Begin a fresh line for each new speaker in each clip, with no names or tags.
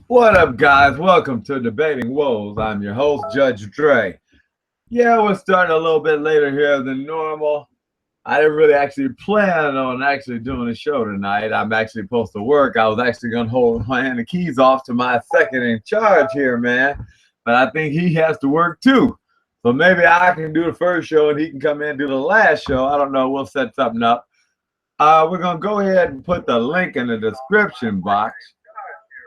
What up, guys? Welcome to Debating Woes. I'm your host, Judge Dre. Yeah, we're starting a little bit later here than normal. I didn't really actually plan on actually doing a show tonight. I'm actually supposed to work. I was actually going to hand the keys off to my second in charge here, man. But I think he has to work too. So maybe I can do the first show and he can come in and do the last show. I don't know. We'll set something up. We're going to go ahead and put the link in the description box.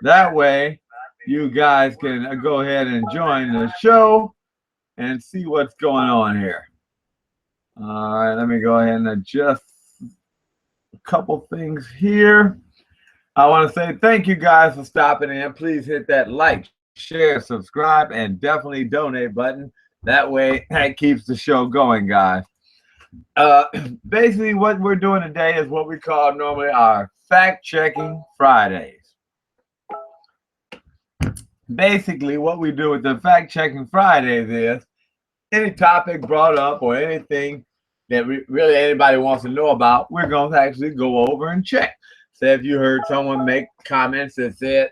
That way, you guys can go ahead and join the show and see what's going on here. All right, let me go ahead and adjust a couple things here. I want to say thank you guys for stopping in. Please hit that like, share, subscribe, and definitely donate button. That way, that keeps the show going, guys. Basically, what we're doing today is what we call normally our fact-checking Fridays. Basically, what we do with the fact-checking Fridays is any topic brought up or anything that really anybody wants to know about, we're going to actually go over and check. Say if you heard someone make comments that said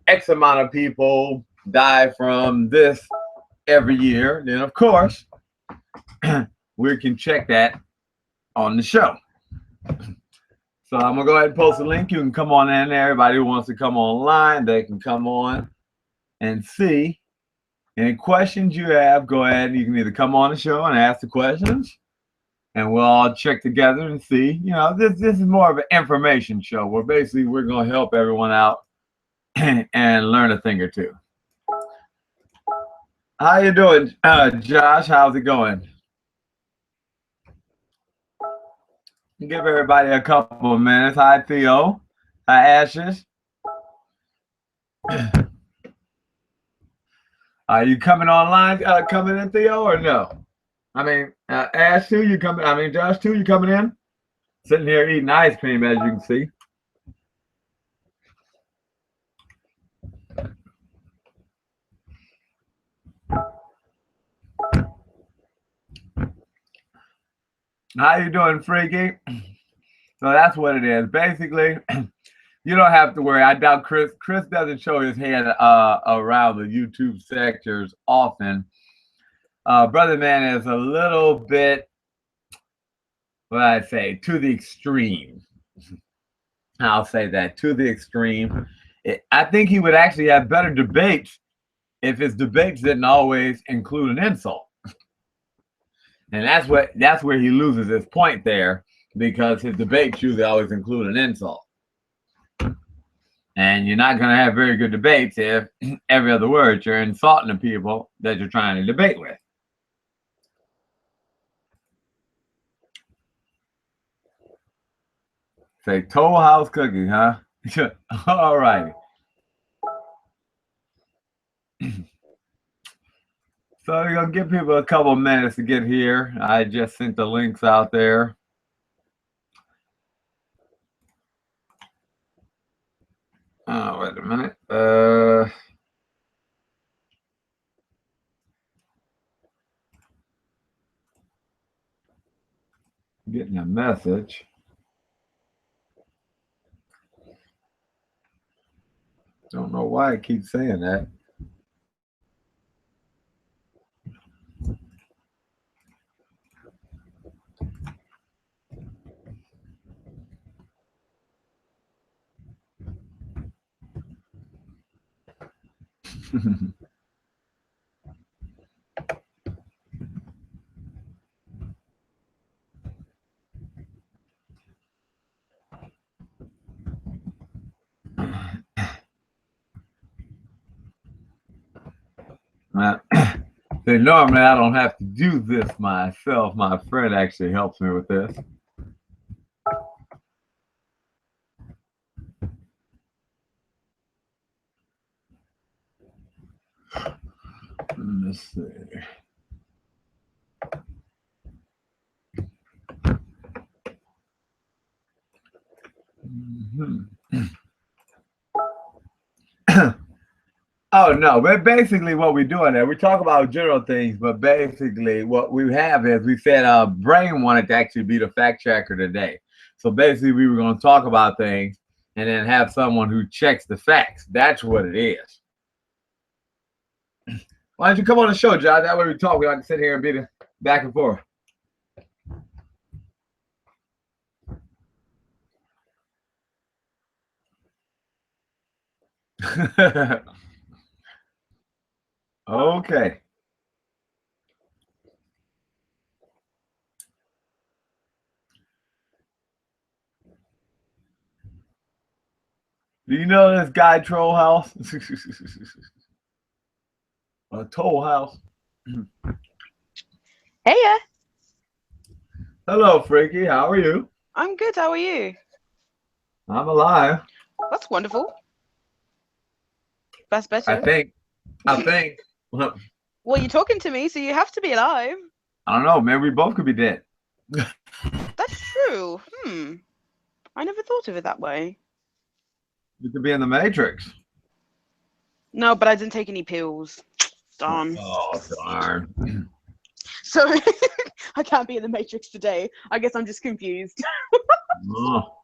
X amount of people die from this every year, then of course, we can check that on the show. So I'm going to go ahead and post a link. You can come on in there. Everybody who wants to come online, they can come on and see. Any questions you have, go ahead. You can either come on the show and ask the questions, and we'll all check together and see. You know, this is more of an information show where basically we're going to help everyone out and learn a thing or two. How you doing, Josh? How's it going? Give everybody a couple of minutes. Hi, Theo. Hi, Ashes. Are you coming online, coming in, Theo, or no? I mean, Ash, too, you coming? I mean, Josh, too, you coming in? Sitting here eating ice cream, as you can see. How you doing, Freaky? So that's what it is. Basically, you don't have to worry. I doubt Chris doesn't show his head around the YouTube sectors often. Brother Man is a little bit, what I say, to the extreme. I'll say that, to the extreme. I think he would actually have better debates if his debates didn't always include an insult. And that's where he loses his point there, because his debates usually always include an insult. And you're not going to have very good debates if every other word you're insulting the people that you're trying to debate with. Say Toll House cookie, huh? All right. So we're going to give people a couple of minutes to get here. I just sent the links out there. Oh, wait a minute. Getting a message. Don't know why I keep saying that. See, normally I don't have to do this myself. My friend actually helps me with this. Let's see. Oh no, but basically what we're doing there, we talk about general things, but basically what we have is we said Brain wanted to actually be the fact checker today. So basically we were going to talk about things and then have someone who checks the facts. That's what it is. Why don't you come on the show, Josh? That way we talk. We like to sit here and be back and forth. Okay. Do you know this guy Troll House? A Toll House.
Heya.
Hello, Freaky. How are you?
I'm good. How are you?
I'm alive.
That's wonderful. That's better.
I think.
Well, you're talking to me, so you have to be alive.
I don't know. Maybe we both could be dead.
That's true. I never thought of it that way.
You could be in the Matrix.
No, but I didn't take any pills. Darn.
Oh, darn.
So I can't be in the Matrix today. I guess I'm just confused.
Oh.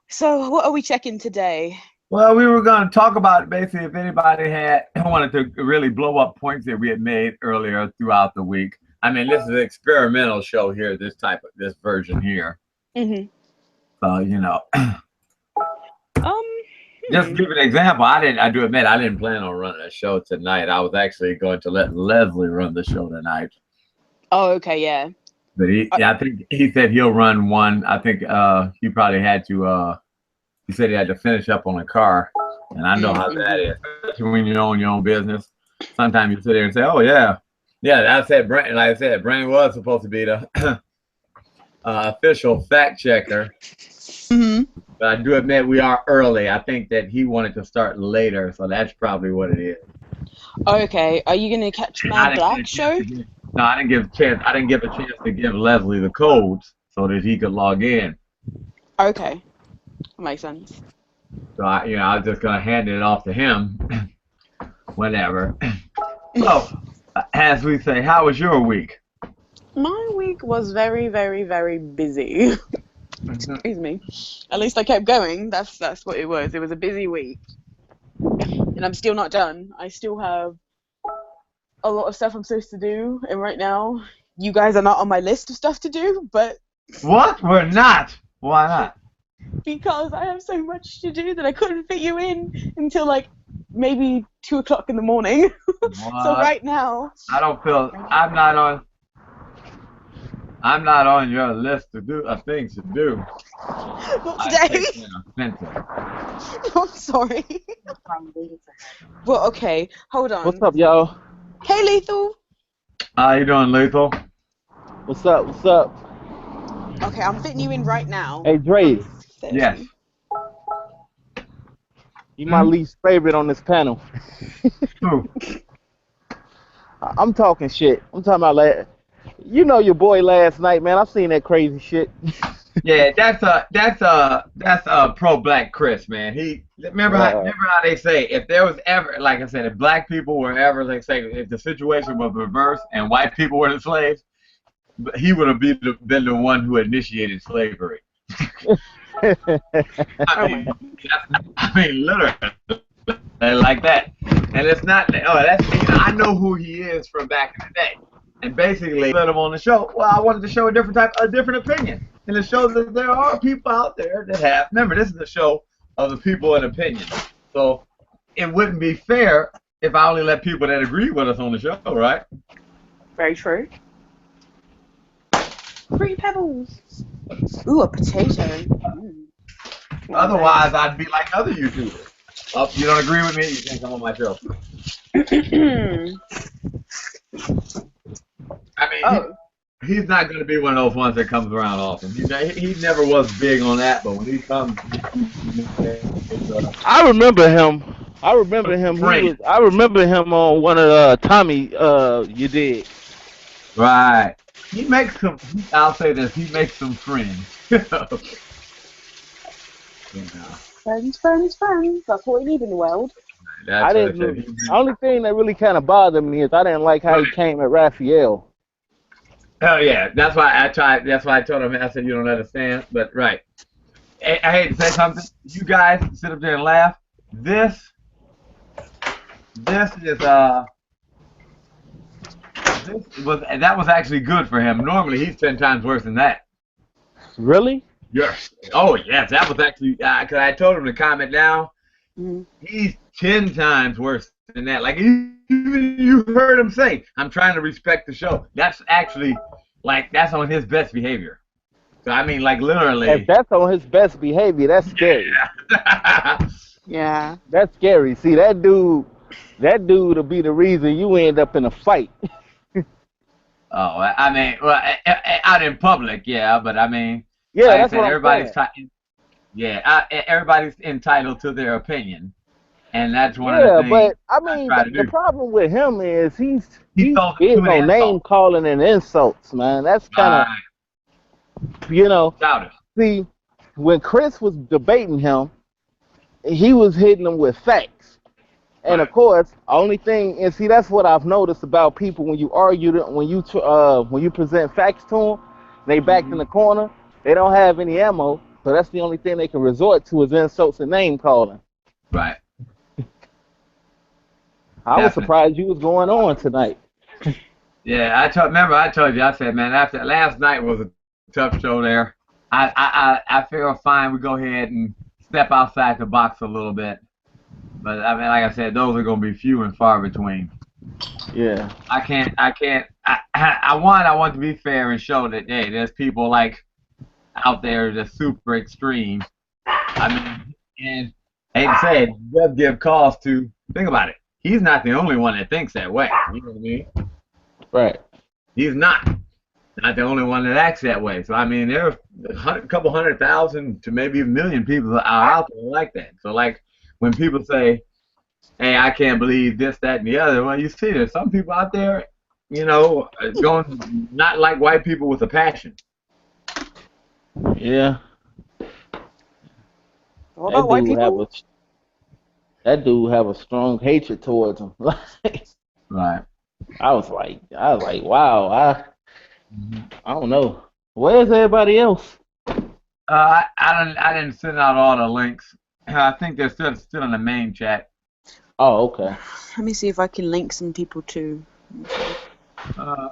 So what are we checking today?
Well, we were going to talk about basically if anybody wanted to really blow up points that we had made earlier throughout the week. I mean, this is an experimental show here, this version here.
Mm-hmm.
So, you know. Just to give an example, I do admit I didn't plan on running a show tonight. I was actually going to let Leslie run the show tonight.
Oh, okay, yeah.
But I think he said he'll run one. I think he probably had to. He said he had to finish up on a car, and I know how that is. Especially when you own your own business, sometimes you sit there and say, "Oh yeah, yeah." I said, Brent. Like I said, Brent was supposed to be the official fact checker.
Mm-hmm.
But I do admit we are early. I think that he wanted to start later, so that's probably what it is.
Okay, are you gonna catch my Black show?
No, I didn't give a chance. I didn't give a chance to give Leslie the codes so that he could log in.
Okay, makes sense.
So I was just gonna hand it off to him, whenever. So, as we say, how was your week?
My week was very, very, very busy. Excuse me. At least I kept going. That's what it was. It was a busy week, and I'm still not done. I still have a lot of stuff I'm supposed to do, and right now, you guys are not on my list of stuff to do. But
what? We're not. Why not?
Because I have so much to do that I couldn't fit you in until like maybe 2 o'clock in the morning. So right now,
I don't feel I'm not on your list of things to do.
Not today. I'm sorry. Well, okay, hold on.
What's up, y'all?
Hey, Lethal.
How you doing, Lethal?
What's up? What's up?
Okay, I'm fitting you in right now.
Hey, Dre.
Yes.
You my least favorite on this panel.
Who?
I'm talking shit. I'm talking about you know your boy last night, man. I've seen that crazy shit.
Yeah, that's a pro-black Chris, man. Remember how they say if there was ever, like I said, if black people were ever, like say, if the situation was reversed and white people were the slaves, he would have been the one who initiated slavery. I mean, literally, like that. And it's not. Oh, I know who he is from back in the day. And basically, let him on the show. Well, I wanted to show a different opinion, and to show that there are people out there that have. Remember, this is a show of the people and opinion. So it wouldn't be fair if I only let people that agree with us on the show, right?
Very true. Free pebbles. Ooh, a potato.
Otherwise, I'd be like other YouTubers. Oh, you don't agree with me? You can't come on my show. I mean, he's not going to be one of those ones that comes around often. He never was big on that, but when he comes,
I remember him. I remember him on one of Tommy. You did.
Right. He makes some. I'll say this. He makes some friends.
Friends. That's what we need in the world.
The only thing that really kind of bothered me is I didn't like how he came at Raphael.
Oh yeah, that's why I tried. That's why I told him. I said you don't understand, but right. I hate to say something. You guys sit up there and laugh. This is that was actually good for him. Normally he's 10 times worse than that.
Really?
Yes. Oh yes, that was actually because I told him to calm it down.
Mm.
He's 10 times worse than that. Like even you heard him say, "I'm trying to respect the show." That's actually like that's on his best behavior. So I mean, like literally.
If that's on his best behavior, that's scary.
Yeah.
Yeah.
That's scary. See, that dude will be the reason you end up in a fight.
Oh, I mean, well, out in public, yeah, but I mean,
Yeah,
like I
that's
said,
what I'm saying.
everybody's entitled to their opinion, and that's one of the
Yeah,
things
but I
I
mean,
try to
the
do.
problem with him is
He
he's
sold it to
big
an
on name
insult.
calling and insults, man. That's kind of,
Right,
you know.
shout it.
See, when Chris was debating him, he was hitting him with facts. And
Right.
of course, only thing, and see, that's what I've noticed about people when you argue, when you present facts to them, they backed in the corner, they don't have any ammo, so that's the only thing they can resort to is insults and name calling.
Right.
I was
Definitely.
surprised you was going on tonight.
Yeah, remember I told you, I said, man, after last night was a tough show there. I feel fine. We go ahead and step outside the box a little bit. But I mean, like I said, those are going to be few and far between.
Yeah.
I want to be fair and show that, hey, there's people like out there that's super extreme. I mean, and hate to say it, does give cause to think about it. He's not the only one that thinks that way. You know what I mean?
Right.
He's not the only one that acts that way. So I mean, there are a couple 100,000 to maybe 1,000,000 people that are out there like that. So like when people say, "Hey, I can't believe this, that, and the other," well, you see, there's some people out there, going not like white people with a passion.
Yeah.
What about white people?
That dude have a strong hatred towards him.
Right.
I was like, wow. I don't know. Where's everybody else?
I didn't send out all the links. I think they're still in the main chat.
Oh, okay.
Let me see if I can link some people too.
Uh,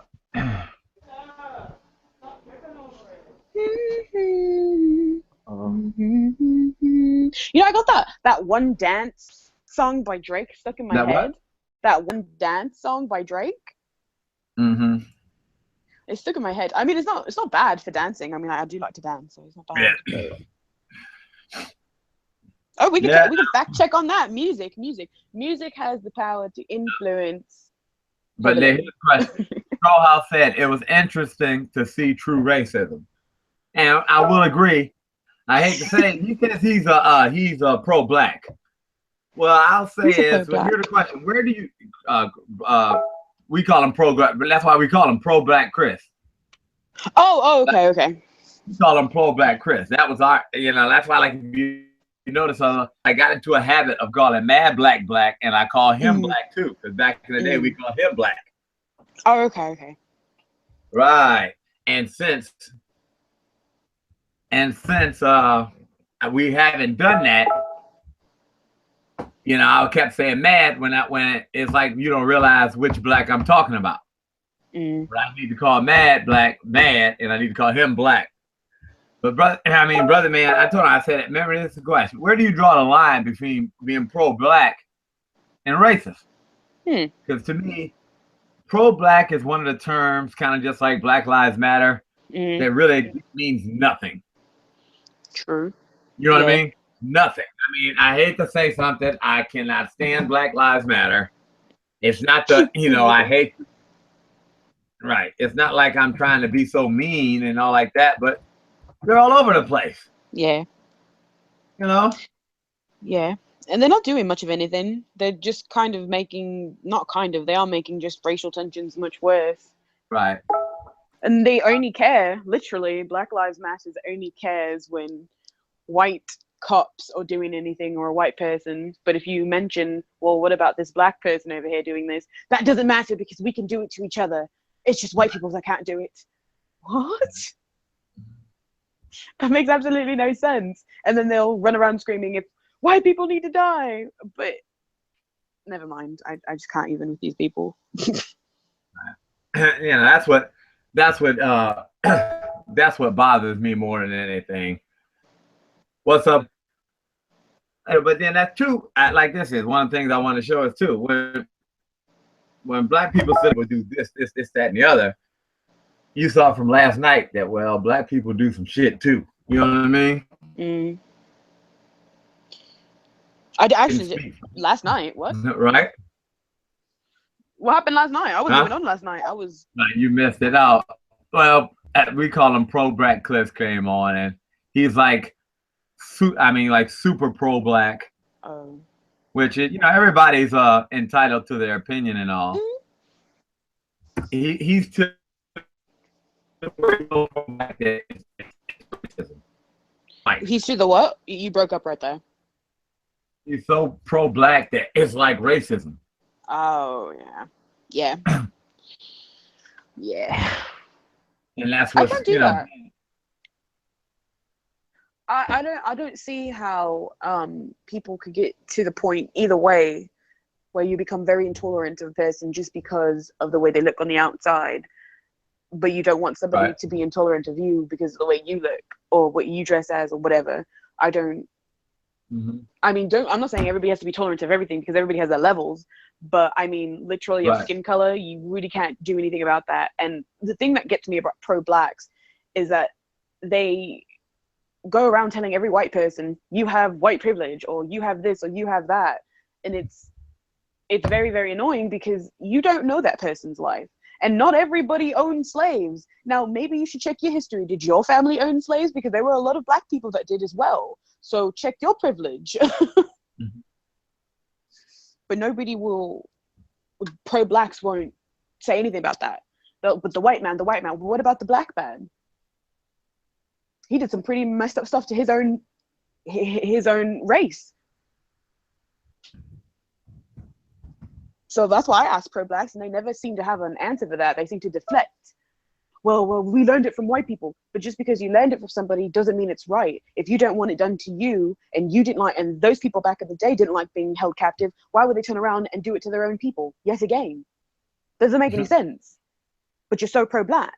I got that one dance song by Drake stuck in my
That
head.
what?
That one dance song by Drake.
Mm-hmm.
It stuck in my head. I mean, it's not bad for dancing. I mean, I do like to dance, so it's not bad.
Yeah.
Oh, we can fact check on that. Music has the power to influence.
But here's the question. Crowhouse said it was interesting to see true racism, and I will agree. I hate to say it, he says he's a pro-black. Well, I'll say is, well, here's the question: where do you we call him pro-black, but that's why we call him pro-black Chris.
Oh, okay.
We call him pro-black Chris. That was our, that's why, like, you notice I got into a habit of calling Mad Black, and I call him Black too, because back in the day we called him Black.
Oh, okay.
Right, and since we haven't done that, I kept saying mad when it's like you don't realize which Black I'm talking about. But I need to call Mad Black Mad, and I need to call him Black. But brother man, I told him, I said, remember this is the question: where do you draw the line between being pro-black and racist? Because to me, pro-black is one of the terms, kind of just like Black Lives Matter, that really means nothing.
True.
You know what I mean? Nothing. I mean, I hate to say something. I cannot stand Black Lives Matter. It's not the, I hate. Right. It's not like I'm trying to be so mean and all like that, but they're all over the place.
Yeah. Yeah. And they're not doing much of anything. They're just kind of they are making just racial tensions much worse.
Right.
And they only care, literally, Black Lives Matter only cares when white cops are doing anything or a white person. But if you mention, well, what about this black person over here doing this? That doesn't matter because we can do it to each other. It's just white people that can't do it. What? That makes absolutely no sense. And then they'll run around screaming if white people need to die. But never mind. I just can't even with these people.
That's what that's what that's what bothers me more than anything. What's up? But then that's too like this is one of the things I want to show us too. When black people said would do this, that, and the other, you saw from last night that well, black people do some shit too. You know what I mean?
Mm. I actually last night. What?
Right?
What happened last night? I wasn't
Huh?
even on last night. I was.
No, you missed it out. Well, we call him Pro Black. Cliff came on, and he's like, like super pro black.
Oh.
Which is, everybody's entitled to their opinion and all. He's too.
He's to the what? You broke up right there.
He's so pro black that it's like racism.
Oh yeah, yeah, yeah.
And that's what
I can't do that. I don't see how people could get to the point either way where you become very intolerant of a person just because of the way they look on the outside, but you don't want somebody to be intolerant of you because of the way you look or what you dress as or whatever. I don't. Mm-hmm. I mean, I'm not saying everybody has to be tolerant of everything because everybody has their levels, but I mean, literally your skin color, you really can't do anything about that. And the thing that gets me about pro-blacks is that they go around telling every white person, you have white privilege, or you have this, or you have that. And it's very, very annoying because you don't know that person's life. And not everybody owned slaves. Now, maybe you should check your history. Did your family own slaves? Because there were a lot of black people that did as well. So check your privilege. Mm-hmm. But nobody pro-blacks won't say anything about that. But the white man, what about the black man? He did some pretty messed up stuff to his own race. So that's why I asked pro-blacks, and they never seem to have an answer for that. They seem to deflect. Well, we learned it from white people, but just because you learned it from somebody doesn't mean it's right. If you don't want it done to you, and you didn't like, and those people back in the day didn't like being held captive, why would they turn around and do it to their own people yet again? Doesn't make any sense. But you're so pro-black.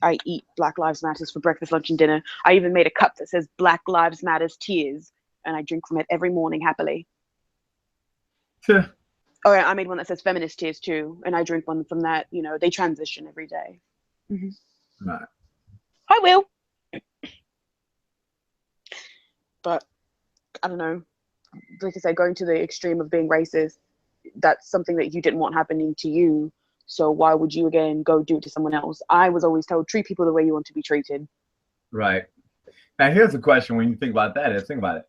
I eat Black Lives Matters for breakfast, lunch, and dinner. I even made a cup that says Black Lives Matters tears, and I drink from it every morning happily.
Sure.
Oh yeah, I made one that says feminist tears too, and I drink one from that. They transition every day. Mm-hmm. Right. I will. But I don't know. Like I said, going to the extreme of being racist, that's something that you didn't want happening to you. So why would you again go do it to someone else? I was always told, treat people the way you want to be treated.
Right. Now here's the question: when you think about that, think about it.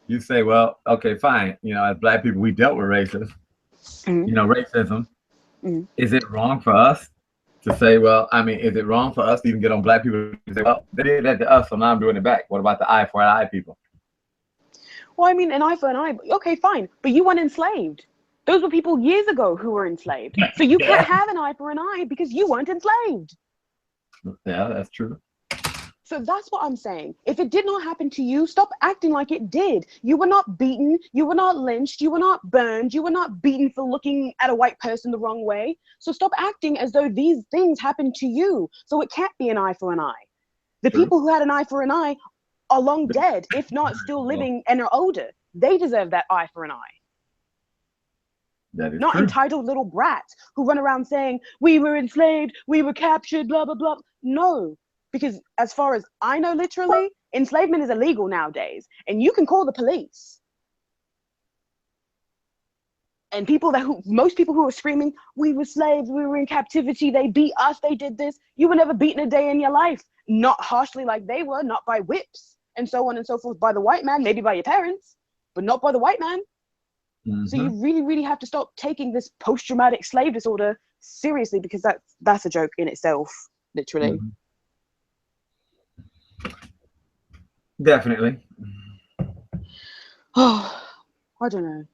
You say, well, okay, fine. As black people, we dealt with racism. Mm-hmm. Racism. Mm-hmm. Is it wrong for us to say, well, I mean, is it wrong for us to even get on black people and say, well, they did that to us, so now I'm doing it back? What about the eye for an eye people?
Well, I mean, an eye for an eye. Okay, fine. But you weren't enslaved. Those were people years ago who were enslaved. So you can't have an eye for an eye because you weren't enslaved.
Yeah, that's true.
So that's what I'm saying. If it did not happen to you, stop acting like it did. You were not beaten. You were not lynched. You were not burned. You were not beaten for looking at a white person the wrong way. So stop acting as though these things happened to you. So it can't be an eye for an eye. The people who had an eye for an eye are long dead, if not still living and are older. They deserve that eye for an eye.
That is
not
true.
Entitled little brats who run around saying, we were enslaved, we were captured, blah, blah, blah. No, because as far as I know, literally, enslavement is illegal nowadays, and you can call the police. And most people who are screaming, we were slaves, we were in captivity, they beat us, they did this. You were never beaten a day in your life. Not harshly like they were, not by whips, and so on and so forth, by the white man, maybe by your parents, but not by the white man. Mm-hmm. So you really, really have to stop taking this post-traumatic slave disorder seriously, because that's a joke in itself, literally.
Mm-hmm. Definitely.
Oh, I don't know.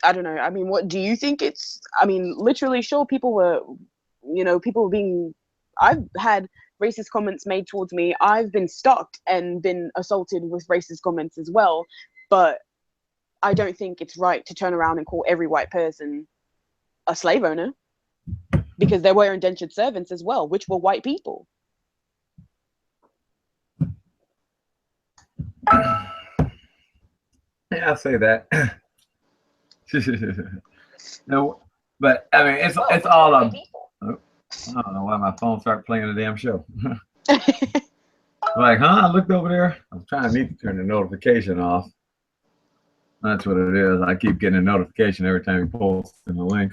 I don't know. I mean, what do you think it's? I mean, literally, sure, people were, people were being. I've had racist comments made towards me. I've been stalked and been assaulted with racist comments as well. But I don't think it's right to turn around and call every white person a slave owner, because there were indentured servants as well, which were white people.
Yeah, I'll say that. No, but I mean, it's all I don't know why my phone started playing the damn show. Like, I looked over there. I'm trying to turn the notification off. That's what it is. I keep getting a notification every time you post in the link.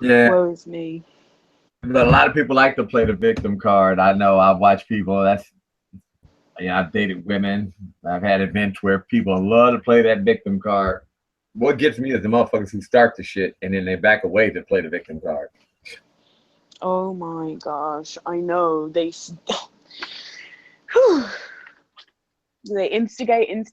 Yeah.
Woes me.
But a lot of people like to play the victim card. I know. I've watched people. I've dated women. I've had events where people love to play that victim card. What gets me is the motherfuckers who start the shit and then they back away to play the victim card.
Oh my gosh, I know. They instigate, and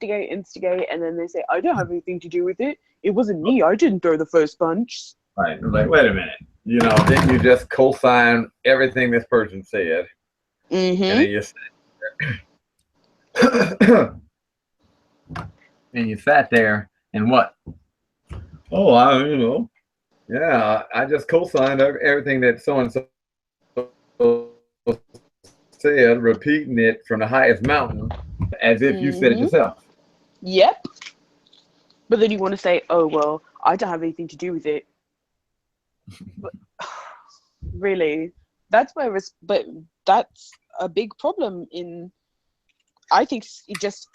then they say, I don't have anything to do with it. It wasn't me. I didn't throw the first punch.
Right. Like, wait a minute. Then you just co-sign everything this person said.
Mm-hmm.
And then you sat there and what? Oh, I just co-signed everything that so-and-so said, repeating it from the highest mountain as if you said it yourself.
Yep. But then you want to say, oh, well, I don't have anything to do with it. But, really, but that's a big problem I think just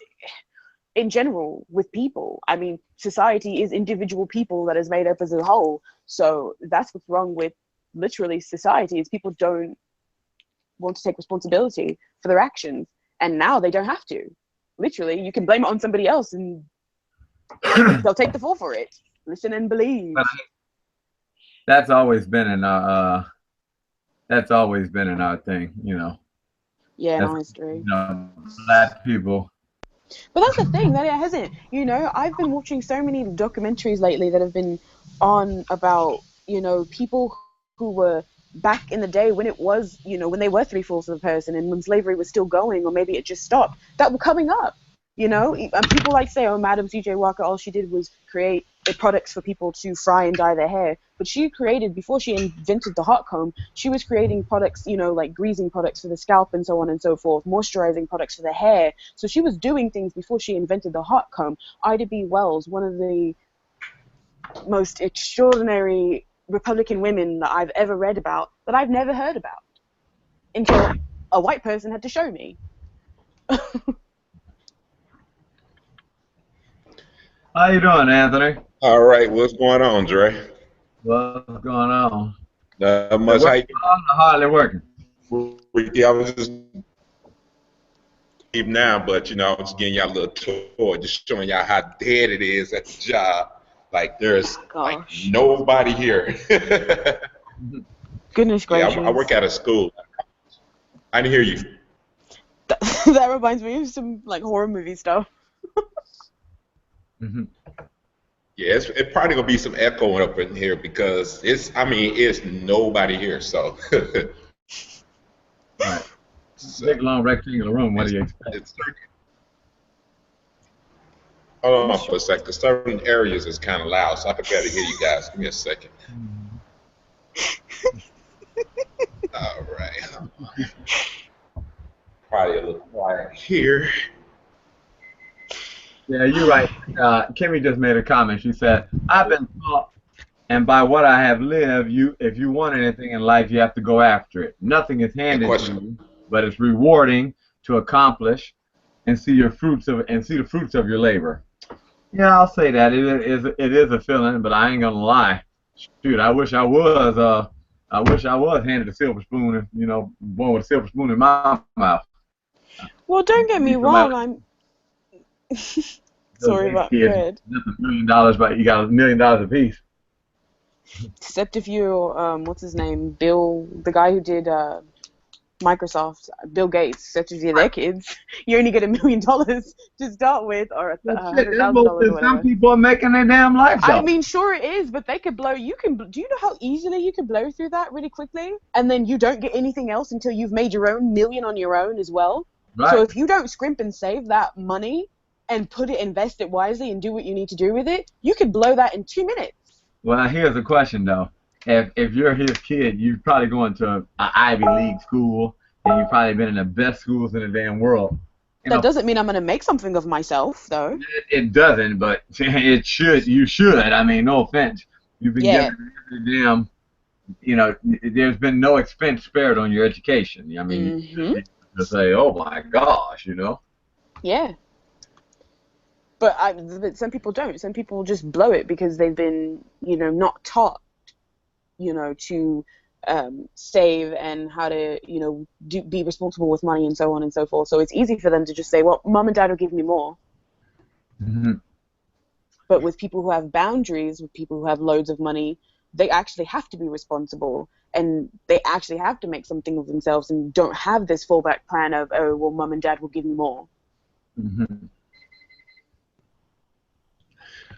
in general with people. I mean, society is individual people that is made up as a whole. So that's what's wrong with literally society, is people don't want to take responsibility for their actions. And now they don't have to. Literally, you can blame it on somebody else and they'll take the fall for it. Listen and believe.
That's always been in our thing,
Yeah, in our history.
Black people.
But that's the thing, that it hasn't. I've been watching so many documentaries lately that have been on about, people who were back in the day when it was, when they were 3/4 of a person and when slavery was still going, or maybe it just stopped, that were coming up. And people like say, oh, Madam C.J. Walker, all she did was create products for people to fry and dye their hair. But she created, before she invented the hot comb, she was creating products, like greasing products for the scalp and so on and so forth, moisturizing products for the hair. So she was doing things before she invented the hot comb. Ida B. Wells, one of the most extraordinary Republican women that I've ever read about, that I've never heard about until a white person had to show me.
How you doing, Anthony?
All right, what's going on, Dre?
What's going on?
Not much.
Hardly working.
Yeah, I was just now, but I was getting y'all a little tour, just showing y'all how dead it is at the job. Like there's like nobody here.
Goodness gracious.
Yeah, I work at a school. I didn't hear you.
That reminds me of some like horror movie stuff.
Yeah, it's probably gonna be some echoing up in here because it's nobody here. So,
right. Big long rectangular room. What do you expect?
Hold on for a second. Certain areas is kind of loud, so I could barely hear you guys. Give me a second. All right. Probably a little quiet here.
Yeah, you're right. Kimmy just made a comment. She said, I've been taught, and by what I have lived, if you want anything in life, you have to go after it. Nothing is handed to you, but it's rewarding to accomplish and see the fruits of your labor. Yeah, I'll say that. It is a feeling, but I ain't gonna lie. Shoot, I wish I was handed a silver spoon, born with a silver spoon in my mouth.
Well, don't get me wrong, I'm sorry about that.
$1 million, but you got $1 million apiece.
Except if you, what's his name, Bill, the guy who did Microsoft, Bill Gates, such as their kids, you only get $1 million to start with, or $100,000 or whatever.
Some people are making their damn lives
I
off.
mean, sure it is, but they could blow. Do you know how easily you could blow through that really quickly, and then you don't get anything else until you've made your own million on your own as well.
Right.
So if you don't scrimp and save that money and invest it wisely and do what you need to do with it, you could blow that in 2 minutes.
Well, here's the question though. If you're his kid, you've probably gone to an Ivy League school, and you've probably been in the best schools in the damn world.
That doesn't mean I'm going to make something of myself, though.
It doesn't, but it should. You should. I mean, no offense. You've been given damn. There's been no expense spared on your education. I mean, to say, oh my gosh,
Yeah. But some people don't. Some people just blow it because they've been, not taught, to save and how to, be responsible with money and so on and so forth. So it's easy for them to just say, well, mom and dad will give me more.
Mm-hmm.
But with people who have boundaries, with people who have loads of money, they actually have to be responsible, and they actually have to make something of themselves and don't have this fallback plan of, oh, well, mom and dad will give me more.
Mm-hmm.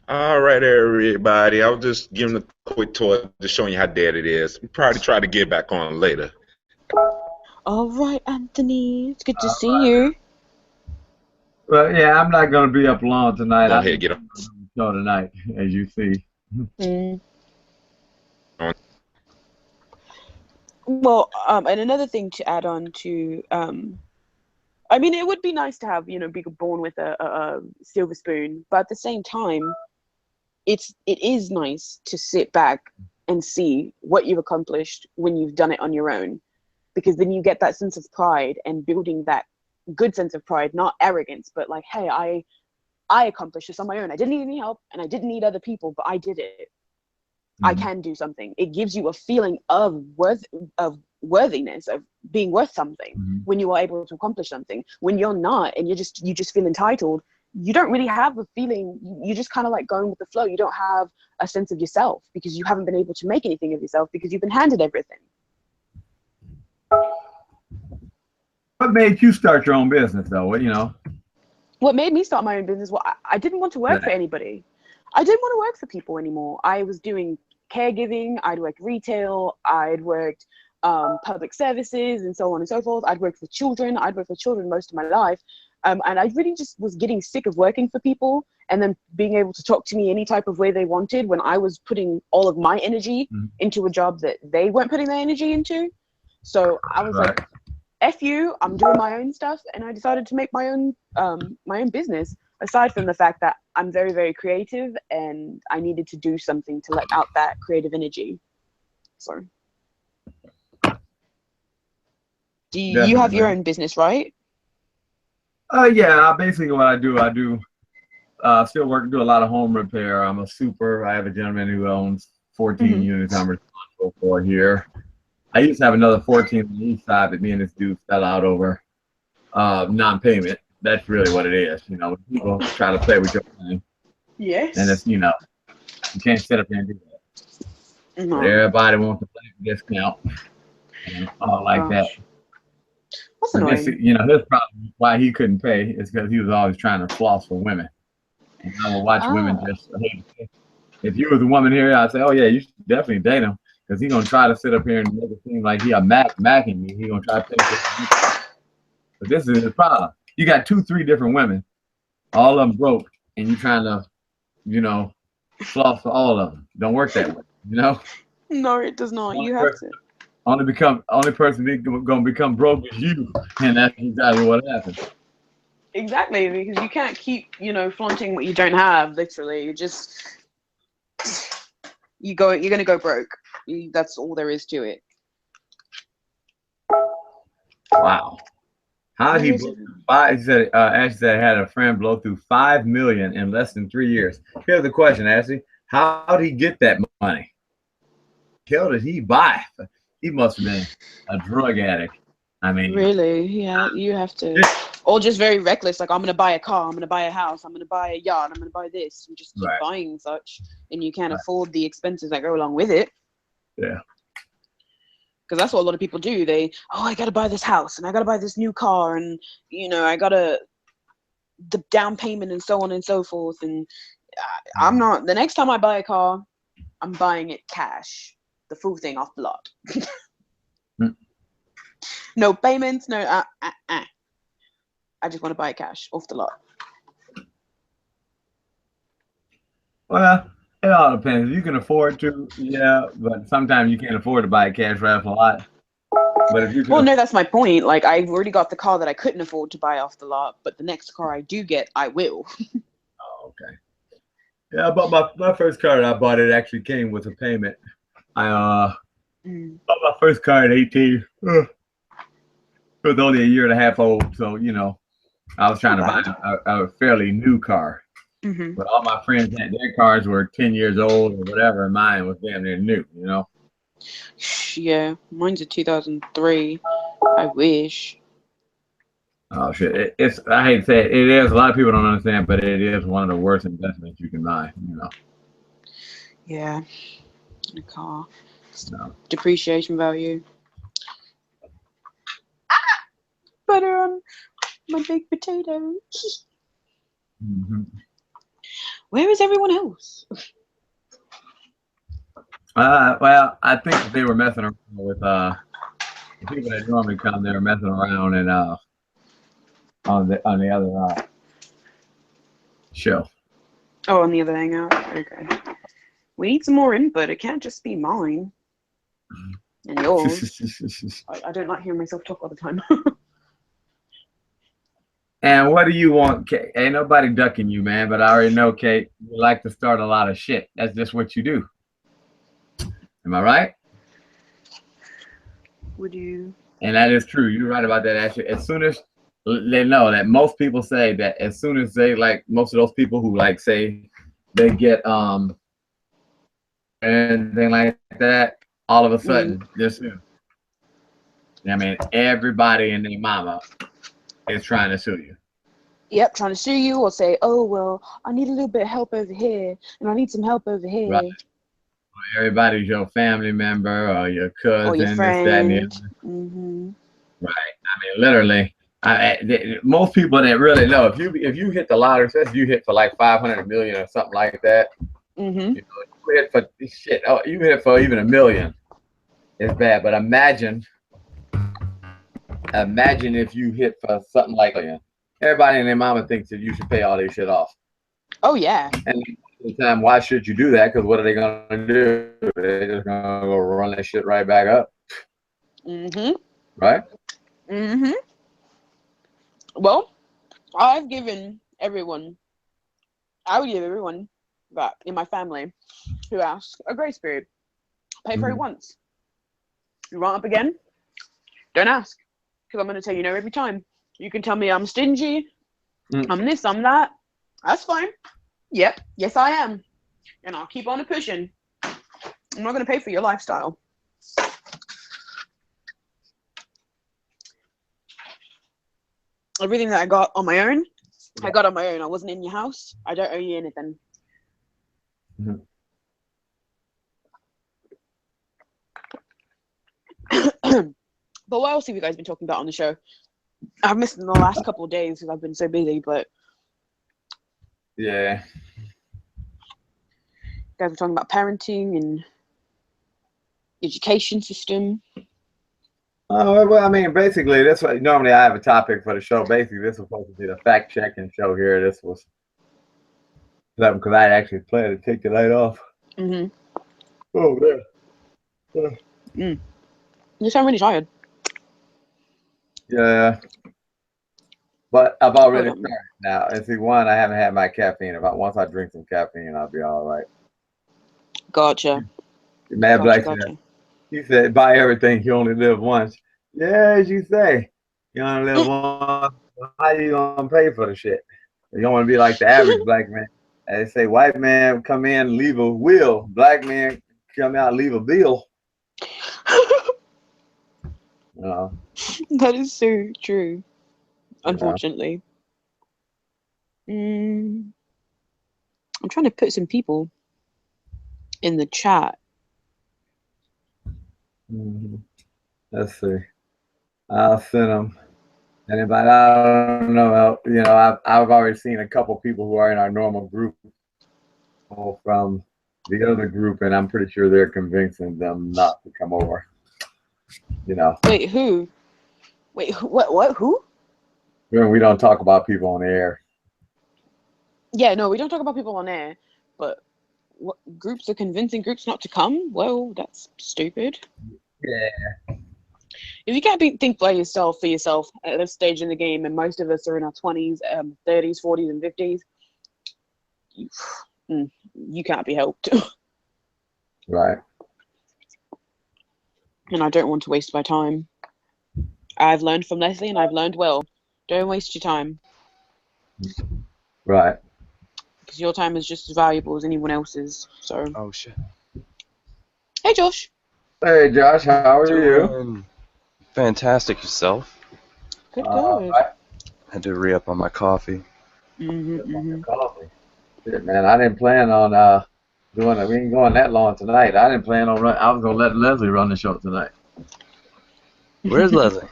All right, everybody. I was just giving a quick tour, just showing you how dead it is. We probably try to get back on later.
All right, Anthony. It's good to see you.
Well, yeah, I'm not going to be up long tonight.
Go ahead, get up.
Show tonight, as you see.
Well, and another thing to add on to, I mean, it would be nice to have, be born with a silver spoon, but at the same time, it is nice to sit back and see what you've accomplished when you've done it on your own, because then you get that sense of pride, and building that good sense of pride, not arrogance, but like, hey, I accomplished this on my own. I didn't need any help, and I didn't need other people, but I did it. Mm-hmm. I can do something. It gives you a feeling of worthiness, of being worth something, when you are able to accomplish something. When you're not, and you just feel entitled, you don't really have a feeling. You're just kind of like going with the flow. You don't have a sense of yourself because you haven't been able to make anything of yourself because you've been handed everything.
What made you start your own business, though?
What made me start my own business? Well, I didn't want to work for anybody. I didn't want to work for people anymore. I was doing caregiving. I'd worked retail. I'd worked public services and so on and so forth. I'd worked with children. I'd worked with children most of my life. And I really just was getting sick of working for people and then being able to talk to me any type of way they wanted when I was putting all of my energy into a job that they weren't putting their energy into. So I was like, F you, I'm doing my own stuff. And I decided to make my own business, aside from the fact that I'm very, very creative and I needed to do something to let out that creative energy. So you have your own business, right?
Yeah, basically what I do still do a lot of home repair. I'm a super. I have a gentleman who owns 14 units I'm responsible for here. I used to have another 14 on the east side, but me and this dude fell out over non-payment. That's really what it is. People try to play with your money.
Yes.
And it's, you can't sit up there and do that. But everybody wants to play for discount. All like that.
That's annoying.
His problem why he couldn't pay is because he was always trying to floss for women. And I would watch women just, if you was a woman here, I'd say, oh yeah, you should definitely date him, because he's gonna try to sit up here and make it seem like he a macking me. He gonna try to pay for it. But this is the problem. You got 2-3 different women, all of them broke, and you trying to, floss for all of them. Don't work that way,
No, it does not. You have to.
Only person gonna become broke is you, and that's exactly what happens.
Exactly, because you can't keep, flaunting what you don't have. Literally, you're gonna go broke. That's all there is to it.
Wow. How did he buy? He said, Ashley said, had a friend blow through $5 million in less than 3 years. Here's the question, Ashley: how did he get that money? How did he buy? He must have been a drug addict. I mean,
really? Yeah, you have to. Or just very reckless, like, I'm going to buy a car, I'm going to buy a house, I'm going to buy a yacht, I'm going to buy this. You just keep buying such, and you can't afford the expenses that go along with it.
Yeah.
Because that's what a lot of people do. I got to buy this house and I got to buy this new car and, I got to, the down payment and so on and so forth. And I'm not, the next time I buy a car, I'm buying it cash, the full thing off the lot. No payments, no, I just want to buy it cash off the lot.
Well, it all depends. You can afford to, yeah, but sometimes you can't afford to buy a cash wrap a lot. But if you
Well, no, that's my point. Like, I've already got the car that I couldn't afford to buy off the lot, but the next car I do get, I will.
Oh, okay. Yeah, but my first car that I bought, it actually came with a payment. I bought my first car at 18. It was only a year and a half old, so I was trying to buy a fairly new car.
Mm-hmm.
But all my friends had their cars were 10 years old or whatever, and mine was damn near new.
Yeah, mine's a 2003. I wish.
Oh shit! It's I hate to say it is. A lot of people don't understand, but it is one of the worst investments you can buy.
Yeah, a car.
No.
Depreciation value. Butter on my baked potato.
Mm-hmm.
Where is everyone else?
Well, I think that they were messing around with the people that normally come. They were messing around and on the other show.
Oh, on the other hangout. Okay. We need some more input. It can't just be mine and yours. I don't like hearing myself talk all the time.
And what do you want, Kate? Ain't nobody ducking you, man. But I already know, Kate, you like to start a lot of shit. That's just what you do. Am I right?
Would you?
And that is true. You're right about that. Actually, as soon as they know that most people say that, as soon as they most of those people who say they get anything like that, all of a sudden, this. I mean, everybody and their mama is trying to sue you.
Yep, trying to sue you or say, oh, well, I need a little bit of help over here and I need some help over here.
Right. Everybody's your family member or your cousin,
or your friend.
this, that, and the other.
Mm-hmm.
Right. I mean, literally, most people that really know, if you hit the lottery, especially if you hit for like 500 million or something like that,
Mm-hmm.
you hit for shit. Oh, you hit for even $1 million. It's bad, but imagine if you hit for something like $1 million. Everybody and their mama thinks that you should pay all this shit off.
Oh yeah.
And the time, why should you do that? Because what are they gonna do? They're just gonna go run that shit right back up.
Mm-hmm.
Right?
Mm-hmm. Well, I would give everyone that in my family who asks a grace period. Pay for it once. You want up again? Don't ask. Because I'm going to tell you no every time. You can tell me I'm stingy, I'm this, I'm that. That's fine. Yep, yes I am. And I'll keep on pushing. I'm not going to pay for your lifestyle. Everything that I got on my own, I got on my own. I wasn't in your house. I don't owe you anything. But what else have you guys been talking about on the show? I've missed in the last couple of days because I've been so busy, but
yeah.
You guys were talking about parenting and education system.
Oh, well, I mean, basically, that's what normally I have a topic for the show. Basically, this was supposed to be the fact checking show here. This was something because I actually planned to take the night off.
Mm-hmm.
Oh, man.
You sound really tired.
Yeah. But I've already started now. And see, one, I haven't had my caffeine. Once I drink some caffeine, I'll be all right.
Gotcha.
Mad Black said, he said, buy everything. You only live once. Yeah, as you say, you only live once. How you gonna pay for the shit? You don't want to be like the average black man. They say white man come in, leave a will. Black man come out, leave a bill.
That is so true. Unfortunately. I'm trying to put some people in the chat.
Mm-hmm. Let's see. I'll send them. Anybody? I don't know. You know, I've already seen a couple people who are in our normal group from the other group, and I'm pretty sure they're convincing them not to come over. You know.
Wait, who? Wait, what? Who?
We don't talk about people on the air.
Yeah, no, we don't talk about people on air, but what groups are convincing groups not to come? Well, that's stupid.
Yeah.
If you can't think for yourself at this stage in the game, and most of us are in our 20s, 30s, 40s, and 50s, you can't be helped.
Right.
And I don't want to waste my time. I've learned from Leslie, and I've learned well. Don't waste your time.
Right.
Because your time is just as valuable as anyone else's. So.
Oh shit.
Hey, Josh.
Hey, Josh. How are you?
Fantastic. Yourself?
Good.
Right.
Had to re-up on my coffee.
Coffee. Shit, man. I didn't plan on doing it. We ain't going that long tonight. I didn't plan on run. I was gonna let Leslie run the show tonight.
Where's Leslie?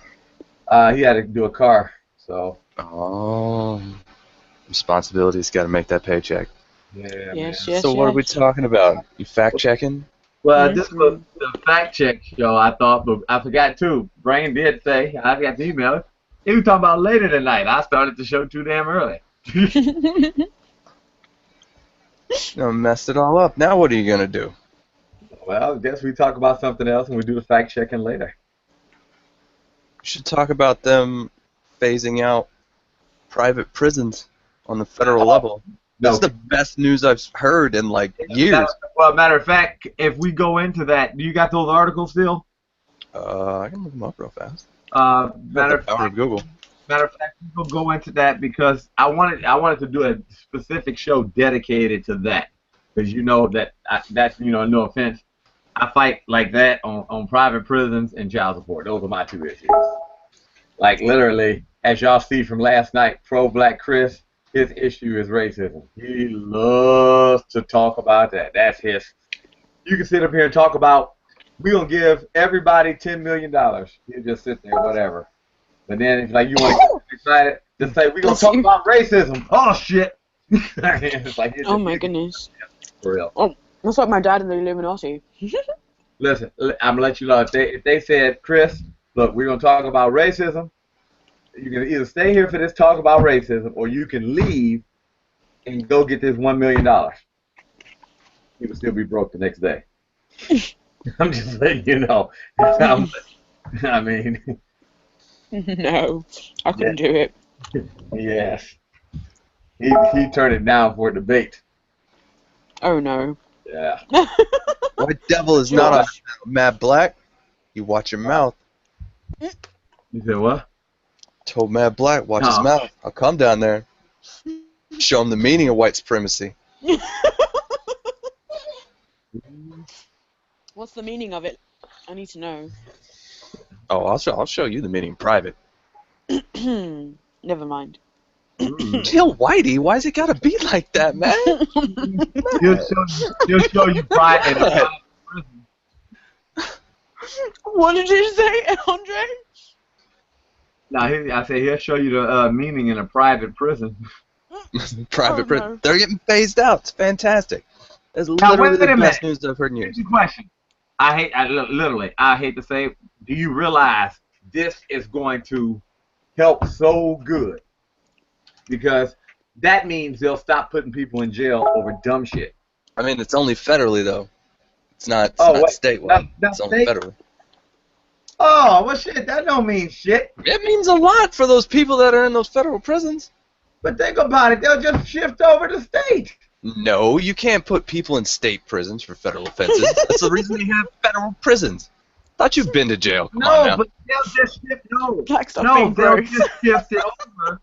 He had to do a car. So.
Oh. Responsibilities. Got to make that paycheck.
Yeah.
Yes.
So what are we talking about? You fact checking?
Well, this was the fact check show, I thought, but I forgot too. Brain did say, I got the email. He was talking about later tonight. I started the show too damn early.
You messed it all up. Now what are you gonna do?
Well, I guess we talk about something else and we do the fact checking later.
We should talk about them phasing out private prisons on the federal level. That's the best news I've heard in like years.
Well, matter of fact, if we go into that, do you got those articles still?
I can look them up real fast.
Matter of fact,
Google.
Matter of fact, we'll go into that because I wanted to do a specific show dedicated to that, because you know that's no offense, I fight like that on private prisons and child support. Those are my two issues. Like literally, as y'all see from last night, pro-black Chris, his issue is racism. He loves to talk about that. That's his. You can sit up here and talk about, we're going to give everybody $10 million. He'll just sit there, whatever. But then if like you want to get excited, just say, we're going to talk about racism. Oh, shit. It's like,
oh, my goodness.
For real.
Oh, that's like my dad in the Illuminati.
Listen, I'm going to let you know, if they said, Chris, look, we're going to talk about racism, you can either stay here for this talk about racism, or you can leave and go get this $1 million. You will still be broke the next day. I'm just letting you know. I mean.
No, I couldn't do it.
Yes. He turned it down for a debate.
Oh no.
Yeah.
White devil is not on Matt Black. You watch your mouth.
You said what?
Told Matt Black, watch his mouth. I'll come down there. Show him the meaning of white supremacy.
What's the meaning of it? I need to know.
Oh, I'll show you the meaning in private.
Never mind.
Jill Whitey, why's it gotta be like that, man?
He'll show you private.
What did you say, Andre?
No, I say he'll show you the meaning in a private prison.
Private prison.
No.
They're getting phased out. It's fantastic. That's literally the best news I've heard in years.
Here's the question. I hate to say it, do you realize this is going to help so good? Because that means they'll stop putting people in jail over dumb shit.
I mean, it's only federally, though. It's not statewide. It's only federally.
Oh, well, shit, that don't mean shit.
It means a lot for those people that are in those federal prisons.
But think about it. They'll just shift over to state.
No, you can't put people in state prisons for federal offenses. That's the reason they have federal prisons. Thought you've been to jail. Come on now.
But they'll just shift over.
They'll
just shift it over.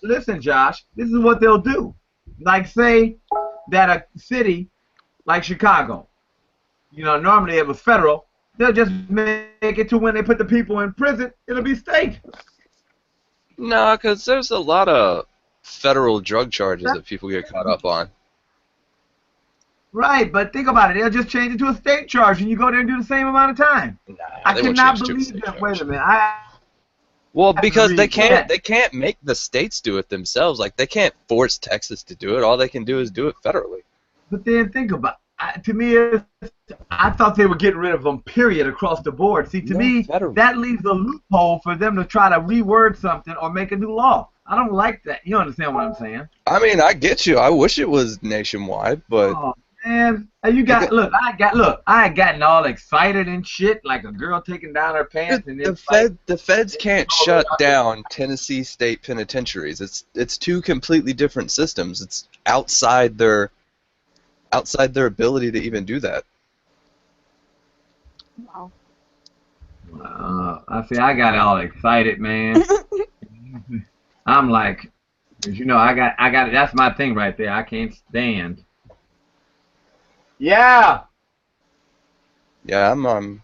Listen, Josh. This is what they'll do. Like, say that a city like Chicago, normally it was federal. They'll just make it to when they put the people in prison, it'll be state.
No, because there's a lot of federal drug charges that people get caught up on.
Right, but think about it. They'll just change it to a state charge, and you go there and do the same amount of time.
Nah,
I
they won't
cannot
change it to a
believe
state
that.
charge.
Wait a minute.
Well, because they
Yeah.
can't make the states do it themselves. Like they can't force Texas to do it. All they can do is do it federally.
But then think about to me, I thought they were getting rid of them, period, across the board. See, to
No,
me,
federal.
that leaves a loophole for them to try to reword something or make a new law. I don't like that. You understand what I'm saying?
I mean, I get you. I wish it was nationwide, but
Oh man, you got I had gotten all excited and shit like a girl taking down her pants and
the feds can't shut down Tennessee state penitentiaries. It's two completely different systems. It's outside their ability to even do that.
Wow.
I see. I got all excited, man. I'm like, 'cause you know, I got. That's my thing right there. I can't stand. Yeah.
Yeah, I'm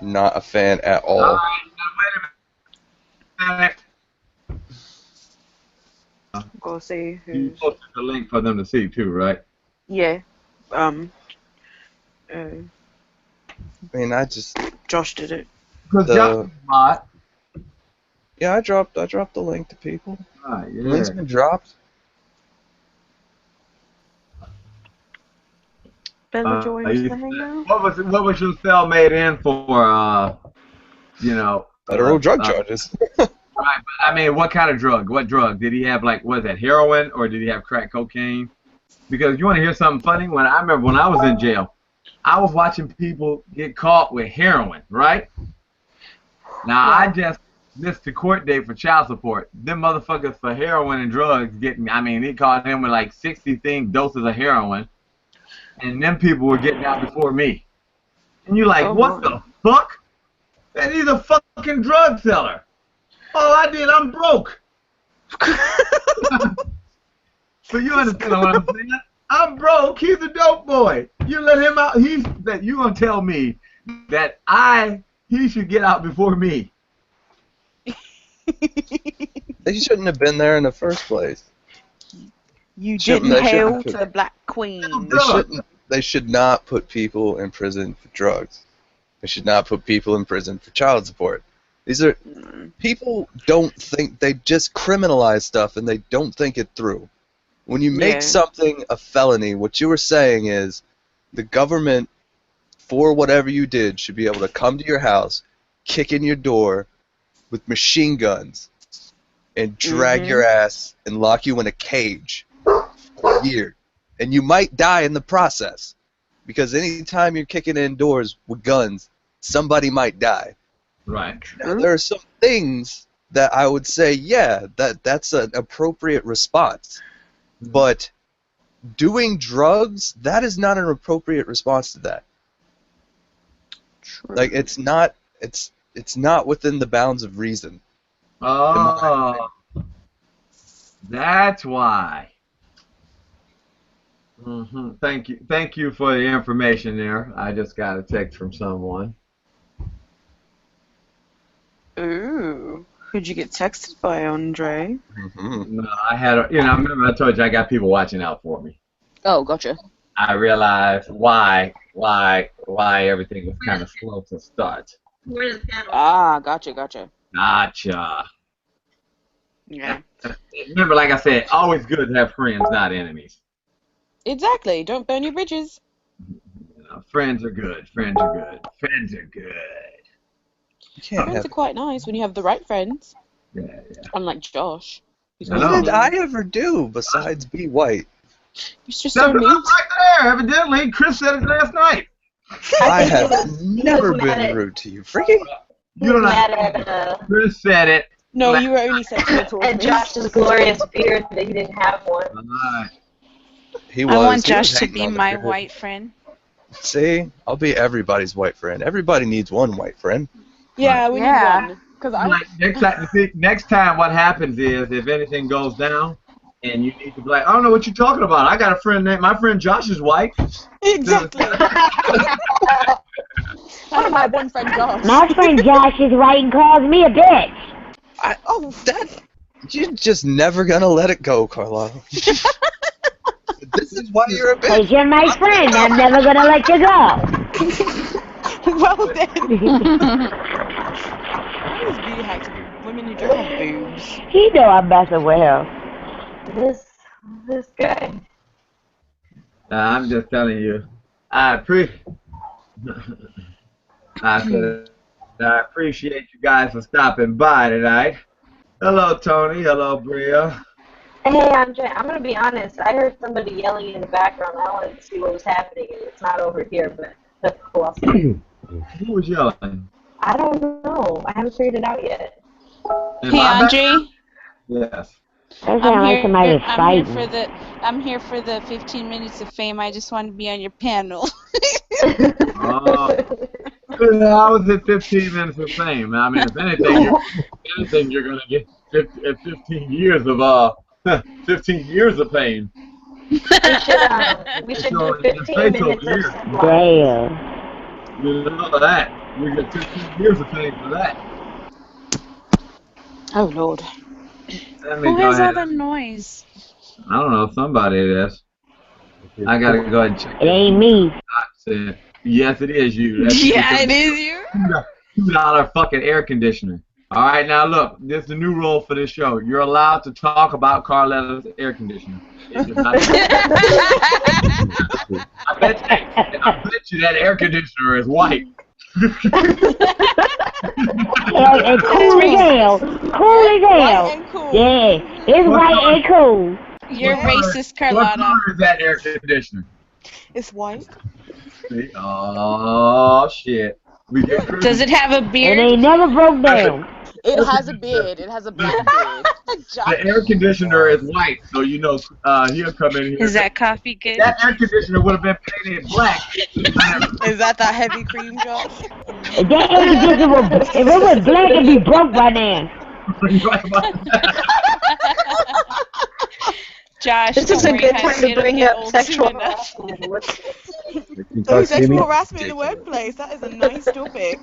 not a fan at all.
All right. Now, wait a minute.
Go see
You
who's.
posted the link for them to see too, right?
Yeah.
I mean,
Josh did it.
Because
The-
Josh bot.
yeah, I dropped the link to people.
Right,
The link's
yeah.
been dropped.
Bella joins
you-
the hangout.
What was your cell made in for?
Federal drug charges.
Right, but I mean, what kind of drug? What drug did he have? Like, was that heroin or did he have crack cocaine? Because you want to hear something funny? When I remember when I was in jail, I was watching people get caught with heroin. Right? Now I just missed the court date for child support. Them motherfuckers for heroin and drugs getting. I mean, he caught him with like 60 doses of heroin, and them people were getting out before me. And you're like,
Oh,
what
my.
the fuck? And he's a fucking drug seller. All I did, I'm broke. So you understand what I'm saying? I'm broke. He's a dope boy. You let him out. You gonna tell me that he should get out before me?
They shouldn't have been there in the first place.
You
Shouldn't
didn't
they-
hail
shouldn't-
to the Black Queen.
They should not put people in prison for drugs. They should not put people in prison for child support. These are people don't think, they just criminalize stuff and they don't think it through. When you make
Yeah.
something a felony, what you were saying is the government, for whatever you did, should be able to come to your house, kick in your door with machine guns, and drag your ass and lock you in a cage for a year. And you might die in the process. Because anytime you're kicking in doors with guns, somebody might die.
Right.
Now, there are some things that I would say, yeah, that's an appropriate response. But doing drugs, that is not an appropriate response to that.
True.
Like it's not within the bounds of reason.
Oh, that's why. Thank you for the information there. I just got a text from someone.
Ooh. Who'd you get texted by, Andre?
Mm-hmm.
No, I had, remember I told you I got people watching out for me.
Oh, gotcha.
I realized why everything was kind of slow to start.
Ah, gotcha.
Gotcha.
Yeah.
Remember, like I said, always good to have friends, not enemies.
Exactly. Don't burn your bridges.
Friends are good. Friends are good. Friends are good.
You can't
Friends
have.
are quite nice when you have the right friends.
Yeah.
Unlike Josh. Who's
I know.
What
mean.
did I ever do besides be white?
He's just so
That's
mean.
right there. Evidently, Chris said it last night.
I have never been rude to you, freaking.
You don't
mad
know.
at,
Chris said it.
No, you were only sexual towards
at
me.
Josh's glorious beard that he didn't have one.
Alright.
He was.
I want
he was
Josh to
hating
be
on the
my
beard.
white friend.
See, I'll be everybody's white friend. Everybody needs one white friend.
Yeah, we
Yeah.
need one. Because I.
Like, next time what happens is if anything goes down and you need to be like, I don't know what you're talking about. I got a friend named, my friend Josh is white.
Exactly. I have my one friend Josh.
My friend Josh is right and calls me a bitch.
You're just never gonna let it go, Carlo. This is why you're a bitch.
Cause you're my friend. I'm never gonna let you go.
Well then. These beauty hacks are women who don't have boobs.
He know I'm messing with him.
This guy.
I'm just telling you. I appreciate you guys for stopping by tonight. Hello, Tony. Hello, Bria.
Hey, Andre, I'm gonna be honest. I heard somebody yelling in the background. I wanted to see what was happening. It's not over here, but that's cool. I'll see.
Who was yelling?
I don't know. I haven't figured it out yet.
Hey, Andre.
Yes.
That sounds like somebody fighting.
I'm here for the 15 minutes of fame. I just want to be on your panel.
How was it 15 minutes of fame? I mean, if anything, you're gonna get 15 years of 15 years of pain.
We should do 15 minutes of
Damn.
You know that. You get 15 years of pain for that.
Oh Lord.
Who has all the noise?
I don't know. Somebody it is. I gotta go ahead and check.
It ain't me.
Yes, it is you. That's
Yeah, it is you.
$2 fucking air conditioner. All right, now look, this is the new rule for this show. You're allowed to talk about Carletta's air conditioner. I bet you that air conditioner is white.
And cool as hell. Cool as hell. Yeah, it's white and cool.
You're racist,
What
Carlotta.
color is that air conditioner?
It's white.
Oh shit.
Does it have a
And
beard?
they never broke down.
It has a beard. It has a black beard.
The air conditioner is white, so you know he'll come in here.
Is that coffee good?
That air conditioner would have been painted black.
Is that heavy cream, Josh?
If that air conditioner was, if it was black, it'd be broke by now.
Josh,
This is a good time to bring up sexual
harassment.
Sexual harassment in the workplace. That is a nice topic.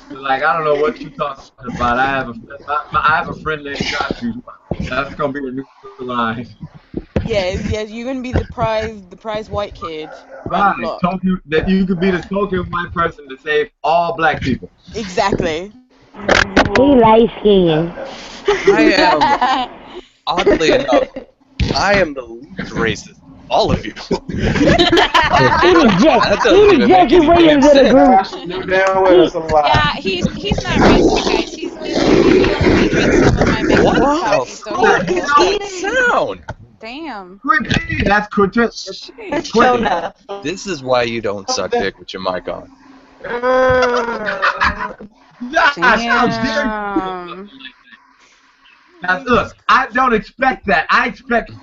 Like, I don't know what you're talking about. I have a friend named Josh. That's gonna be a new line.
Yeah, you're gonna be the prize white kid.
Right, that you could be the token white person to save all black people.
Exactly.
He light skinned.
I am, oddly enough, I am the least racist. All of you.
He the Jackie Williams of the group.
Yeah, he's not racist, guys. He's letting me drink some of my Mexican coffee, so he's
What sound?
damn.
Quick, that's quick.
This is why you don't suck dick with your mic on.
Damn.
Now look, I don't expect that. I expect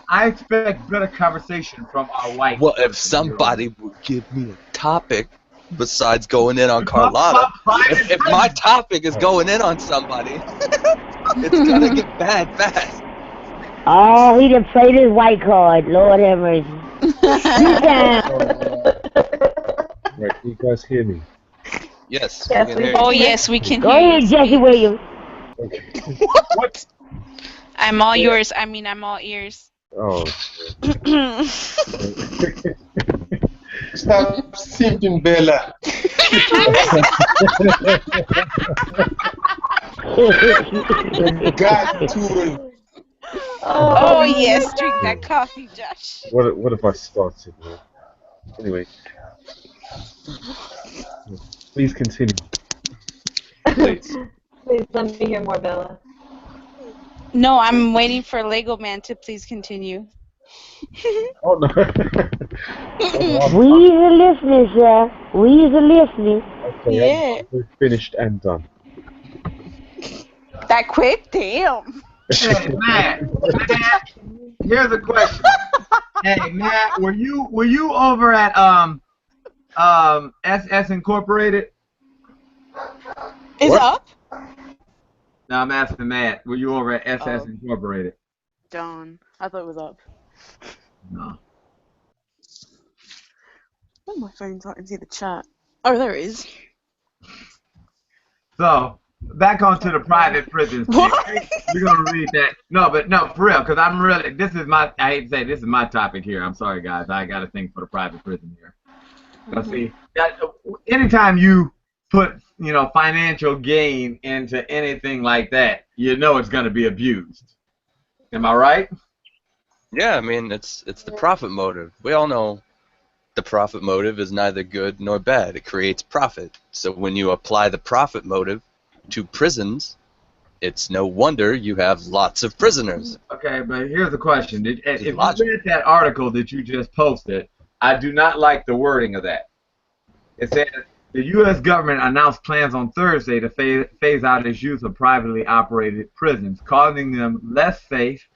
better conversation from our white.
Well, if somebody would give me a topic besides going in on Carlotta, if my topic is going in on somebody, it's gonna get bad fast.
Oh, he done played his white card. Lord have mercy.
Right, can you guys hear me?
Yes.
Yes,
we can hear
Oh
you.
yes, we can
Go
hear
ahead,
you.
Jackie Williams.
Okay.
What?
I'm all yours. I mean, I'm all ears.
Oh.
Stop simping, Bella. God, Turin.
Oh yes, drink that coffee, Josh.
What if I started? Anyway. Please continue.
Please.
Please let me hear more, Bella.
No, I'm waiting for Lego Man to please continue.
Oh no.
We the listeners, sir. We the listeners.
Okay,
Yeah.
we're finished and done.
That quick? Damn.
Hey, Matt, here's a question. Hey, Matt, were you over at SS Incorporated?
Is it up?
No, I'm asking Matt. Were you over at SS Incorporated?
Darn. I thought it was up.
No.
Oh, my phone's so I can see the chat. Oh, there it is.
So, back onto the private prisons.
What?
We're gonna read that. No, but no, for real, because I'm really. This is my. I hate to say this is my topic here. I'm sorry, guys. I got a thing for the private prison here. See, that anytime you put financial gain into anything like that, you know it's gonna be abused. Am I right?
Yeah, I mean it's the profit motive. We all know the profit motive is neither good nor bad. It creates profit. So when you apply the profit motive to prisons, it's no wonder you have lots of prisoners.
Okay, but here's the question. If you read that article that you just posted, I do not like the wording of that. It says the U.S. government announced plans on Thursday to phase out its use of privately operated prisons, causing them less safe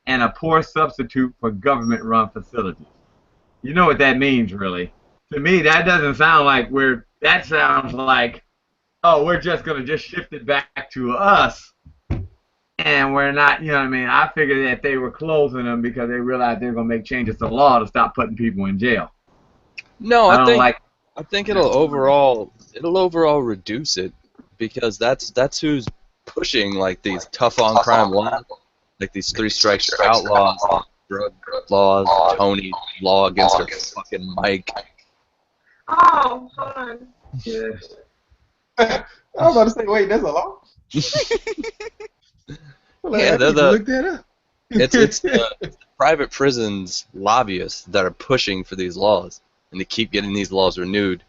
and a poor substitute for government-run facilities. You know what that means, really. To me, that doesn't sound like that sounds like, oh, we're just going to just shift it back to us, and we're not, you know what I mean? I figured that they were closing them because they realized they were going to make changes to law to stop putting people in jail.
No, I think it'll overall reduce it, because that's who's pushing like these tough on crime laws, like these 3 strikes you're outlaws, drug laws, Tony law against her fucking mic.
Oh, hold on.
Yeah.
I was about to say, wait, that's a law?
Yeah,
look that up.
it's the private prisons lobbyists that are pushing for these laws, and to keep getting these laws renewed,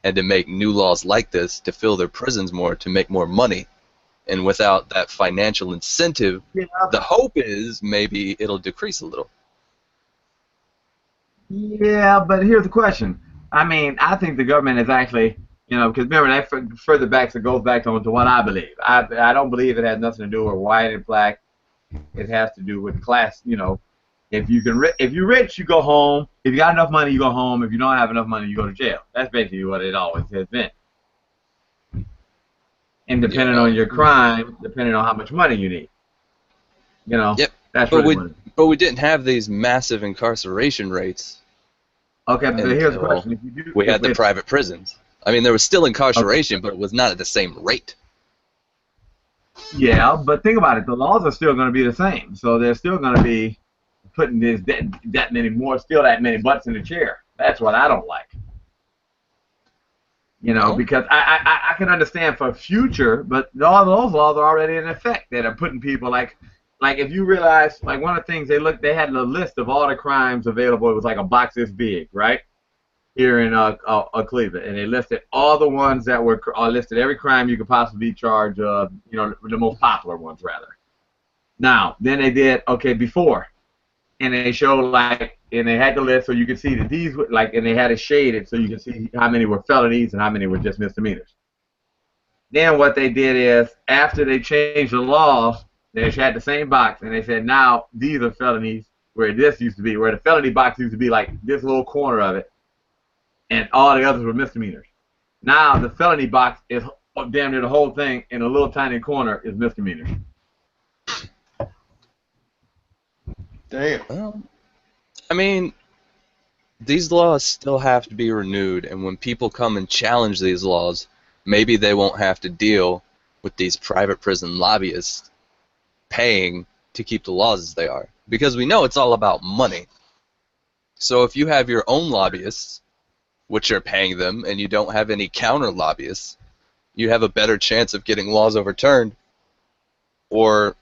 and to make new laws like this to fill their prisons more, to make more money. And without that financial incentive, the hope is maybe it'll decrease a little.
Yeah, but here's the question. I mean, I think the government is actually, because remember, that further back, it goes back to what I believe. I don't believe it has nothing to do with white and black. It has to do with class. If you're rich, you go home. If you got enough money, you go home. If you don't have enough money, you go to jail. That's basically what it always has been. And depending on your crime, depending on how much money you need.
Yep.
That's
but we didn't have these massive incarceration rates.
Okay, but here's the question.
We had the private prisons. I mean, there was still incarceration, but it was not at the same rate.
Yeah, but think about it. The laws are still going to be the same. So they're still going to be putting that many butts in the chair. That's what I don't like. Because I can understand for future, but all those laws are already in effect that are putting people like if you realize, like one of the things they had a list of all the crimes available. It was like a box this big, right? Here in Cleveland, and they listed all the ones that listed every crime you could possibly be charged of, the most popular ones rather. Now, then they did before, and they showed and they had the list so you could see that these and they had it shaded so you could see how many were felonies and how many were just misdemeanors. Then what they did is, after they changed the laws, they had the same box, and they said now these are felonies where this used to be, where the felony box used to be like this little corner of it, and all the others were misdemeanors. Now the felony box is damn near the whole thing, and a little tiny corner is misdemeanors.
Damn.
Well, I mean, these laws still have to be renewed, and when people come and challenge these laws, maybe they won't have to deal with these private prison lobbyists paying to keep the laws as they are. Because we know it's all about money. So if you have your own lobbyists, which are paying them, and you don't have any counter lobbyists, you have a better chance of getting laws overturned or,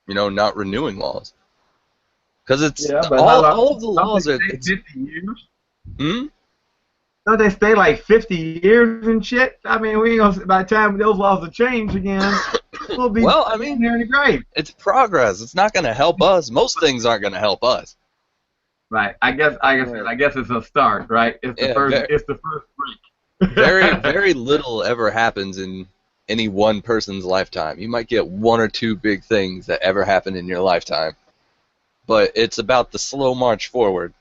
not renewing laws. Because it's all of the laws are...
50 years?
Hmm?
Don't they stay like 50 years and shit? I mean, we ain't gonna, by the time those laws will change again, we'll be
well, I mean,
here in the grave.
It's progress. It's not going to help us. Most things aren't going to help us.
Right. I guess it's a start, right? It's the first break.
Very little ever happens in any one person's lifetime. You might get 1 or 2 big things that ever happen in your lifetime, but it's about the slow march forward.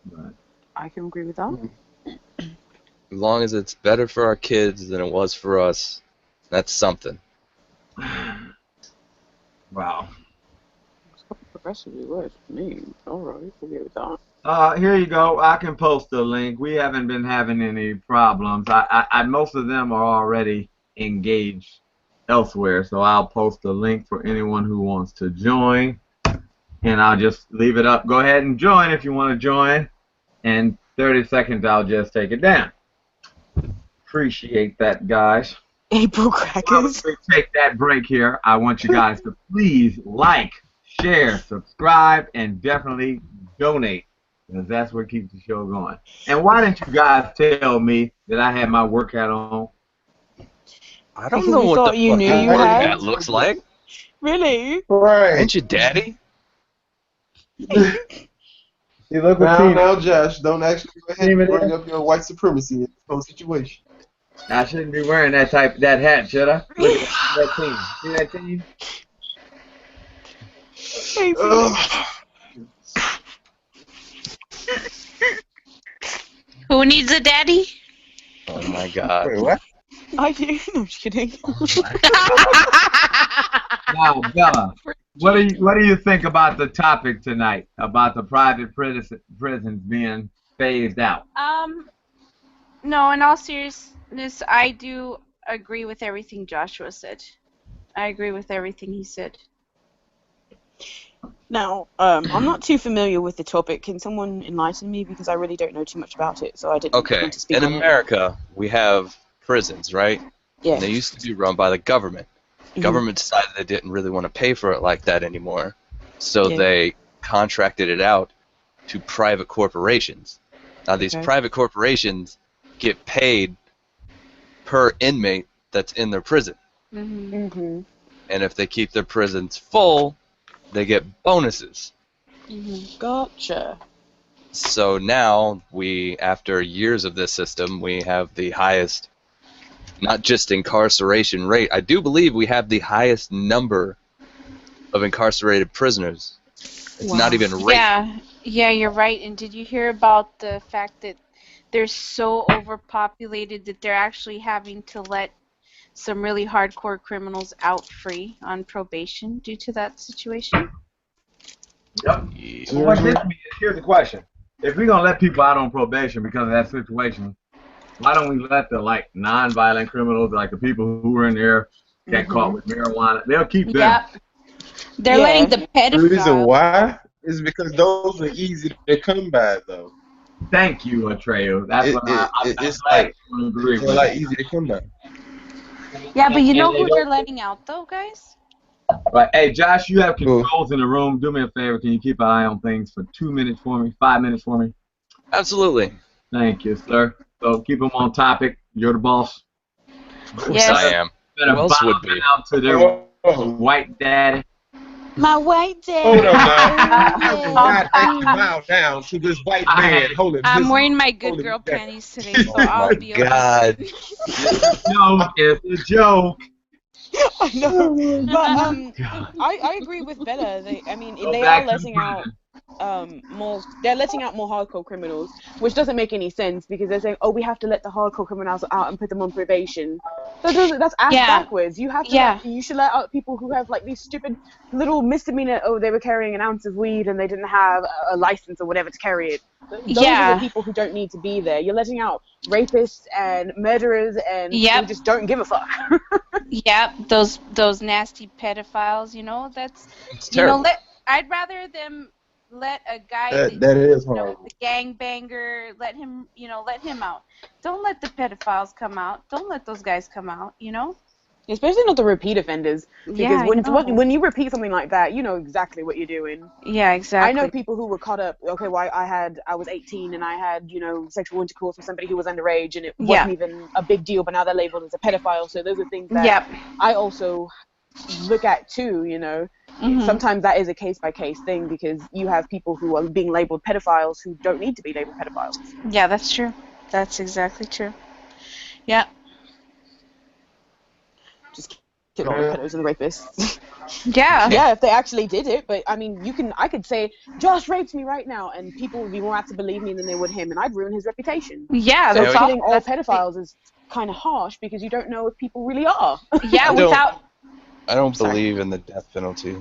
Right.
I can agree with that.
As long as it's better for our kids than it was for us, that's something.
Wow.
It's progressively worse for me. Alright, we'll go with that.
Here you go. I can post the link. We haven't been having any problems. Most of them are already engaged elsewhere, so I'll post the link for anyone who wants to join, and I'll just leave it up. Go ahead and join if you want to join. In 30 seconds, I'll just take it down. Appreciate that, guys.
April crackers.
While we take that break here, I want you guys to please like, share, subscribe, and definitely donate, because that's what keeps the show going. And why didn't you guys tell me that I had my work hat on?
I don't
Because
know
we
what
thought
the
you
fuck
knew
a
you
work
had.
hat looks like.
Really?
Right.
Ain't you daddy?
You look what
Now,
team.
now, Josh, don't actually go ahead
Team
and
it
bring
is.
up your white supremacy in this whole situation.
I shouldn't be wearing that hat, should I? Look at that team. See that team?
Who needs a daddy?
Oh my god.
Wait, what?
I do. No, I'm just kidding.
Now, Bella, what do you think about the topic tonight about the private prisons being phased out?
No, in all seriousness, I do agree with everything Joshua said. I agree with everything he said.
Now, I'm not too familiar with the topic. Can someone enlighten me? Because I really don't know too much about it, so I didn't
Okay,
want to speak
in
on
America, we have prisons, right?
Yeah.
And they used to be run by the government. The government decided they didn't really want to pay for it like that anymore, so
Yeah.
they contracted it out to private corporations. Now, these private corporations get paid per inmate that's in their prison.
Mm-hmm.
And if they keep their prisons full, they get bonuses.
Gotcha.
So now after years of this system, we have the highest, not just incarceration rate, I do believe we have the highest number of incarcerated prisoners. It's not even rate.
Yeah, you're right. And did you hear about the fact that they're so overpopulated that they're actually having to let some really hardcore criminals out free on probation due to that situation?
Yep. Well, what gets me is, here's the question. If we're going to let people out on probation because of that situation, why don't we let the non-violent criminals, like the people who were in there, get caught with marijuana? They'll keep them.
Yep. They're letting the
The reason
pedophiles.
why is because those are easy to come by, though.
Thank you, Atreyu. That's what
it's
I agree
they're
with.
like easy to come by.
Yeah, but you know
And
who
they
they're
don't-
letting out though, guys?
Right. Hey, Josh, you have controls in the room. Do me a favor. Can you keep an eye on things for 2 minutes for me? 5 minutes for me?
Absolutely.
Thank you, sir. So keep them on topic. You're the boss.
Of course I am.
Better
Who else
bow
would be?
down to their white daddy.
My white daddy.
Hold on now. I do not actually bow down to this white man holding
I'm
his
wearing my good
holy
girl
jacket.
panties today, so I'll be
God.
No, it's a joke.
I know, but I agree with Bella. They are letting out more. They're letting out more hardcore criminals, which doesn't make any sense because they're saying, oh, we have to let the hardcore criminals out and put them on probation. That's ass backwards. You have to. You should let out people who have these stupid little misdemeanor. Oh, they were carrying an ounce of weed and they didn't have a license or whatever to carry it. Those are the people who don't need to be there. You're letting out rapists and murderers and people who just don't give a fuck.
Yep, those nasty pedophiles, that's
it's terrible.
I'd rather them let a guy
That is horrible.
the gangbanger, let him out. Don't let the pedophiles come out. Don't let those guys come out,
Especially not the repeat offenders, because
Yeah,
when you repeat something like that, you know exactly what you're doing.
Yeah, exactly.
I know people who were caught up. Okay, I was 18 and I had sexual intercourse with somebody who was underage, and it wasn't even a big deal, but now they're labeled as a pedophile. So those are things that I also look at too. Sometimes that is a case by case thing because you have people who are being labeled pedophiles who don't need to be labeled pedophiles.
Yeah, that's true. That's exactly true. Yeah.
Just kill all the pedos and the rapists.
Yeah,
if they actually did it, but I could say Josh raped me right now, and people would be more apt to believe me than they would him, and I'd ruin his reputation.
Yeah,
so killing all pedophiles is kind of harsh because you don't know if people really are.
I don't believe in the death penalty.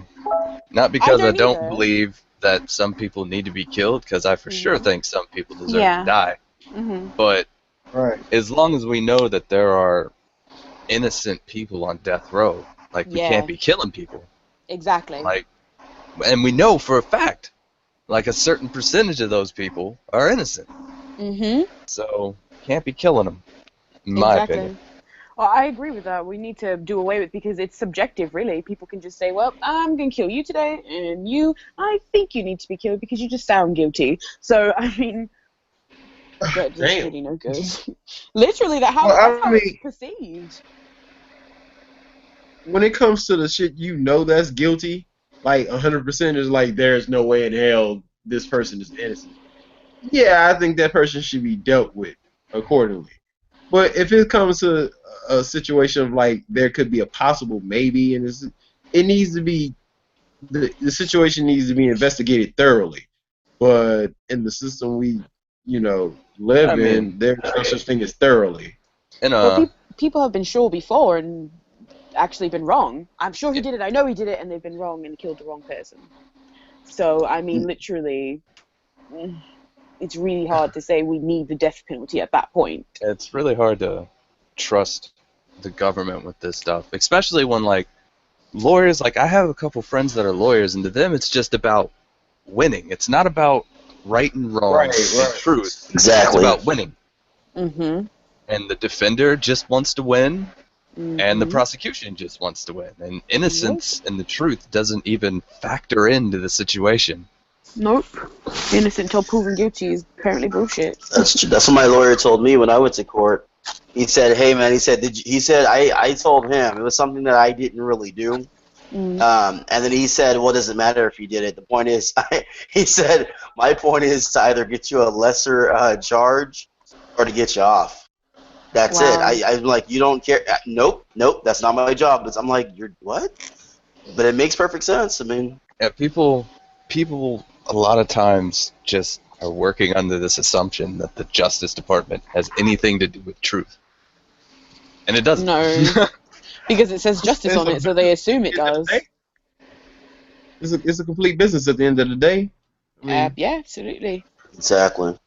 Not because I don't believe that some people need to be killed, because I for sure think some people deserve
Yeah.
to die.
Mhm.
But
Right.
as long as we know that there are innocent people on death row, like we
Yeah.
can't be killing people.
Exactly.
Like, and we know for a fact, like a certain percentage of those people are innocent.
Mhm.
So can't be killing them, in my opinion.
Well, I agree with that. We need to do away with because it's subjective, really. People can just say, "Well, I'm going to kill you today, and you, I think you need to be killed because you just sound guilty." So, I mean, that's
Damn.
really no good. Literally, that's
Well, I
how
mean-
it's perceived.
When it comes to the shit that's guilty, like 100% is like there's no way in hell this person is innocent. Yeah, I think that person should be dealt with accordingly. But if it comes to a situation of like there could be a possible maybe, and it needs to be the situation needs to be investigated thoroughly. But in the system we live
I mean,
in, there's no such thing as thoroughly.
Well, people have been sure before and actually been wrong. I'm sure he did it. I know he did it, and they've been wrong and killed the wrong person. So, I mean, literally, it's really hard to say we need the death penalty at that point.
It's really hard to trust the government with this stuff, especially when, like, lawyers, like, I have a couple friends that are lawyers, and to them it's just about winning. It's not about right and wrong and truth.
Exactly.
It's about winning.
Mm-hmm.
And the defender just wants to win, and the
Mhm.
prosecution just wants to win. And innocence and the truth doesn't even factor into the situation.
Nope. Innocent until proven guilty is apparently bullshit.
That's what my lawyer told me when I went to court. He said, "Hey man," he said, I told him it was something that I didn't really do. And then he said, "Well, does it matter if you did it? The point is," he said, "my point is to either get you a lesser charge or to get you off. That's it." I'm like, "You don't care?" Nope, that's not my job. I'm like, "You're what?" But it makes perfect sense. I mean,
Yeah, people a lot of times just are working under this assumption that the Justice Department has anything to do with truth. And it doesn't.
No. Because it says justice on it, so they assume it does.
It's a complete business at the end of the day. I mean,
Yeah, absolutely.
exactly.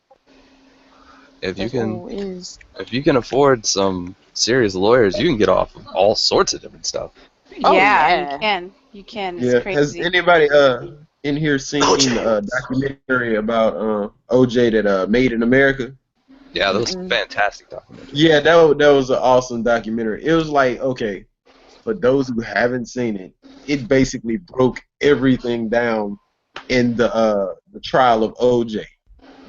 If you
That's
can afford some serious lawyers, you can get off of all sorts of different stuff.
Oh,
yeah,
yeah.
you can. It's
yeah.
crazy.
Has anybody in here seen a documentary about OJ that Made in America?
Yeah, that was a fantastic documentary.
Yeah, that was an awesome documentary. It was like, okay, for those who haven't seen it, it basically broke everything down in the trial of OJ,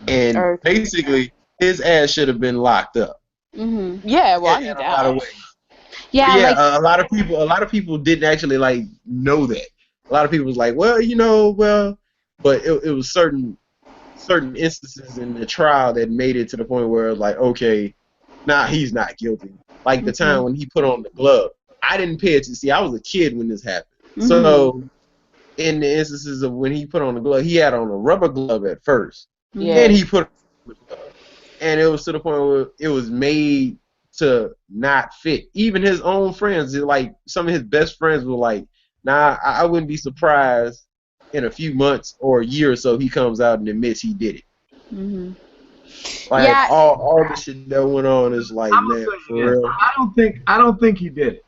and basically his ass should have been locked up.
Mm-hmm. Yeah, well, I
in
need
a lot of ways.
Yeah,
Yeah,
like
a lot of people didn't actually like know that. A lot of people was like, well, but it was certain instances in the trial that made it to the point where it was like, okay, nah, he's not guilty. Like the time when he put on the glove, I didn't pay attention. See, I was a kid when this happened, so in the instances of when he put on the glove, he had on a rubber glove at first, and he put on the glove, and it was to the point where it was made to not fit. Even his own friends, like some of his best friends were like, nah, I wouldn't be surprised in a few months or a year or so he comes out and admits he did it.
Mm-hmm.
Like
Yeah.
all the shit that went on is like, man, for real.
I don't think he did it.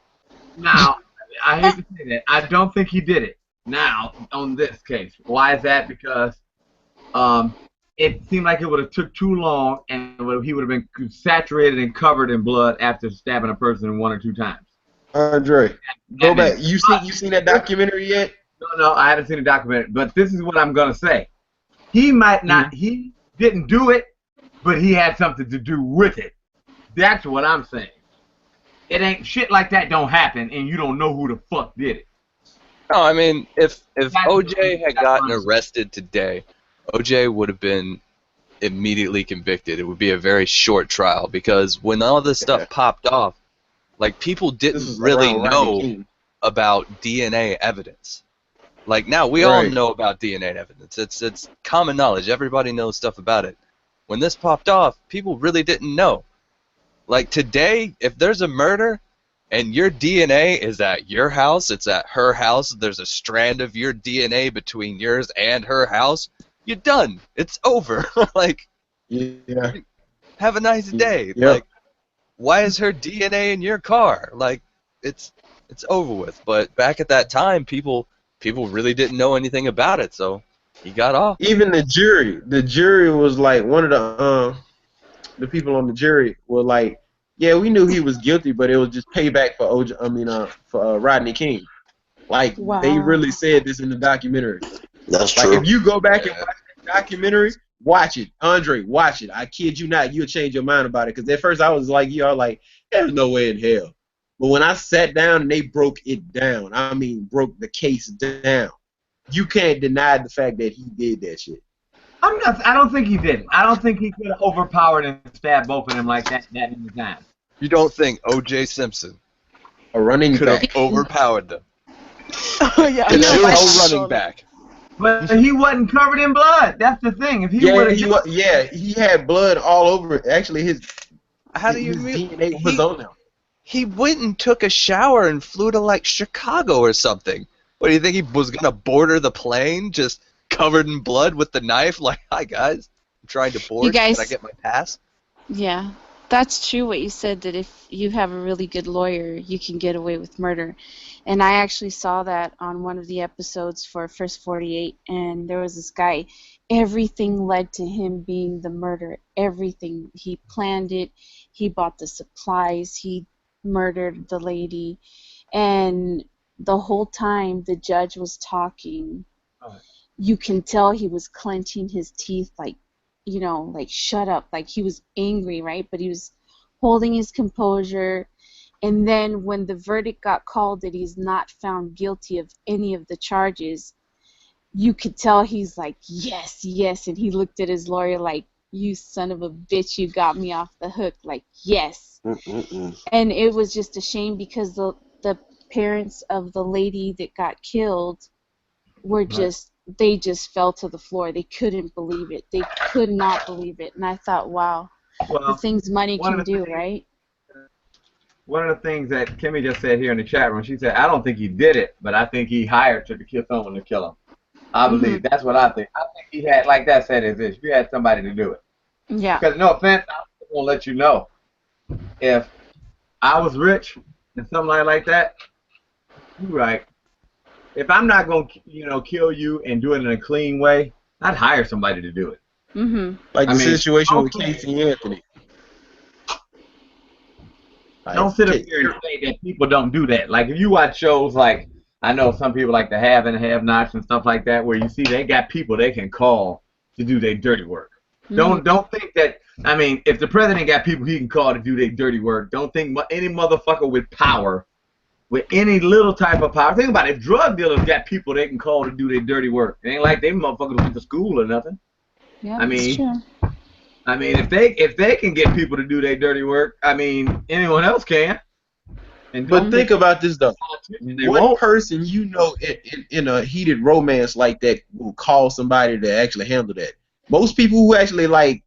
Now, I hate to say that. I don't think he did it. Now, on this case. Why is that? Because it seemed like it would have took too long, and he would have been saturated and covered in blood after stabbing a person 1 or 2 times.
Andre, go back. You seen that documentary yet?
No, I haven't seen the documentary. But this is what I'm gonna say. He might not. He didn't do it, but he had something to do with it. That's what I'm saying. It ain't shit like that don't happen, and you don't know who the fuck did it.
No, I mean, if OJ had gotten arrested today, OJ would have been immediately convicted. It would be a very short trial because when all this stuff popped off, like people didn't really know about DNA evidence. Like now we all know about DNA evidence. It's common knowledge. Everybody knows stuff about it. When this popped off, people really didn't know. Like today, if there's a murder, and your DNA is at your house, it's at her house, there's a strand of your DNA between yours and her house, you're done. It's over. Like,
Yeah.
have a nice day.
Yep.
Like, why is her DNA in your car? Like, it's over with. But back at that time, people really didn't know anything about it, so he got off.
Even the jury was like, one of the people on the jury were like, yeah, we knew he was guilty, but it was just payback for Rodney King. Like, they really said this in the documentary.
That's
like,
true.
if you go back and watch the documentary, watch it. Andre, watch it. I kid you not, you'll change your mind about it. Because at first I was like, there's no way in hell. But when I sat down and they broke it down, I mean, broke the case down, you can't deny the fact that he did that shit.
I don't think he did. I don't think he could have overpowered and stabbed both of them like that in the time.
You don't think O.J. Simpson
a running
could
back
have overpowered them?
Oh, yeah.
There's no running back.
But he wasn't covered in blood. That's the thing. If he
he had blood all over it. Actually, his
DNA
was on him.
He went and took a shower and flew to, like, Chicago or something. What, do you think he was going to board the plane just covered in blood with the knife? Like, hi, guys. I'm trying to board.
You guys-
Can I get my pass?
Yeah, that's true what you said, that if you have a really good lawyer, you can get away with murder. And I actually saw that on one of the episodes for First 48, and there was this guy. Everything led to him being the murderer. Everything. He planned it. He bought the supplies. He murdered the lady. And the whole time the judge was talking, you can tell he was clenching his teeth, like, you know, like, shut up. Like, he was angry, right? But he was holding his composure. And then when the verdict got called that he's not found guilty of any of the charges, you could tell he's like, yes, yes. And he looked at his lawyer like, you son of a bitch, you got me off the hook. Like, yes. And it was just a shame because the parents of the lady that got killed were just, they just fell to the floor. They couldn't believe it. They could not believe it. And I thought, wow, the things money can do, right?
One of the things that Kimmy just said here in the chat room, she said, I don't think he did it, but I think he hired to kill someone to kill him. I believe that's what I think. I think he had, like that said, is this. You had somebody to do it.
Yeah.
Because no offense, I won't let you know. If I was rich and something like that, you're right. If I'm not going to, kill you and do it in a clean way, I'd hire somebody to do it.
Like the situation with Casey Anthony.
Don't sit up here and say that people don't do that. Like, if you watch shows like, I know some people like the have and have-nots and stuff like that, where you see they got people they can call to do their dirty work. Don't think that, I mean, if the president got people he can call to do their dirty work, don't think any motherfucker with power, with any little type of power. Think about it. If drug dealers got people they can call to do their dirty work, it ain't like they motherfuckers went to school or nothing.
Yeah,
I mean,
that's true.
I mean, if they can get people to do their dirty work, I mean, anyone else can.
But think about this though. One person you know in a heated romance like that will call somebody to actually handle that. Most people who actually like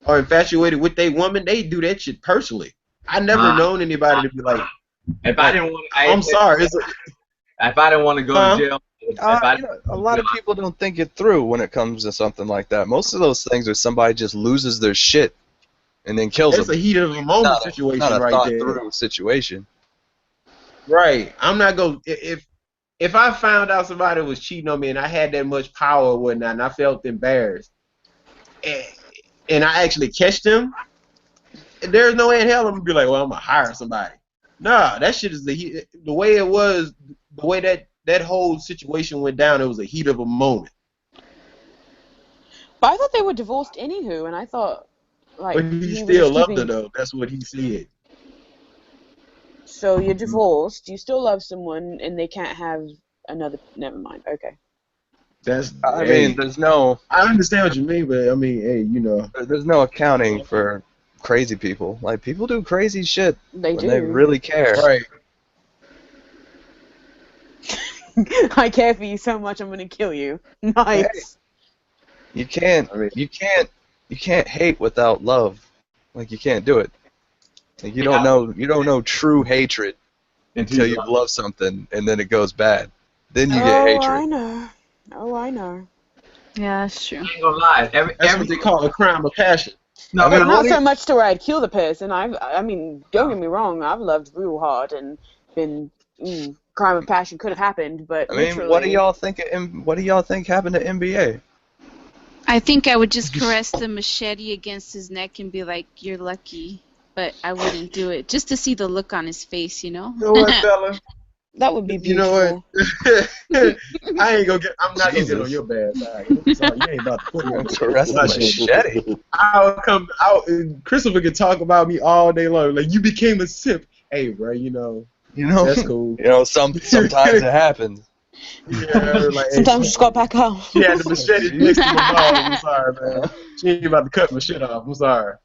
are infatuated with their woman, they do that shit personally. I never known anybody to be like,
if I didn't want,
I'm sorry.
If I didn't want to go to jail.
A lot of people don't think it through when it comes to something like that. Most of those things are somebody just loses their shit and then kills them.
It's a heat of a moment situation
not a
right
thought
there.
through situation.
Right. I'm not going to... If I found out somebody was cheating on me and I had that much power or whatnot and I felt embarrassed and I actually catch them, there's no way in hell I'm going to be like, well, I'm going to hire somebody. Nah, that shit is the way it was, the way that whole situation went down, it was a heat of a moment.
But I thought they were divorced anywho, and I thought, like...
But he still loved her, though. That's what he said.
So you're divorced, you still love someone, and they can't have another... Never mind, okay.
I mean, there's no...
I understand what you mean, but, I mean, hey,
There's no accounting for crazy people. Like, people do crazy shit when
do.
they really care.
Right.
I care for you so much, I'm gonna kill you. Nice.
Hey, you can't hate without love. Like, you can't do it. Like, you don't know true hatred until you love something and then it goes bad. Then you get hatred.
I know. Oh, I know.
Yeah, that's true.
I ain't gonna lie.
That's what they call a crime of passion.
No,
But not so much to where I'd kill the person. I mean, don't get me wrong. I've loved real hard and been crime of passion could have happened, but
I mean,
literally.
what do y'all think? What do y'all think happened to NBA?
I think I would just caress the machete against his neck and be like, "You're lucky," but I wouldn't do it just to see the look on his face, you know.
You know what, fella?
That would be
You know
beautiful.
what? I'm not gonna get on your bad side. I'm sorry, you ain't about to put me on
Caress the machete.
I'll come out and Christopher can talk about me all day long. Like, you became a simp. Hey, bro, you know that's cool.
You know, sometimes it happens.
Yeah, like,
sometimes just got back out.
She had the machete next to my balls. I'm sorry, man. She ain't about to cut my shit off. I'm sorry.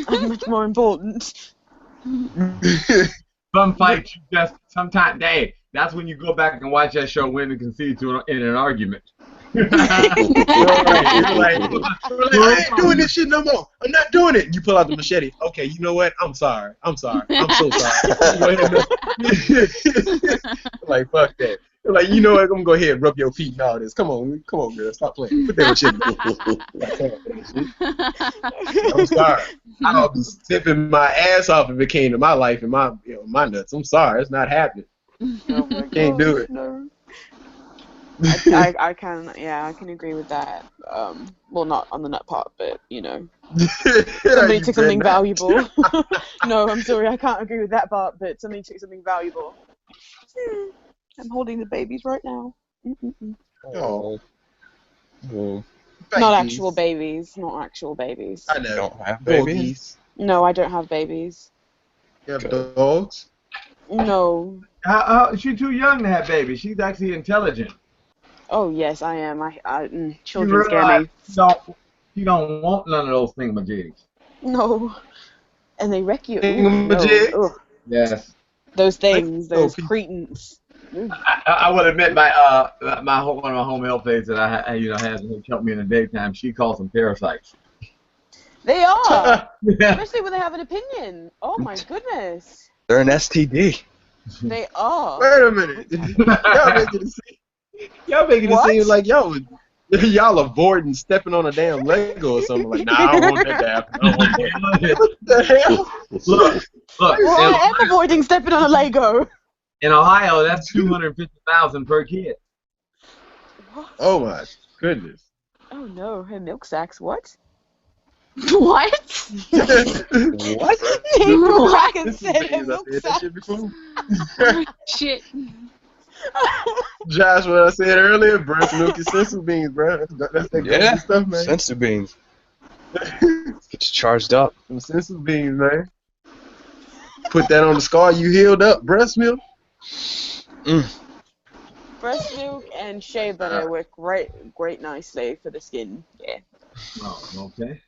I'm much more important.
Some fights, you just sometimes, hey, that's when you go back and watch that show, Women Concede in an argument.
You're like, I ain't doing this shit no more. I'm not doing it. You pull out the machete. Okay, you know what? I'm sorry. I'm so sorry. Like, fuck that. Like, you know what? I'm gonna go ahead and rub your feet and all this. Come on, girl. Stop playing. Put that shit down. I'm sorry. I'll be tipping my ass off if it came to my life and my nuts. I'm sorry. It's not happening.
Oh my
Can't do it.
No. I can agree with that. Well, not on the nut part, but somebody took something valuable. No, I'm sorry, I can't agree with that part, but somebody took something valuable. I'm holding the babies right now.
Oh.
Not actual babies. Not actual babies.
I know.
You don't have babies?
No, I don't have babies.
You have dogs?
No.
She's too young to have babies. She's actually intelligent.
Oh yes, I am. Children scare me.
You don't want none of those thingamajigs.
No. And they wreck you.
Thingamajigs?
Yes.
Those things, those cretins.
I would admit one of my home health aides that I has helped me in the daytime. She calls them parasites.
They are, especially when they have an opinion. Oh my goodness.
They're an STD.
They are.
Wait a minute. Y'all making it seem like y'all avoiding stepping on a damn Lego or something. Like, nah, I don't want that to happen. I don't want that. What the hell?
Look.
Well, I am avoiding stepping on a Lego.
In Ohio, that's $250,000 per kid.
What?
Oh my goodness.
Oh no, her milk sacks. What?
What?
What?
April Bracken said her milk sacks.
Shit.
Josh, what I said earlier, breast milk and sensu beans, bro. That's that good stuff, man.
Sensu beans. Get you charged up.
Some sensu beans, man. Put that on the scar you healed up. Breast milk.
Breast milk and shea butter work great nicely for the skin. Yeah.
Oh, okay.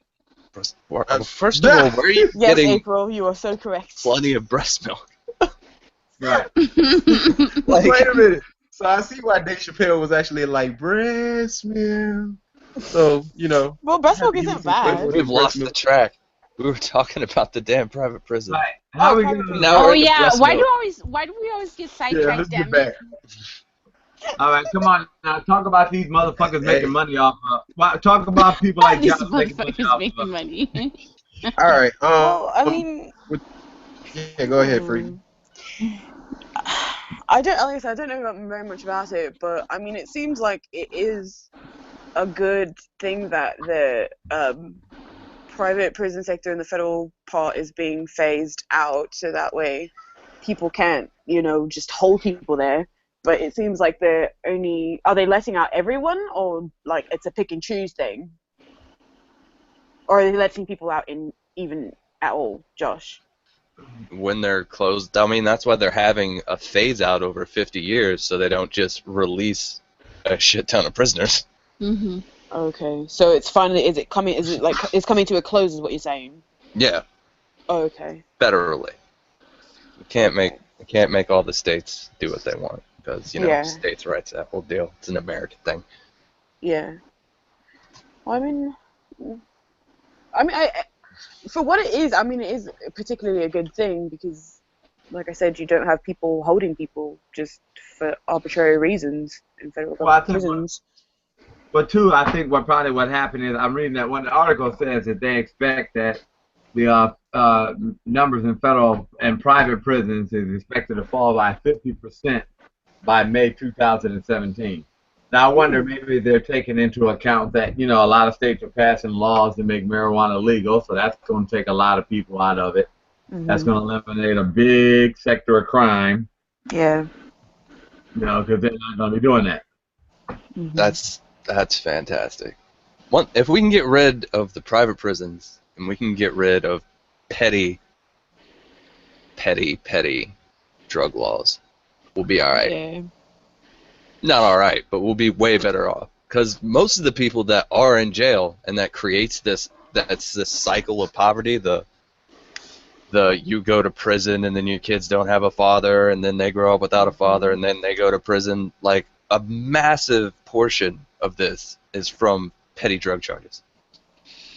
First of all, where are you getting
April, you are so correct.
plenty of breast milk?
Right.
Wait a minute. So I see why Dave Chappelle was actually like breast milk. So,
Well, breast milk isn't bad.
We've lost the track. We were talking about the damn private prison.
Right. How are we gonna?
Oh yeah. Why do we always get sidetracked?
Let's get back.
All right, come on now. Talk about these motherfuckers making money off. Talk about people like
These
Josh making
making money.
All right.
Well, I mean.
Yeah, go ahead, Freedom.
I don't know very much about it, but I mean, it seems like it is a good thing that the private prison sector and the federal part is being phased out, so that way people can't, just hold people there. But it seems like are they letting out everyone, or like it's a pick and choose thing? Or are they letting people out even at all, Josh?
When they're closed, I mean, that's why they're having a phase out over 50 years, so they don't just release a shit ton of prisoners.
Mm-hmm.
Okay, so it's finally, it's coming to a close, is what you're saying?
Yeah.
Oh, okay.
Federally. We can't make all the states do what they want, because, states' rights, that whole deal. It's an American thing.
Yeah. Well, I mean, for what it is, I mean, it is particularly a good thing, because like I said, you don't have people holding people just for arbitrary reasons in federal
Well, I
government
think,
prisons.
but two, I think what happened is I'm reading that one article says that they expect that the numbers in federal and private prisons is expected to fall by 50% by May 2017. Now I wonder maybe they're taking into account that a lot of states are passing laws to make marijuana legal, so that's going to take a lot of people out of it. That's going to eliminate a big sector of crime.
Yeah.
Because they're not going to be doing that.
That's fantastic. If we can get rid of the private prisons and we can get rid of petty drug laws, we'll be all right.
Yeah.
Not all right, but we'll be way better off. Because most of the people that are in jail and that creates this cycle of poverty, the you go to prison and then your kids don't have a father and then they grow up without a father and then they go to prison, like a massive portion of this is from petty drug charges.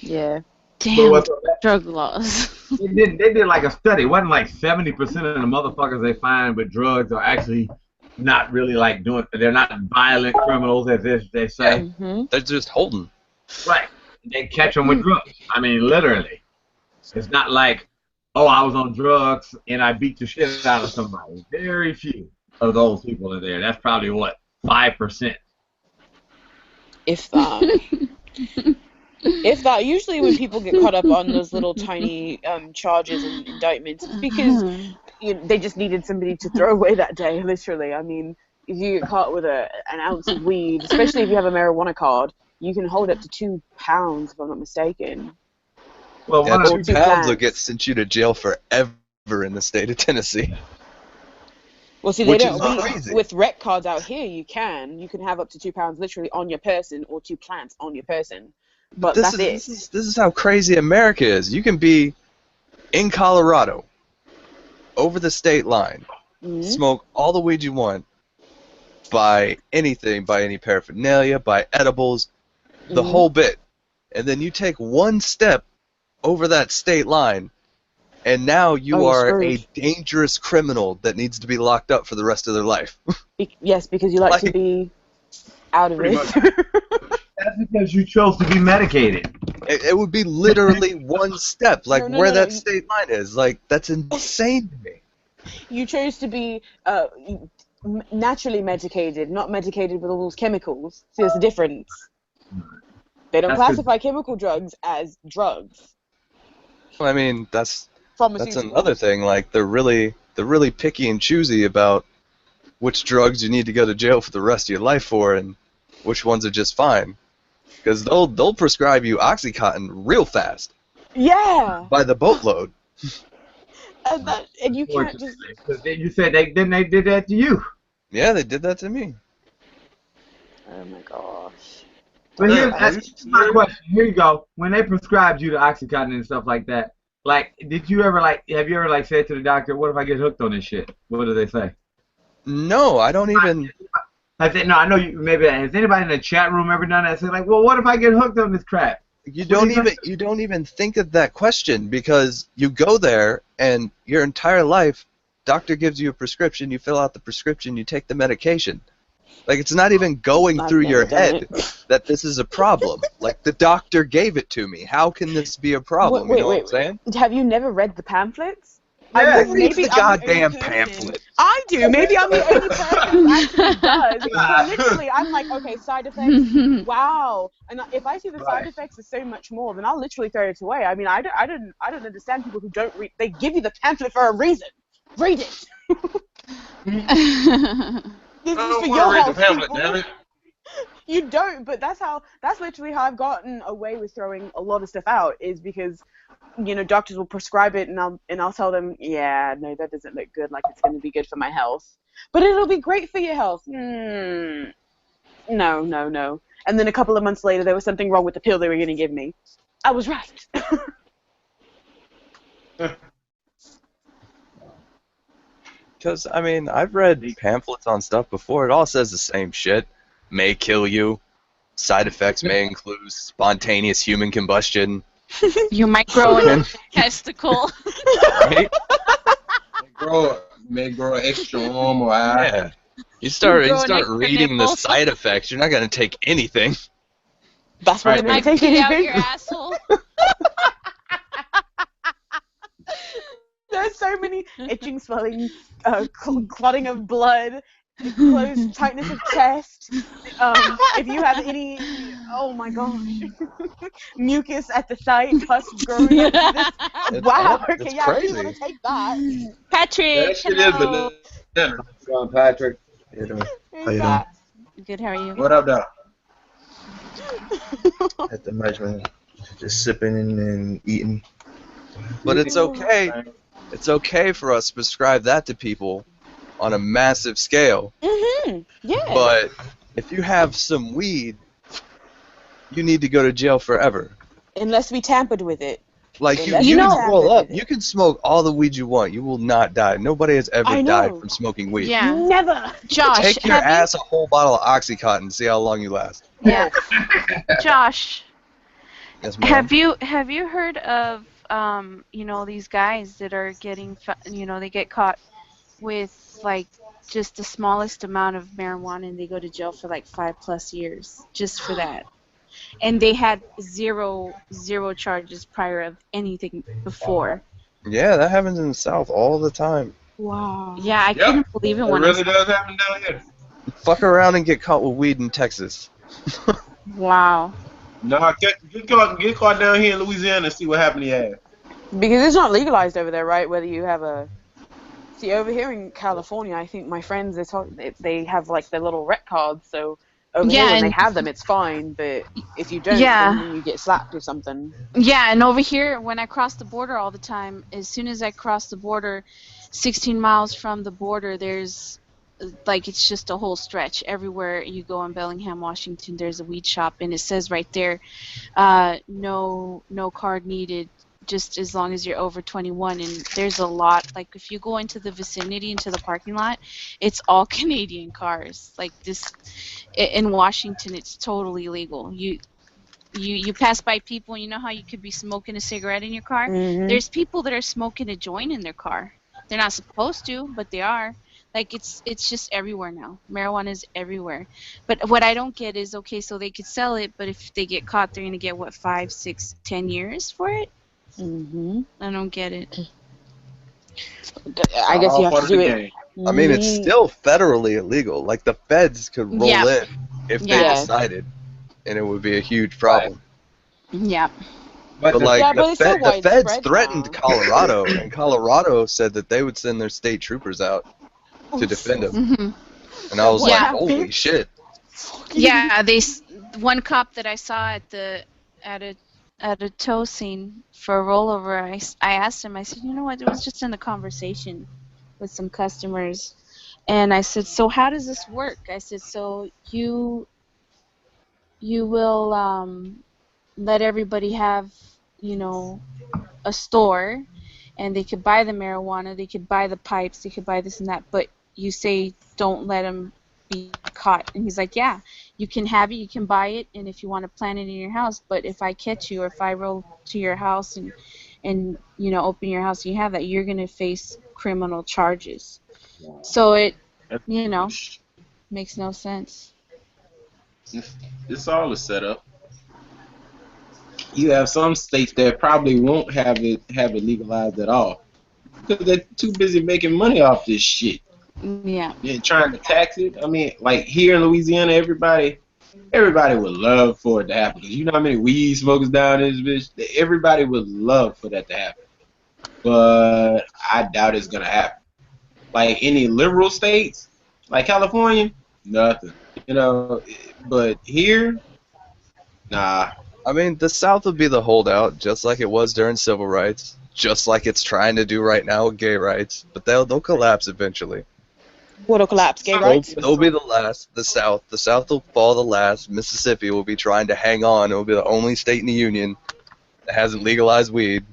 Yeah.
Damn drug laws.
They did like a study. It wasn't like 70% of the motherfuckers they find with drugs are actually not really like they're not violent criminals as they say.
Yeah. They're just holding.
Right. They catch them with drugs. I mean, literally. It's not like, oh, I was on drugs and I beat the shit out of somebody. Very few of those people are there. That's probably what, 5%.
If that. If that. Usually when people get caught up on those little tiny charges and indictments, it's because they just needed somebody to throw away that day, literally. I mean, if you get caught with an ounce of weed, especially if you have a marijuana card, you can hold up to 2 pounds, if I'm not mistaken.
Well, 2 pounds will send you to jail forever in the state of Tennessee.
Well, see, they don't. With rec cards out here, you can have up to 2 pounds literally on your person or 2 plants on your person. But that's it.
This is how crazy America is. You can be in Colorado, over the state line, smoke all the weed you want, buy anything, buy any paraphernalia, buy edibles, the whole bit. And then you take one step over that state line, and now you are a dangerous criminal that needs to be locked up for the rest of their life.
Yes, because you like to be out of it.
That's because you chose to be medicated.
It would be literally one step, like where that state line is. Like, that's insane to me.
You chose to be naturally medicated, not medicated with all those chemicals. See, there's a difference. They don't classify chemical drugs as drugs.
Well, I mean, that's another thing. Like, they're really picky and choosy about which drugs you need to go to jail for the rest of your life for, and which ones are just fine. Because they'll prescribe you OxyContin real fast.
Yeah.
By the boatload.
And you can't just.
You said they did that to you.
Yeah, they did that to me.
Oh my gosh.
But here's my question. Here you go. When they prescribed you the OxyContin and stuff like that, like, have you ever said to the doctor, "What if I get hooked on this shit?" What do they say?
No, I don't even.
I know you. Maybe has anybody in the chat room ever done that? Say like, well, what if I get hooked on this crap?
You don't even think of that question, because you go there and your entire life, doctor gives you a prescription, you fill out the prescription, you take the medication. Like, it's not even going through your head that this is a problem. Like, the doctor gave it to me. How can this be a problem? You know what I'm saying?
Have you never read the pamphlets?
Yeah, read the goddamn pamphlet.
I do. Maybe I'm the only person who actually does. Because literally, I'm like, okay, side effects. Wow. And if I see the side effects are so much more, then I'll literally throw it away. I mean, I don't understand people who don't read. They give you the pamphlet for a reason. Read it. This is for your health, people. Damn it. You don't, but that's literally how I've gotten away with throwing a lot of stuff out, is because, doctors will prescribe it and I'll tell them, yeah, no, that doesn't look good, like it's going to be good for my health. But it'll be great for your health. No. And then a couple of months later, there was something wrong with the pill they were going to give me. I was right.
Because, I mean, I've read pamphlets on stuff before. It all says the same shit. May kill you. Side effects may include spontaneous human combustion.
You might grow a testicle.
Right?
may grow an extra arm or eye.
Yeah. You start
Grow an extra
reading the
nipple.
side effects. You're not gonna take anything.
That's why
Right.
I never
Might
take
pee out
anything.
your asshole.
There's so many itching, swelling, clotting of blood, closed tightness of chest. If you have any, oh my gosh, mucus at the site, pus growing out of this. Wow,
It's
okay, yeah, I really
crazy.
want to take that.
Patrick,
That shit
hello.
is banana.
What's going on, Patrick?
How you doing?
Who's that?
Good, how are you?
What up, dog?
At the management, just sipping and eating.
But it's okay. It's okay for us to prescribe that to people on a massive scale.
Mm-hmm. Yeah.
But if you have some weed, you need to go to jail forever.
Unless we tampered with it.
Like
Unless
you
we
can
tampered
roll up.
with it.
You can smoke all the weed you want. You will not die. Nobody has ever
I
died
know.
from smoking weed.
Yeah.
Never.
Josh,
Take your
have you-
ass a whole bottle of OxyContin and see how long you last.
Yeah. Josh,
Yes, ma'am.
have you heard of these guys that are getting they get caught with like just the smallest amount of marijuana and they go to jail for like 5+ years just for that. And they had zero charges prior of anything before.
Yeah, that happens in the South all the time.
Wow.
Yeah, I couldn't believe it
It
when
really does happen down here.
Fuck around and get caught with weed in Texas.
Wow.
Nah, get caught down here in Louisiana and see what happened to your ass.
Because it's not legalized over there, right? Whether you have a... See, over here in California, I think my friends, they have like their little rec cards, so over here when they have them, it's fine, but if you don't, then you get slapped or something.
Yeah, and over here, when I cross the border all the time, as soon as I cross the border, 16 miles from the border, there's, like, it's just a whole stretch. Everywhere you go in Bellingham, Washington, there's a weed shop, and it says right there, no card needed, just as long as you're over 21. And there's a lot, like, if you go into the vicinity, into the parking lot, it's all Canadian cars. Like, this, in Washington, it's totally legal. You pass by people, you know how you could be smoking a cigarette in your car?
Mm-hmm.
There's people that are smoking a joint in their car. They're not supposed to, but they are. Like, it's just everywhere now. Marijuana is everywhere. But what I don't get is, okay, so they could sell it, but if they get caught, they're going to get, what, 5, 6, 10 years for it?
Mm-hmm.
I don't get it.
I guess you have to do it.
I mean, it's still federally illegal. Like, the feds could roll in if they
Yeah.
decided, and it would be a huge problem.
Yeah.
But like,
Yeah, but
the
it's so
feds
widespread
threatened
now.
Colorado, and Colorado said that they would send their state troopers out to defend them.
Mm-hmm.
And I was
Yeah.
like, holy shit.
Yeah, one cop that I saw at a tow scene for a rollover, I asked him, I said, you know what, it was just in a conversation with some customers, and I said, so how does this work? I said, so you will let everybody have, a store, and they could buy the marijuana, they could buy the pipes, they could buy this and that, but you say don't let them be caught. And he's like, yeah, you can have it, you can buy it, and if you want to plant it in your house, but if I catch you, or if I roll to your house and open your house and you have that, you're going to face criminal charges. So it makes no sense.
It's all a setup. You have some states that probably won't have it legalized at all because they're too busy making money off this shit.
Yeah.
They're trying to tax it. I mean, like here in Louisiana, everybody would love for it to happen. Because you know how many weed smokers down in this bitch? Everybody would love for that to happen. But I doubt it's going to happen. Like any liberal states, like California, nothing. But here, nah.
I mean, the South would be the holdout, just like it was during civil rights, just like it's trying to do right now with gay rights, but they'll collapse eventually.
What'll collapse? Gay rights?
They'll be the last. The South will fall the last. Mississippi will be trying to hang on. It will be the only state in the union that hasn't legalized weed.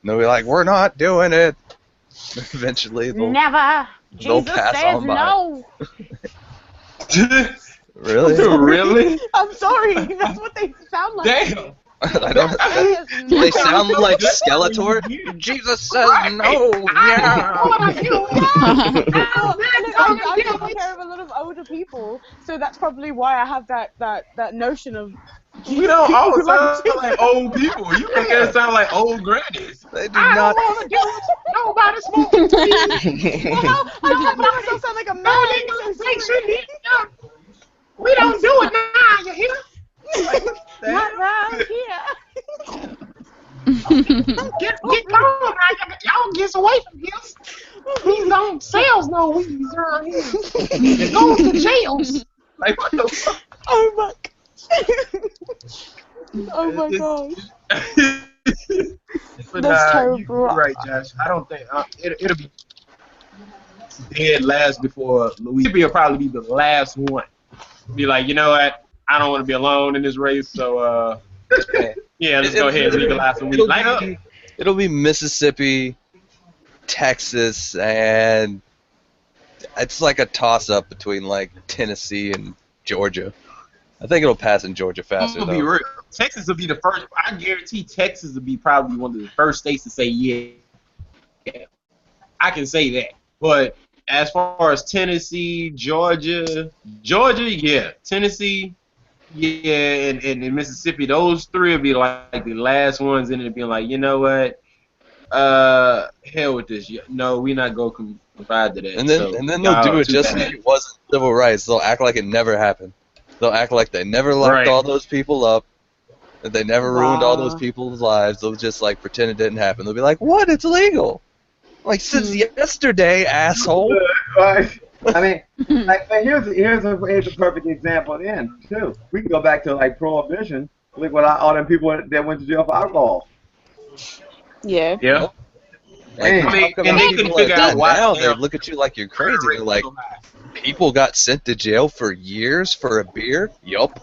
And they'll be like, we're not doing it. Eventually, they'll
Jesus
pass
says
on by.
no.
Really?
Really?
I'm sorry. That's what they sound like.
Damn.
I don't. Do they sound like Skeletor? Jesus says no. Yeah.
I take care of a lot of older people, so that's probably why I have that notion of.
We don't all
people
sound
like
like old people. You make us sound like old grannies.
They do not.
I don't want to nobody smoking weed. Well, I don't want to make myself sound like a man.
We don't do it now, you hear?
Not round here.
Get going, y'all get away from here. These don't sell no weeds around here. Go to jails. Like what the fuck?
Oh my. Oh my gosh.
But,
That's terrible.
You're right, Josh. I don't think it'll be dead last before Louis will probably be the last one. Be like, you know what? I don't want to be alone in this race, so yeah, let's go ahead and legalize some weed.
It'll be Mississippi, Texas, and it's like a toss-up between like Tennessee and Georgia. I think it'll pass in Georgia faster.
Be real. Texas will be the first. I guarantee Texas will be probably one of the first states to say yeah. I can say that. But as far as Tennessee, Georgia, yeah, Tennessee, yeah, and Mississippi, those three will be like the last ones, and it'll be like, you know what? Hell with this. No, we're not going to confide to that.
And then they'll do it just like it wasn't civil rights. They'll act like it never happened. They'll act like they never locked all those people up, that they never ruined all those people's lives. They'll just like pretend it didn't happen. They'll be like, "What? It's illegal." Like since yesterday, asshole.
I mean, like, but here's a perfect example. Then too, we can go back to like Prohibition. Look what all them people that went to jail for alcohol.
Yeah.
Yeah.
Like,
and they couldn't figure out why.
Now they look at you like you're crazy. They're like, people got sent to jail for years for a beer? Yup.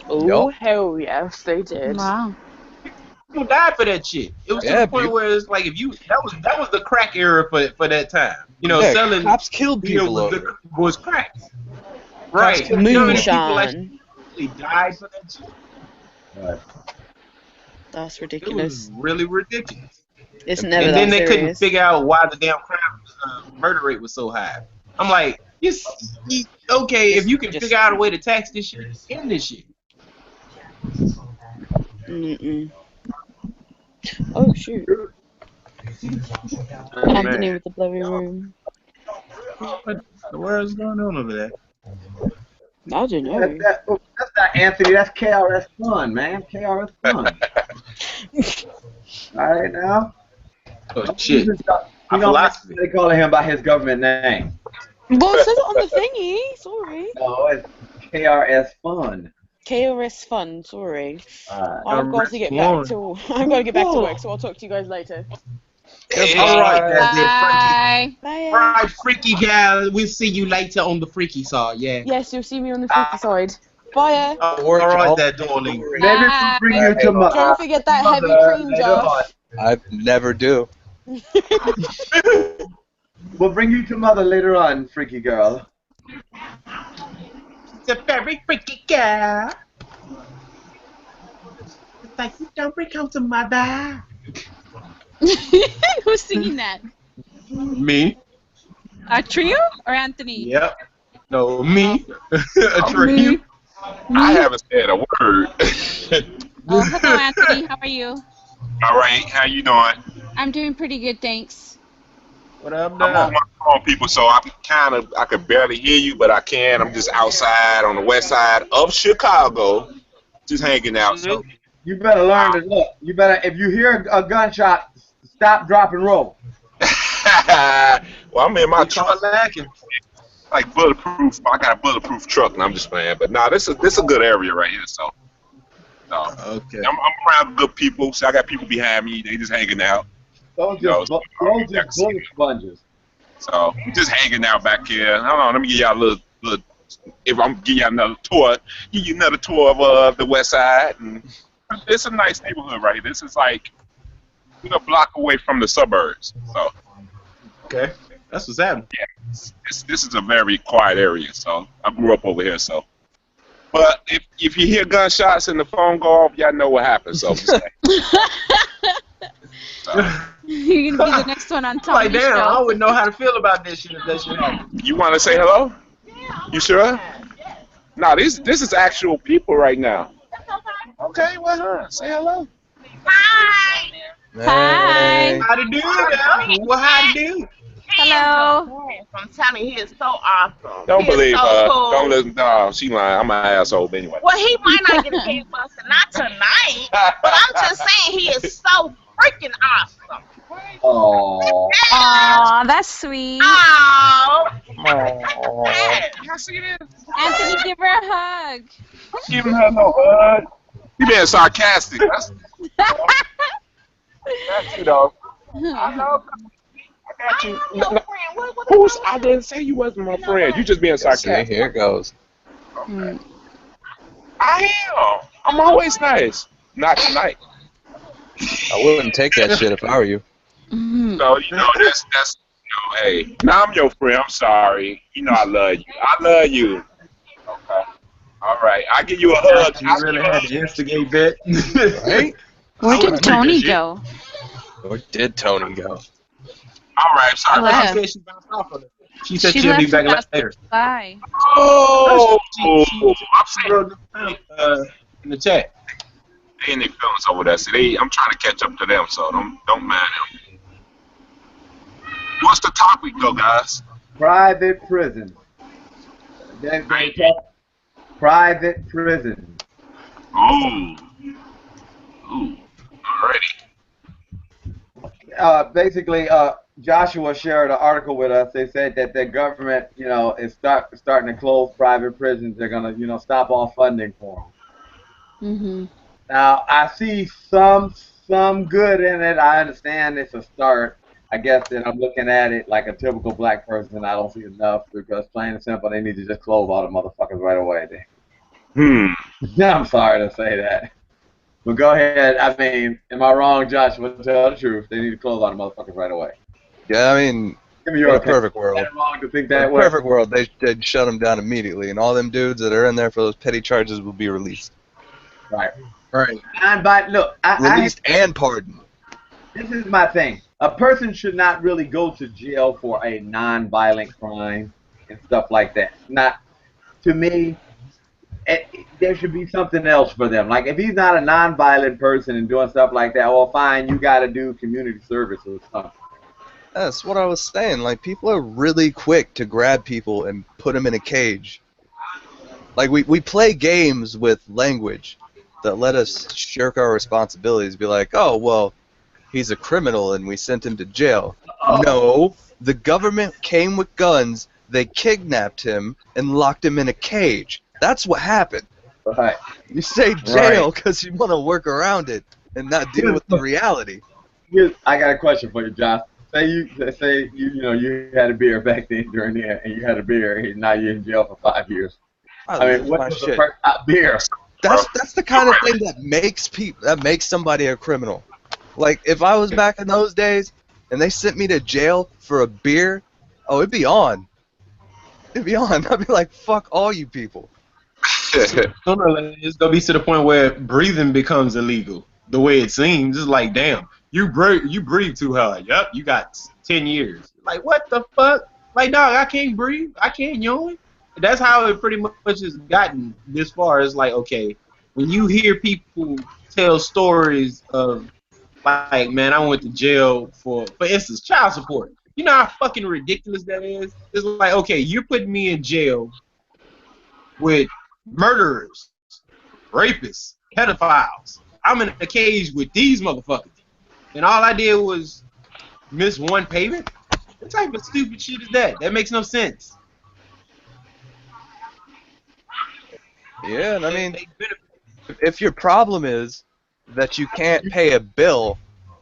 Oh, hell yes, they did.
Wow.
People died for that shit. It was to the point where it's like if you that was the crack era for that time. You know, selling
cops killed people
was crack. Right.
Moonshine.
People died for that shit.
Right.
That's ridiculous.
It was really ridiculous.
It's never
and
that
then they
serious.
couldn't figure out why the damn crime murder rate was so high. I'm like, okay, if you can figure out a way to tax this shit, end this shit.
Oh shoot! Anthony with the blowy room.
What the world's going on over there?
I don't know.
That's not Anthony. That's KRS Fun, man. KRS Fun. All right now.
Oh shit!
They calling him by his government name.
Well, it says it on the thingy. Sorry.
No, it's KRS Fun.
KRS Fun. Sorry.
I've
got to get back to. I've got to get back to work, so I'll talk to you guys later.
All right,
Bye.
Bye.
All right, freaky gal. We'll see you later on the freaky side. Yeah.
Yes, you'll see me on the freaky side. Bye.
All right, there, darling.
Maybe we'll bring you to mother.
Don't forget that heavy cream, Josh.
I never do.
We'll bring you to mother later on, freaky girl.
It's a very freaky girl. It's like you don't bring home to mother.
Who's singing that?
Me.
A trio or Anthony?
Yep. No, me. A trio.
I haven't said a word.
Hello, Anthony. How are you?
All right, how you doing?
I'm doing pretty good, thanks.
What up,
I'm on my phone, people, so I could barely hear you, but I can. I'm just outside on the west side of Chicago, just hanging out. So.
You better learn to look. You better, if you hear a gunshot, stop, drop, and roll.
Well, I'm in my truck. Like bulletproof. I got a bulletproof truck, and I'm just playing. But nah, this is a good area right here. So,
okay.
I'm around good people. So I got people behind me. They just hanging out.
Those just bullet sponges.
So just hanging out back here. Hold on, let me give y'all a little. If I'm give y'all another tour, give you another tour of the west side. And it's a nice neighborhood right here. This is like a block away from the suburbs. So.
Okay. That's what's happening.
Yeah, this is a very quiet area, so I grew up over here, so. But if you hear gunshots and the phone go off, y'all know what happens. So just
You're gonna be the next one on Tommy's
Like, damn,
show.
I wouldn't know how to feel about this shit if that shit happened.
You want to say hello? You sure? No, this is actual people right now. Okay, well, say hello.
Hi.
Hi.
How to do, girl? Well, how to do?
Hello.
I'm telling you, he is so awesome.
Don't
He is
believe
so
her.
cool.
Don't listen. No, she lying. I'm an asshole, but anyway.
Well, he might not get a head buster, not tonight, but I'm just saying he is so freaking awesome.
Oh.
Aw, that's sweet.
Oh.
Anthony, give her a hug.
Giving her no hug. You being sarcastic. That's you know. I know. I got you. Who's? I didn't say you wasn't my friend. You just being
See,
sarcastic.
here it goes.
I am. I'm always nice. Not tonight.
I wouldn't take that shit if I were you.
So you know that's hey. Now I'm your friend. I'm sorry. You know I love you. I love you. Okay. All right. I give you a hug.
You really had to instigate that.
Right?
Where did Tony go?
Where did Tony go?
All right. Sorry.
Left.
She said she bounced off of it. She said
She
she'll be
left
back
without
later.
Bye.
Oh.
She wrote in the chat.
They in their feelings over that. See, I'm trying to catch up to them, so don't mind them. What's the topic, though, guys?
Private prison. Private prison.
Ooh. Alrighty.
Basically, Joshua shared an article with us. They said that the government, is starting to close private prisons. They're gonna, stop all funding for them.
Mm-hmm.
Now, I see some good in it. I understand it's a start. I guess that I'm looking at it like a typical black person. I don't see enough because plain and simple, they need to just close all the motherfuckers right away. I'm sorry to say that. But go ahead. I mean, am I wrong, Joshua? Tell the truth. They need to close all the motherfuckers right away.
Yeah, I mean,
Give me
in
your
a
opinion.
perfect world.
Is that wrong to think
In a
that way?
perfect world, they'd shut them down immediately, and all them dudes that are in there for those petty charges will be released.
Right.
Right.
But look,
Released and pardoned.
This is my thing. A person should not really go to jail for a non-violent crime and stuff like that. Not, to me, there should be something else for them. Like, if he's not a non-violent person and doing stuff like that, well, fine, you got to do community service or something.
That's what I was saying. Like, people are really quick to grab people and put them in a cage. Like, we play games with language that let us shirk our responsibilities. Be like, oh, well, he's a criminal and we sent him to jail. No, the government came with guns, they kidnapped him, and locked him in a cage. That's what happened.
Right.
You say jail because you want to work around it and not deal with the reality.
I got a question for you, Josh. Say you had a beer back then during there, and you had a beer, and now you're in jail for 5 years. I mean, what was the first beer?
That's the kind of thing that makes somebody a criminal. Like, if I was back in those days and they sent me to jail for a beer, oh, it'd be on. It'd be on. I'd be like, fuck all you people.
Sooner or later, it's gonna be to the point where breathing becomes illegal. The way it seems, it's like, damn, you breathe too hard. Yep, you got 10 years. Like, what the fuck? Like, dog, I can't breathe. I can't yawn. That's how it pretty much has gotten this far. It's like, okay, when you hear people tell stories of, like, man, I went to jail for instance, child support. You know how fucking ridiculous that is? It's like, okay, you're putting me in jail with murderers, rapists, pedophiles. I'm in a cage with these motherfuckers. And all I did was miss one payment? What type of stupid shit is that? That makes no sense.
Yeah, and I mean, if your problem is that you can't pay a bill,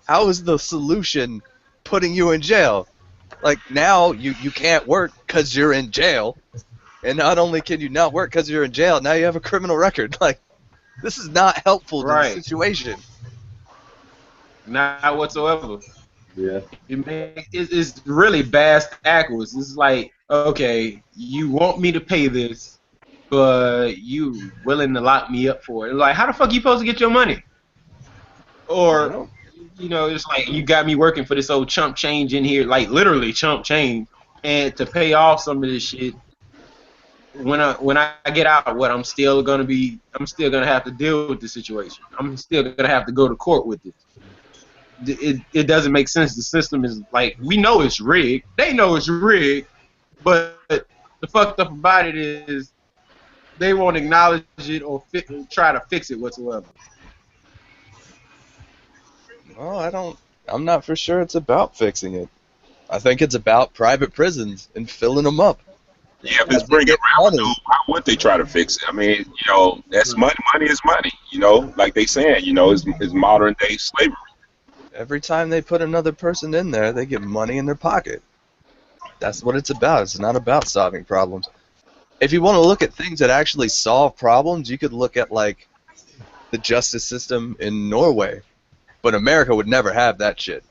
how is the solution putting you in jail? Like, now you can't work because you're in jail. And not only can you not work because you're in jail, now you have a criminal record. Like, this is not helpful to the situation.
Not whatsoever.
Yeah.
It's really bass backwards. It's like, okay, you want me to pay this, but you willing to lock me up for it. Like, how the fuck you supposed to get your money? Or, it's like you got me working for this old chump change in here, like literally chump change, and to pay off some of this shit. When I get out, I'm still gonna have to deal with the situation. I'm still gonna have to go to court with it. It doesn't make sense. The system is like, we know it's rigged. They know it's rigged, but the fucked up about it is they won't acknowledge it or try to fix it whatsoever.
Well, I'm not for sure it's about fixing it. I think it's about private prisons and filling them up.
Yeah, if it's bringing revenue, why would they try to fix it? I mean, that's money. Money is money. Like they saying, it's modern day slavery.
Every time they put another person in there, they get money in their pocket. That's what it's about. It's not about solving problems. If you want to look at things that actually solve problems, you could look at, like, the justice system in Norway. But America would never have that shit.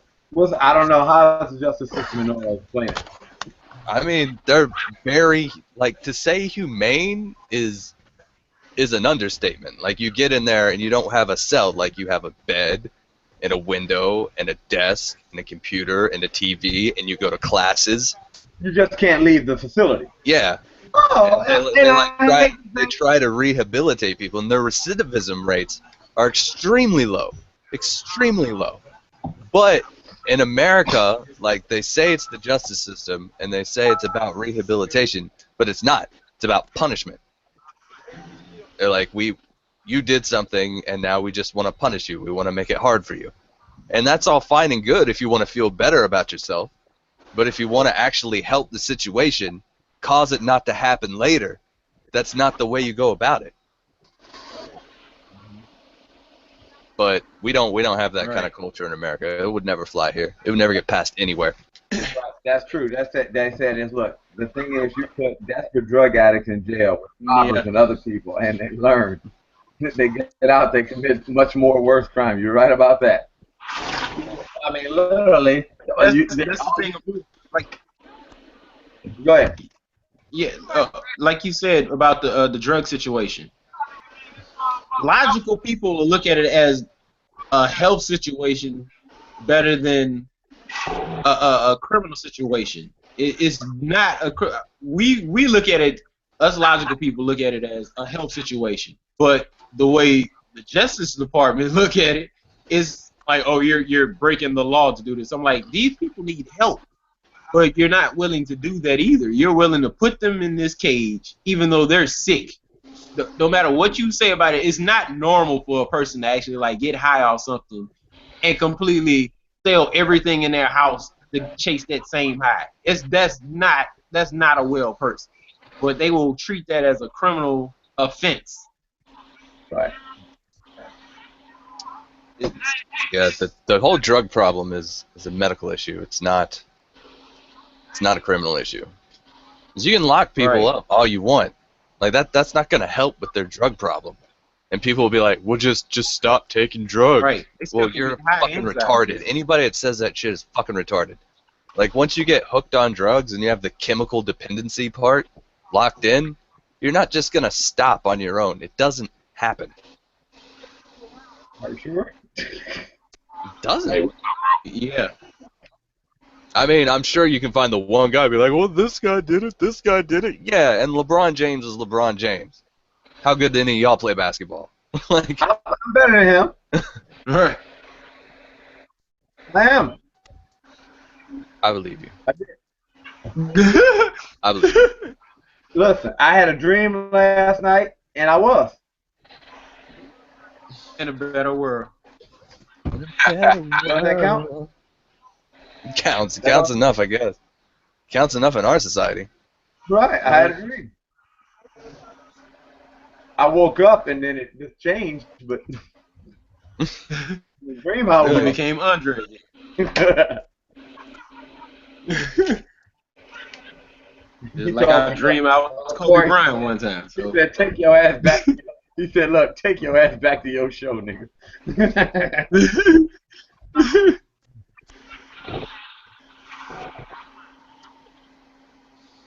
I don't know how the justice system in Norway is playing.
I mean, they're very, like, to say humane is an understatement. Like, you get in there and you don't have a cell. Like, you have a bed and a window and a desk and a computer and a TV, and you go to classes.
You just can't leave the facility.
Yeah.
Oh,
they try to rehabilitate people, and their recidivism rates are extremely low. Extremely low. But in America, like, they say it's the justice system, and they say it's about rehabilitation, but it's not. It's about punishment. They're like, you did something, and now we just want to punish you. We want to make it hard for you. And that's all fine and good if you want to feel better about yourself. But if you want to actually help the situation, cause it not to happen later, that's not the way you go about it. But we don't have that kind of culture in America. It would never fly here. It would never get passed anywhere.
That's true. They said is, look, the thing is, you put desperate drug addicts in jail with robbers and other people, and they learn. They get out, they commit much more worse crime. You're right about that. I mean, literally.
That's the thing. Like,
go ahead.
Yeah, like you said about the drug situation. Logical people will look at it as a health situation better than a criminal situation. It's not we look at it. Us logical people look at it as a health situation, but the way the Justice Department look at it is like, oh, you're breaking the law to do this. I'm like, these people need help, but you're not willing to do that either. You're willing to put them in this cage, even though they're sick. No matter what you say about it, it's not normal for a person to actually, like, get high off something and completely sell everything in their house to chase that same high. That's not a well person, but they will treat that as a criminal offense.
Right.
Yeah, the whole drug problem is a medical issue. It's not a criminal issue. 'Cause you can lock people up all you want. Like, that's not gonna help with their drug problem. And people will be like, well, just stop taking drugs.
Right.
Well, you're fucking retarded. Anybody that says that shit is fucking retarded. Like, once you get hooked on drugs and you have the chemical dependency part locked in, you're not just gonna stop on your own. It doesn't happen.
Are you sure?
It doesn't.
Yeah.
I mean, I'm sure you can find the one guy be like, well, this guy did it, this guy did it. Yeah, and LeBron James is LeBron James. How good do any of y'all play basketball? Like,
I'm better than him.
Right.
I am.
I believe you.
I did.
I believe you.
Listen, I had a dream last night, and I was.
In a better world.
Does that count?
Counts enough, I guess. Counts enough in our society.
Right, I had a dream. I woke up and then it just changed, but the dream I
really became Andre. Just like I dream I was Kobe Bryant one time. So.
He said, "Take your ass back." He said, "Look, take your ass back to your show, nigga."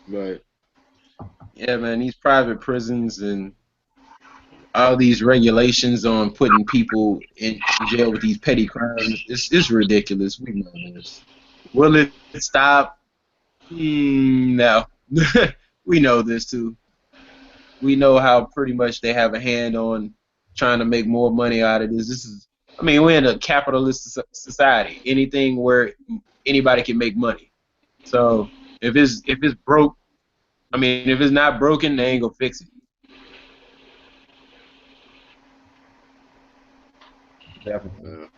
But Yeah, man, these private prisons and all these regulations on putting people in jail with these petty crimes, it's ridiculous. We know this. Will it stop? No. We know this too. We know how pretty much they have a hand on trying to make more money out of this. I mean, we're in a capitalist society. Anything where anybody can make money. So if it's broke, I mean, if it's not broken, they ain't gonna fix it.
Definitely.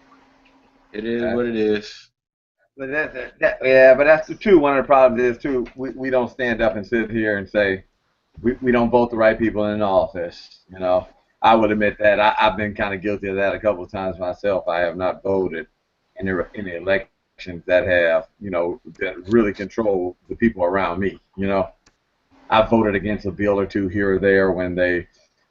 It is what it is.
But yeah, but that's true. One of the problems is too, we don't stand up and sit here and say we don't vote the right people in office. You know, I would admit that I've been kind of guilty of that a couple of times myself. I have not voted in the elections that have, you know, that really control the people around me. You know, I voted against a bill or two here or there when they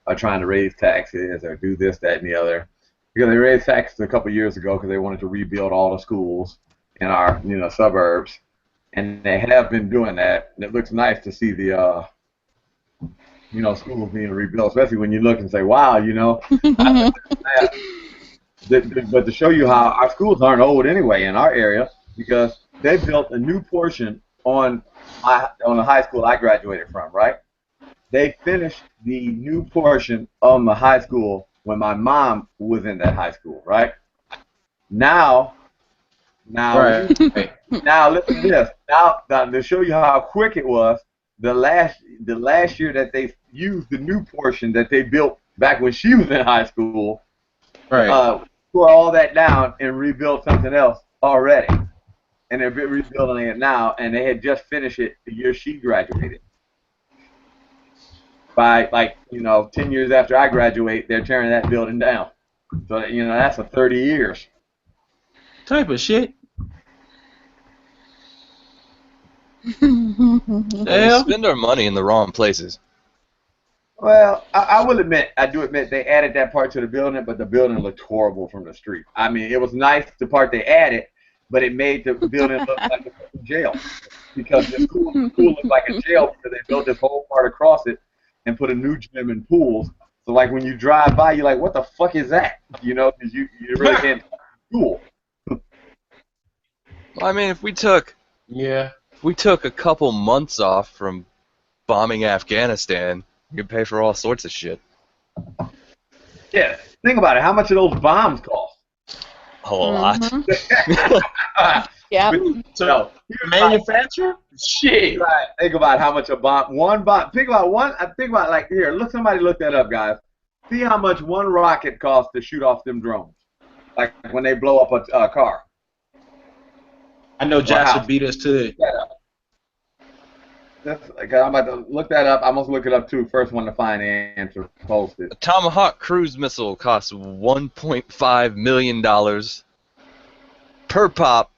are trying to raise taxes or do this, that, and the other. Because they raised taxes a couple of years ago because they wanted to rebuild all the schools in our, you know, suburbs, and they have been doing that. And it looks nice to see the, you know, schools being rebuilt, especially when you look and say, wow, you know. But to show you how our schools aren't old anyway in our area, because they built a new portion on the high school I graduated from, right? They finished the new portion of the high school when my mom was in that high school, right? Now
Right.
now listen to this. Now to show you how quick it was, the last year that they used the new portion that they built back when she was in high school,
Right.
tore all that down and rebuilt something else already. And they're rebuilding it now, and they had just finished it the year she graduated. By, like, you know, 10 years after I graduate, they're tearing that building down. So, you know, that's for 30 years.
Type of shit.
We spend our money in the wrong places.
Well, I will admit, I do admit they added that part to the building, but the building looked horrible from the street. I mean, it was nice, the part they added, but it made the building look like a jail. Because the school looked like a jail because they built this whole part across it and put a new gym and pools. So, like, when you drive by, you're like, what the fuck is that? You know, because you really can't school.
Well, I mean, if we took a couple months off from bombing Afghanistan, you could pay for all sorts of shit.
Yeah, think about it. How much do those bombs cost?
A lot.
Yeah.
So,
manufacture? Shit.
Right. Think about how much one bomb. Think about like here. Somebody look that up, guys. See how much one rocket costs to shoot off them drones, like when they blow up a car.
I know Josh would beat us to it.
I'm about to look that up. I'm gonna look it up too. First one to find the answer, post it.
A Tomahawk cruise missile costs $1.5 million per pop.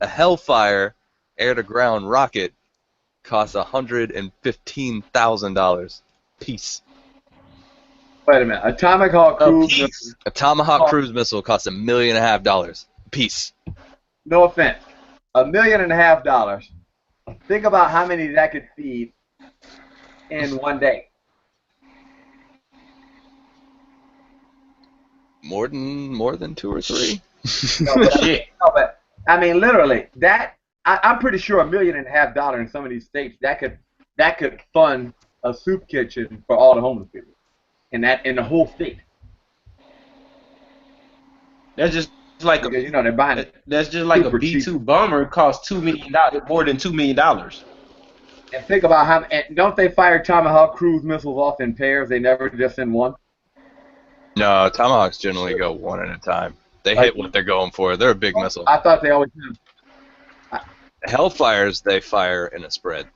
A Hellfire air-to-ground rocket costs $115,000 piece.
Wait a minute. A Tomahawk
cruise missile costs $1.5 million piece.
No offense. $1.5 million. Think about how many that could feed in one day.
More than 2 or 3.
But I mean, literally, I'm pretty sure $1.5 million in some of these states that could fund a soup kitchen for all the homeless people in the whole state.
That's just like
because, you know, they're buying it.
That's just like a B-2 cheap bomber costs $2 million, more than $2 million.
And think about how. And don't they fire Tomahawk cruise missiles off in pairs? They never just send one.
No, Tomahawks generally go one at a time. They hit what they're going for. They're a big missile.
I thought they always did.
Hellfires, they fire in a spread.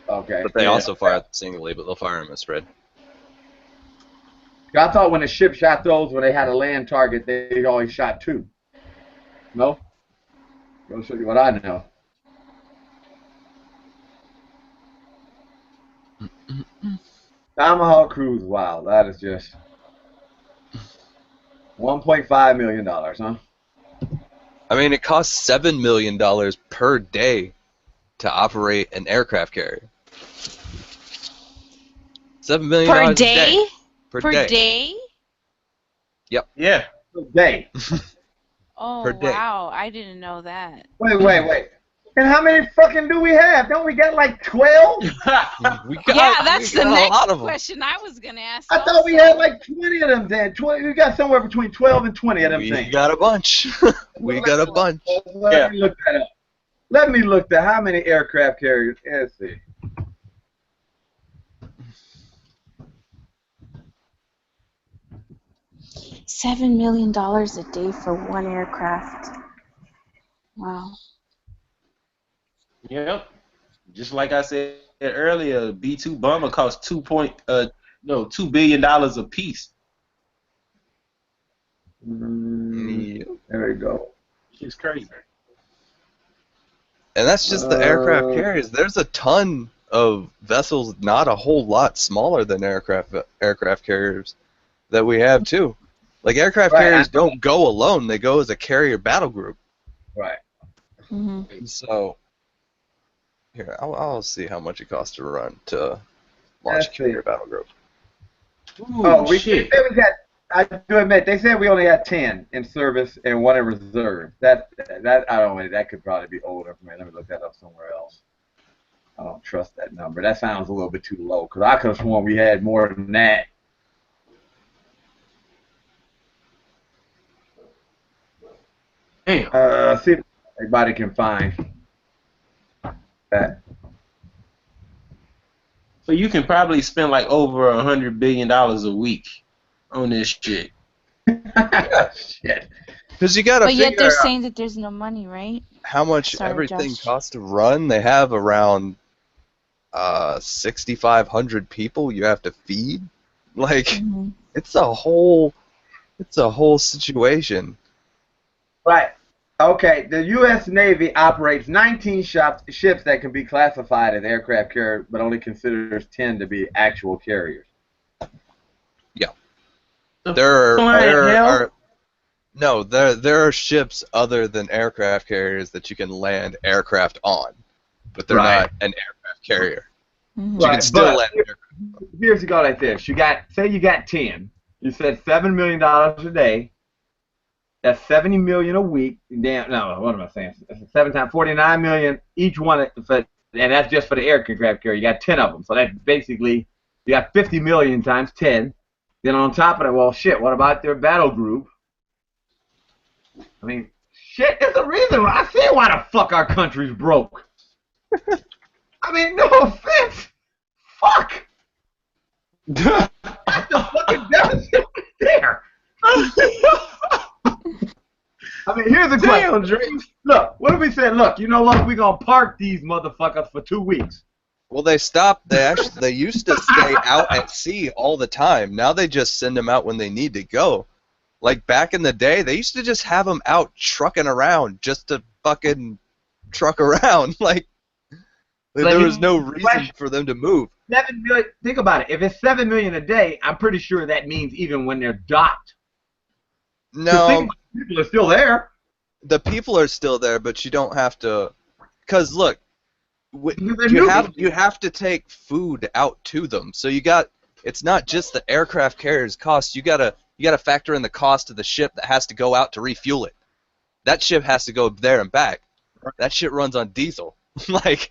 Okay.
But they also fire singly, but they'll fire in a spread.
I thought when the ship shot those, when they had a land target, they always shot 2. No? I'll show you what I know. Tomahawk cruise, wow, that is just $1.5 million, huh?
I mean, it costs $7 million per day to operate an aircraft carrier. $7 million
Per
a
day?
Per
Per
day.
day?
Yep.
Yeah.
Per day.
Oh,
Per day.
wow. I didn't know that.
Wait. And how many fucking do we have? Don't we got like 12?
We got,
Yeah, that's
we
the
got a
next
lot of them.
question I was going to ask.
I thought we had like 20 of them then. 20, we got somewhere between 12 and 20 of them
We
things.
got a bunch. We got a bunch.
Let me look that up. Let me look at how many aircraft carriers. Let's see.
$7 million a day for one aircraft. Wow.
Yep. Just like I said earlier, B-2 bomber cost $2 billion a piece.
There we go.
It's crazy.
And that's just the aircraft carriers. There's a ton of vessels, not a whole lot smaller than aircraft carriers that we have too. Like aircraft carriers don't go alone; they go as a carrier battle group.
Right.
Mm-hmm.
So here, I'll see how much it costs to launch a carrier battle group.
Ooh, shit. They said we got. I do admit they said we only had 10 in service and 1 in reserve. That I don't know. That could probably be older for me. Let me look that up somewhere else. I don't trust that number. That sounds a little bit too low because I could have sworn we had more than that.
Damn.
See if anybody can find that.
So you can probably spend like over $100 billion a week on this shit.
Shit.
Because you got to
But yet
figure
they're
out
saying that there's no money, right?
how much
Sorry,
everything
Josh.
costs to run. They have around 6,500 people you have to feed. Like
Mm-hmm.
it's a whole situation.
Right. Okay. The U.S. Navy operates 19 ships that can be classified as aircraft carriers, but only considers 10 to be actual carriers.
Yeah. There are ships other than aircraft carriers that you can land aircraft on, but they're not an aircraft carrier.
Mm-hmm.
You can still land an aircraft.
Here's the go like this. You got 10. You said $7 million a day. That's $70 million a week. Damn, no, what am I saying? 7 times 49 million each one, and that's just for the aircraft carrier. You got 10 of them, so that's basically you got 50 million times 10. Then on top of it, well, shit. What about their battle group? I mean, shit. There's a reason. I see why the fuck our country's broke. I mean, no offense. Fuck. That's the fucking deficit right there. I mean, here's the question. Look, what if we said, look, you know what? We're going to park these motherfuckers for 2 weeks.
Well, they stopped. They used to stay out at sea all the time. Now they just send them out when they need to go. Like back in the day, they used to just have them out trucking around just to fucking truck around. Like there was no reason for them to move.
7 million. Think about it. If it's 7 million a day, I'm pretty sure that means even when they're docked.
No,
people are still there.
The people are still there, but you don't have to. Because look, you have to take food out to them. So it's not just the aircraft carrier's cost. You gotta factor in the cost of the ship that has to go out to refuel it. That ship has to go there and back. That shit runs on diesel.
Right.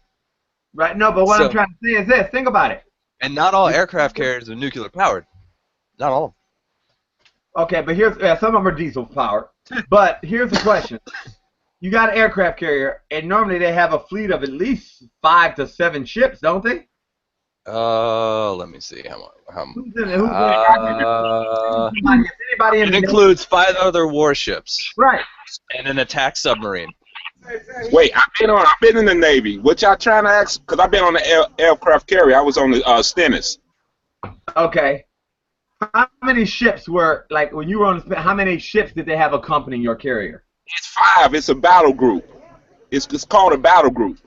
No, but what I'm trying to say is this. Think about it.
And not all aircraft carriers are nuclear powered. Not all of them.
Okay, but some of them are diesel powered. But here's the question. You got an aircraft carrier, and normally they have a fleet of at least 5 to 7 ships, don't they?
Let me see. It includes 5 other warships.
Right.
And an attack submarine.
Wait, I've been in the Navy. What y'all trying to ask? Because I've been on the aircraft carrier. I was on the Stennis.
Okay. How many ships were, like, when you were on the, how many ships did they have accompanying your carrier?
It's 5. It's a battle group. It's called a battle group.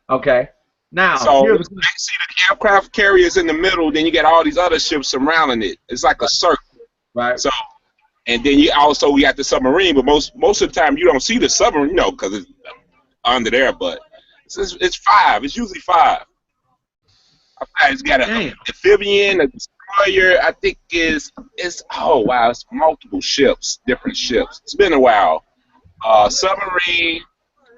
Okay. Now,
so you see the aircraft carriers in the middle, then you get all these other ships surrounding it. It's like a circle.
Right.
So, and then we got the submarine, but most of the time you don't see the submarine, because it's under there. But it's 5. It's usually 5. It's got an amphibian, a destroyer. I think it's oh wow, it's multiple ships, different ships. It's been a while. Submarine,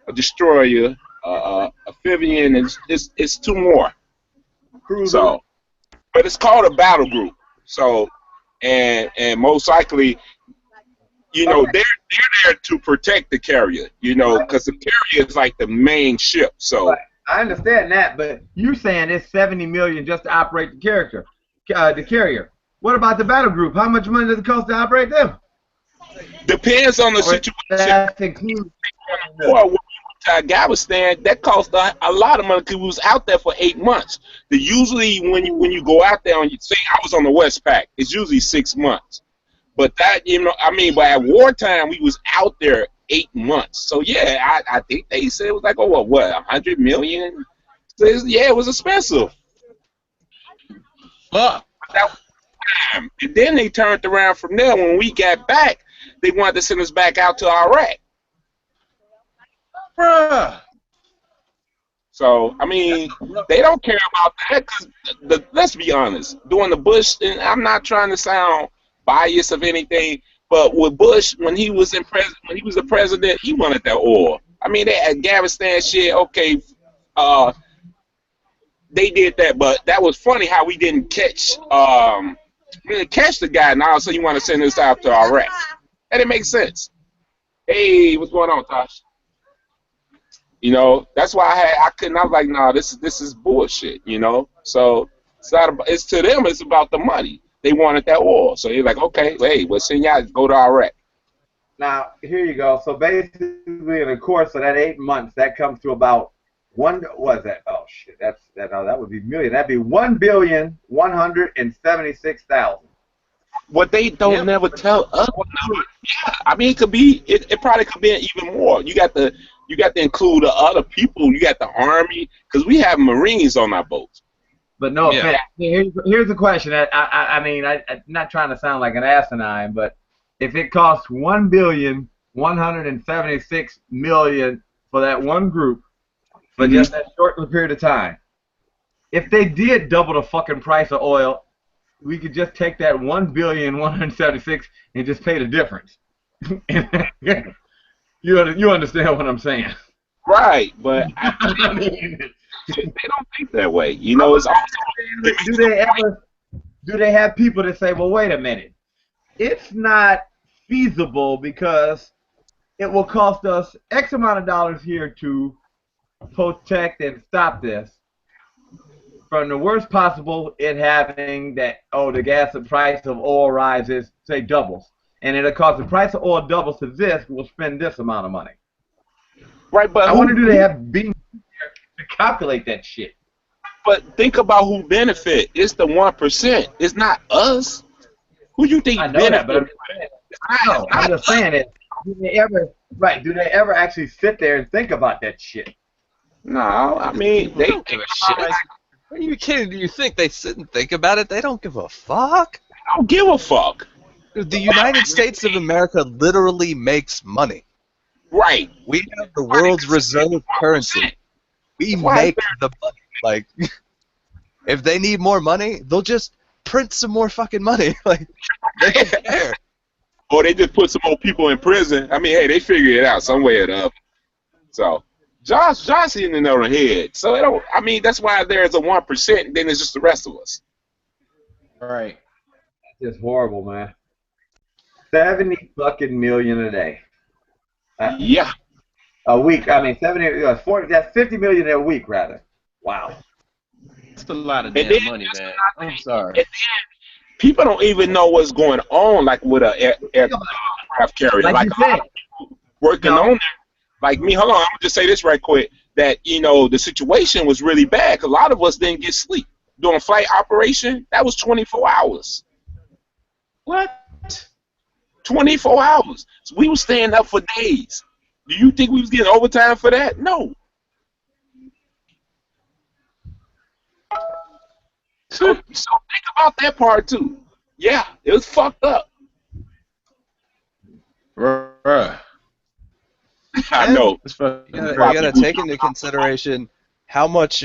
a destroyer, amphibian, and it's two more.
Cruiser.
So, but it's called a battle group. So, and most likely, you know, they're there to protect the carrier. You know, because the carrier is like the main ship. So.
Right. I understand that, but you're saying it's $70 million just to operate the carrier. What about the battle group? How much money does it cost to operate them?
Depends on the situation.
That's included.
Or when we went to Afghanistan, that cost a lot of money because we was out there for 8 months. Usually, when you go out there on, say I was on the Westpac, it's usually 6 months. But that, you know, I mean, but at wartime we was out there 8 months. So yeah, I think they said it was like, oh, what, 100 million? So yeah, it was expensive.
Fuck.
That was time. And then they turned around from there. When we got back, they wanted to send us back out to Iraq.
Bruh.
So I mean, they don't care about that. Cause let's be honest, during the Bush, and I'm not trying to sound biased of anything. But with Bush, when he was the president, he wanted that oil. I mean, that Afghanistan shit, okay, they did that, but that was funny how we didn't catch the guy. Now, so you want to send us out to Iraq? That didn't make sense. Hey, what's going on, Tosh? You know, that's why I couldn't. I was like, nah, this is bullshit. You know, so it's to them. It's about the money. They wanted that oil, so they're like, okay, hey, we'll send y'all go to Iraq.
Now, here you go. So basically, in the course of that 8 months, that comes to about what is that? Oh shit, that would be million. That'd be 1,176,000.
What they don't never tell us. Yeah, I mean, it could be. It probably could be even more. You got to include the other people. You got the Army, because we have Marines on our boats.
But no offense. Here's the question. I mean, I'm not trying to sound like an asinine, but if it costs $1,176,000,000 for that one group for just that short period of time, if they did double the fucking price of oil, we could just take that $1,176,000,000 and just pay the difference. You understand what I'm saying?
Right, but I mean, they don't think that way. You know, it's also.
Do they have people that say, well, wait a minute, it's not feasible because it will cost us X amount of dollars here to protect and stop this from the worst possible it having that, the gas and price of oil rises, say doubles, and it'll cost the price of oil doubles to this, we'll spend this amount of money.
Right, but
I wonder, do they have being to calculate that shit?
But think about who benefit. It's the 1%. It's not us. Who you think benefit?
That, but I'm just saying it. Do they ever actually sit there and think about that shit?
No, I mean they don't
give a shit. Are you kidding? Do you think they sit and think about it? They don't give a fuck.
They don't give a fuck.
The United States of America literally makes money.
Right.
We have the world's reserve currency. We make the money. Like, if they need more money, they'll just print some more fucking money. Like, they don't care.
Or they just put some more people in prison. I mean, hey, they figure it out some way or the other. So, Josh hitting it on the head. So, I mean, that's why there's a 1%, and then it's just the rest of us.
All right.
That's just horrible, man. 70 fucking million a day.
Yeah.
A week. I mean, 40. That's 50 million a week, rather. Wow.
That's a lot of damn money, man. I'm sorry.
And then people don't even know what's going on, like with a aircraft carrier. Like a lot of people working on it. Like me, hold on, I'm gonna just say this right quick. That the situation was really bad because a lot of us didn't get sleep during flight operation. That was 24 hours.
What?
24 hours. So we were staying up for days. Do you think we was getting overtime for that? No. So think about that part too. Yeah, it was fucked up.
Bruh.
I know.
You gotta take into consideration how much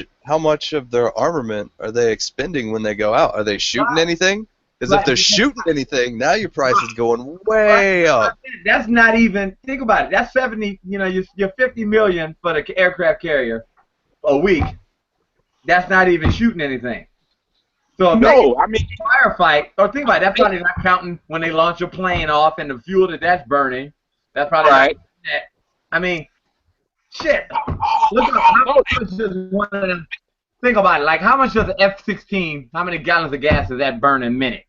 of their armament are they expending when they go out? Are they shooting anything? Because if they're shooting anything, now your price is going way up.
That's not even, think about it. That's 70, you're 50 million for the aircraft carrier a week. That's not even shooting anything. So if
No, I mean,
firefight, or think about it, that's probably not counting when they launch a plane off and the fuel that's burning. That's probably
right.
not that. I mean, shit. Look at how much does one of them, think about it. Like, how much does the F-16, how many gallons of gas does that burn a minute?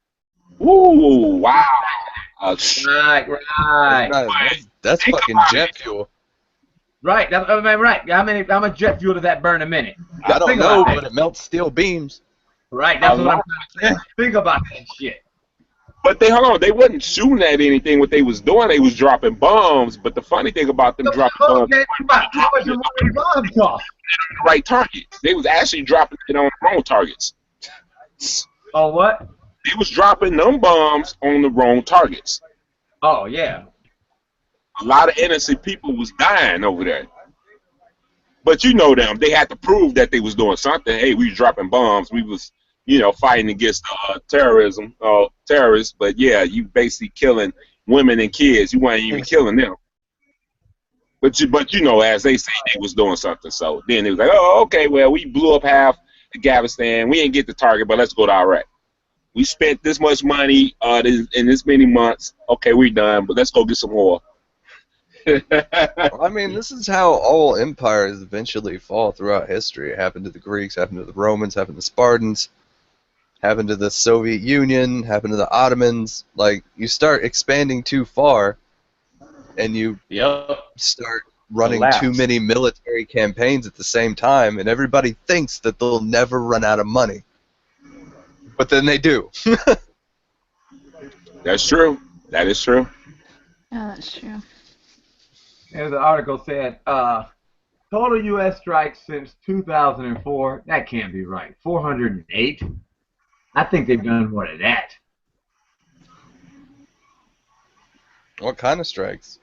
Ooh, wow.
Right.
That's fucking jet fuel.
Right. Right. How much jet fuel does that burn a minute?
I don't know, but it melts steel beams.
Right. That's what I'm trying to say. Think about that shit.
But hold on, they wasn't shooting at anything. What they was doing, they was dropping bombs. But the funny thing about them dropping bombs,
how much do bombs cost?
The right target. They was actually dropping it on the wrong targets.
Oh, what?
They was dropping them bombs on the wrong targets.
Oh, yeah.
A lot of innocent people was dying over there. But you know them. They had to prove that they was doing something. Hey, we was dropping bombs. We was, fighting against terrorists. But, yeah, you basically killing women and kids. You weren't even killing them. But as they say, they was doing something. So then it was like, oh, okay, well, we blew up half Afghanistan. We ain't get the target, but let's go to Iraq. We spent this much money in this many months. Okay, we're done, but let's go get some more.
Well, I mean, this is how all empires eventually fall throughout history. It happened to the Greeks, happened to the Romans, happened to the Spartans, happened to the Soviet Union, happened to the Ottomans. Like, you start expanding too far, and you start running too many military campaigns at the same time, and everybody thinks that they'll never run out of money. But then they do.
That's true. That is true.
Yeah, that's true.
As the article said, total U.S. strikes since 2004. That can't be right. 408. I think they've done more than that.
What kind of strikes?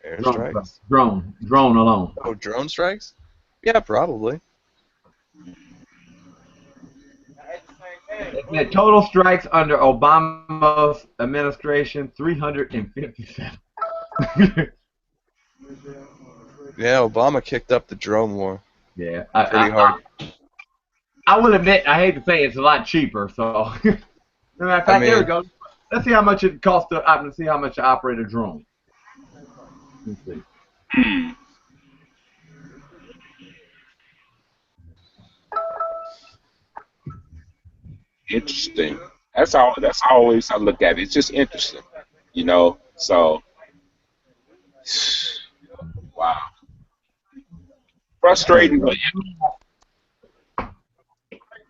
Air strikes?
Drone alone.
Oh, drone strikes? Yeah, probably.
The total strikes under Obama's administration, 357.
Yeah, Obama kicked up the drone war.
Yeah,
pretty hard.
I will admit, I hate to say it's a lot cheaper. So, matter of fact, there we go. Let's see how much it costs to see how much to operate a drone. Let's see.
Interesting. That's always I look at it. It's just interesting, So, wow, frustrating, but yeah.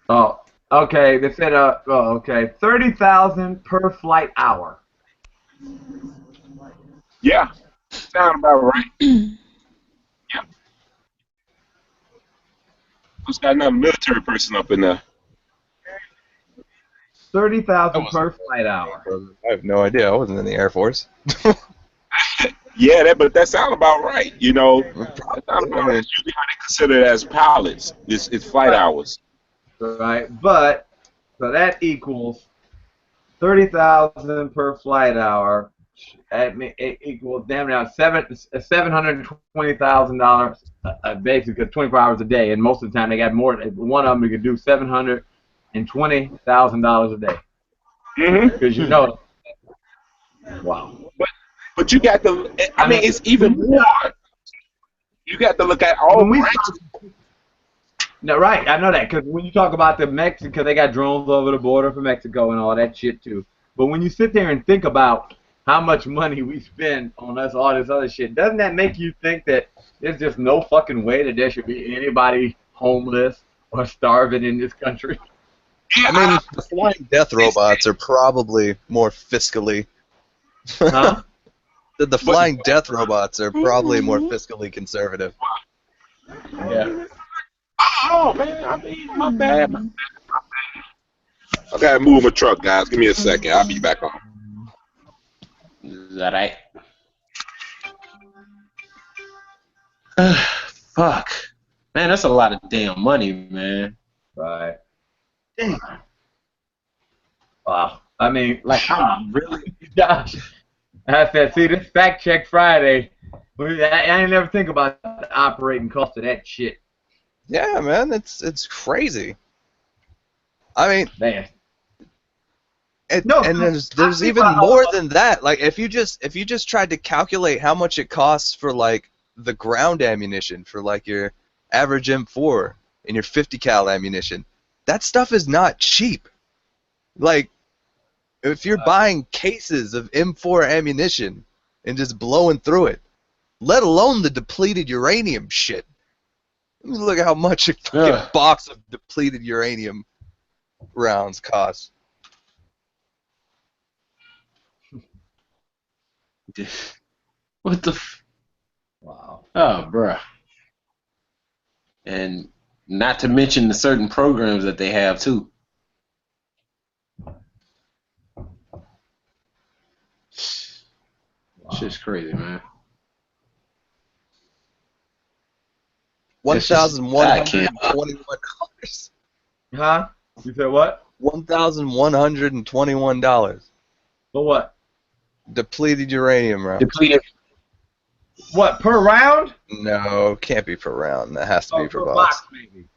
Oh, okay. They said, okay, 30,000 per flight hour.
Yeah, sound about right. Yeah. Who's got another military person up in there?
30,000 per flight hour.
I have no idea. I wasn't in the Air Force.
Yeah, but that sounds about right. That sound about right. That's usually how they consider it as pilots. It's flight hours.
Right, but so that equals 30,000 per flight hour. It equals damn near $720,000 basically 24 hours a day, and most of the time they got more. One of them could do $720,000 a day. Because wow.
But you got to. I mean, it's even more. You got to look at all.
No, right. I know that because when you talk about the Mexico, they got drones over the border for Mexico and all that shit too. But when you sit there and think about how much money we spend on us, all this other shit, doesn't that make you think that there's just no fucking way that there should be anybody homeless or starving in this country?
I mean, the flying death robots are probably more fiscally.
Huh?
The flying death robots are probably more fiscally conservative.
Yeah.
Oh man, I mean, my bad. I gotta move my truck, guys. Give me a second. I'll be back on.
Is that right? Fuck. Man, that's a lot of damn money, man.
Right.
Damn.
Wow. I mean,
Like, I'm really.
Josh, I said, see, this Fact Check Friday, I didn't never think about the operating cost of that shit.
Yeah, man, it's crazy. I mean,
Man.
and there's even more than that. Like if you just tried to calculate how much it costs for like the ground ammunition for like your average M4 and your 50 cal ammunition, that stuff is not cheap. Like if you're buying cases of M4 ammunition and just blowing through it, let alone the depleted uranium shit. Look at how much a fucking box of depleted uranium rounds costs.
What the?
Wow.
Oh, bruh. And not to mention the certain programs that they have too. Wow. Shit's crazy, man.
$1,121.
Huh? You said what?
$1,121.
For what?
Depleted uranium rounds.
Depleted.
What, per round?
No, can't be per round. That has to be per box.
Box, maybe.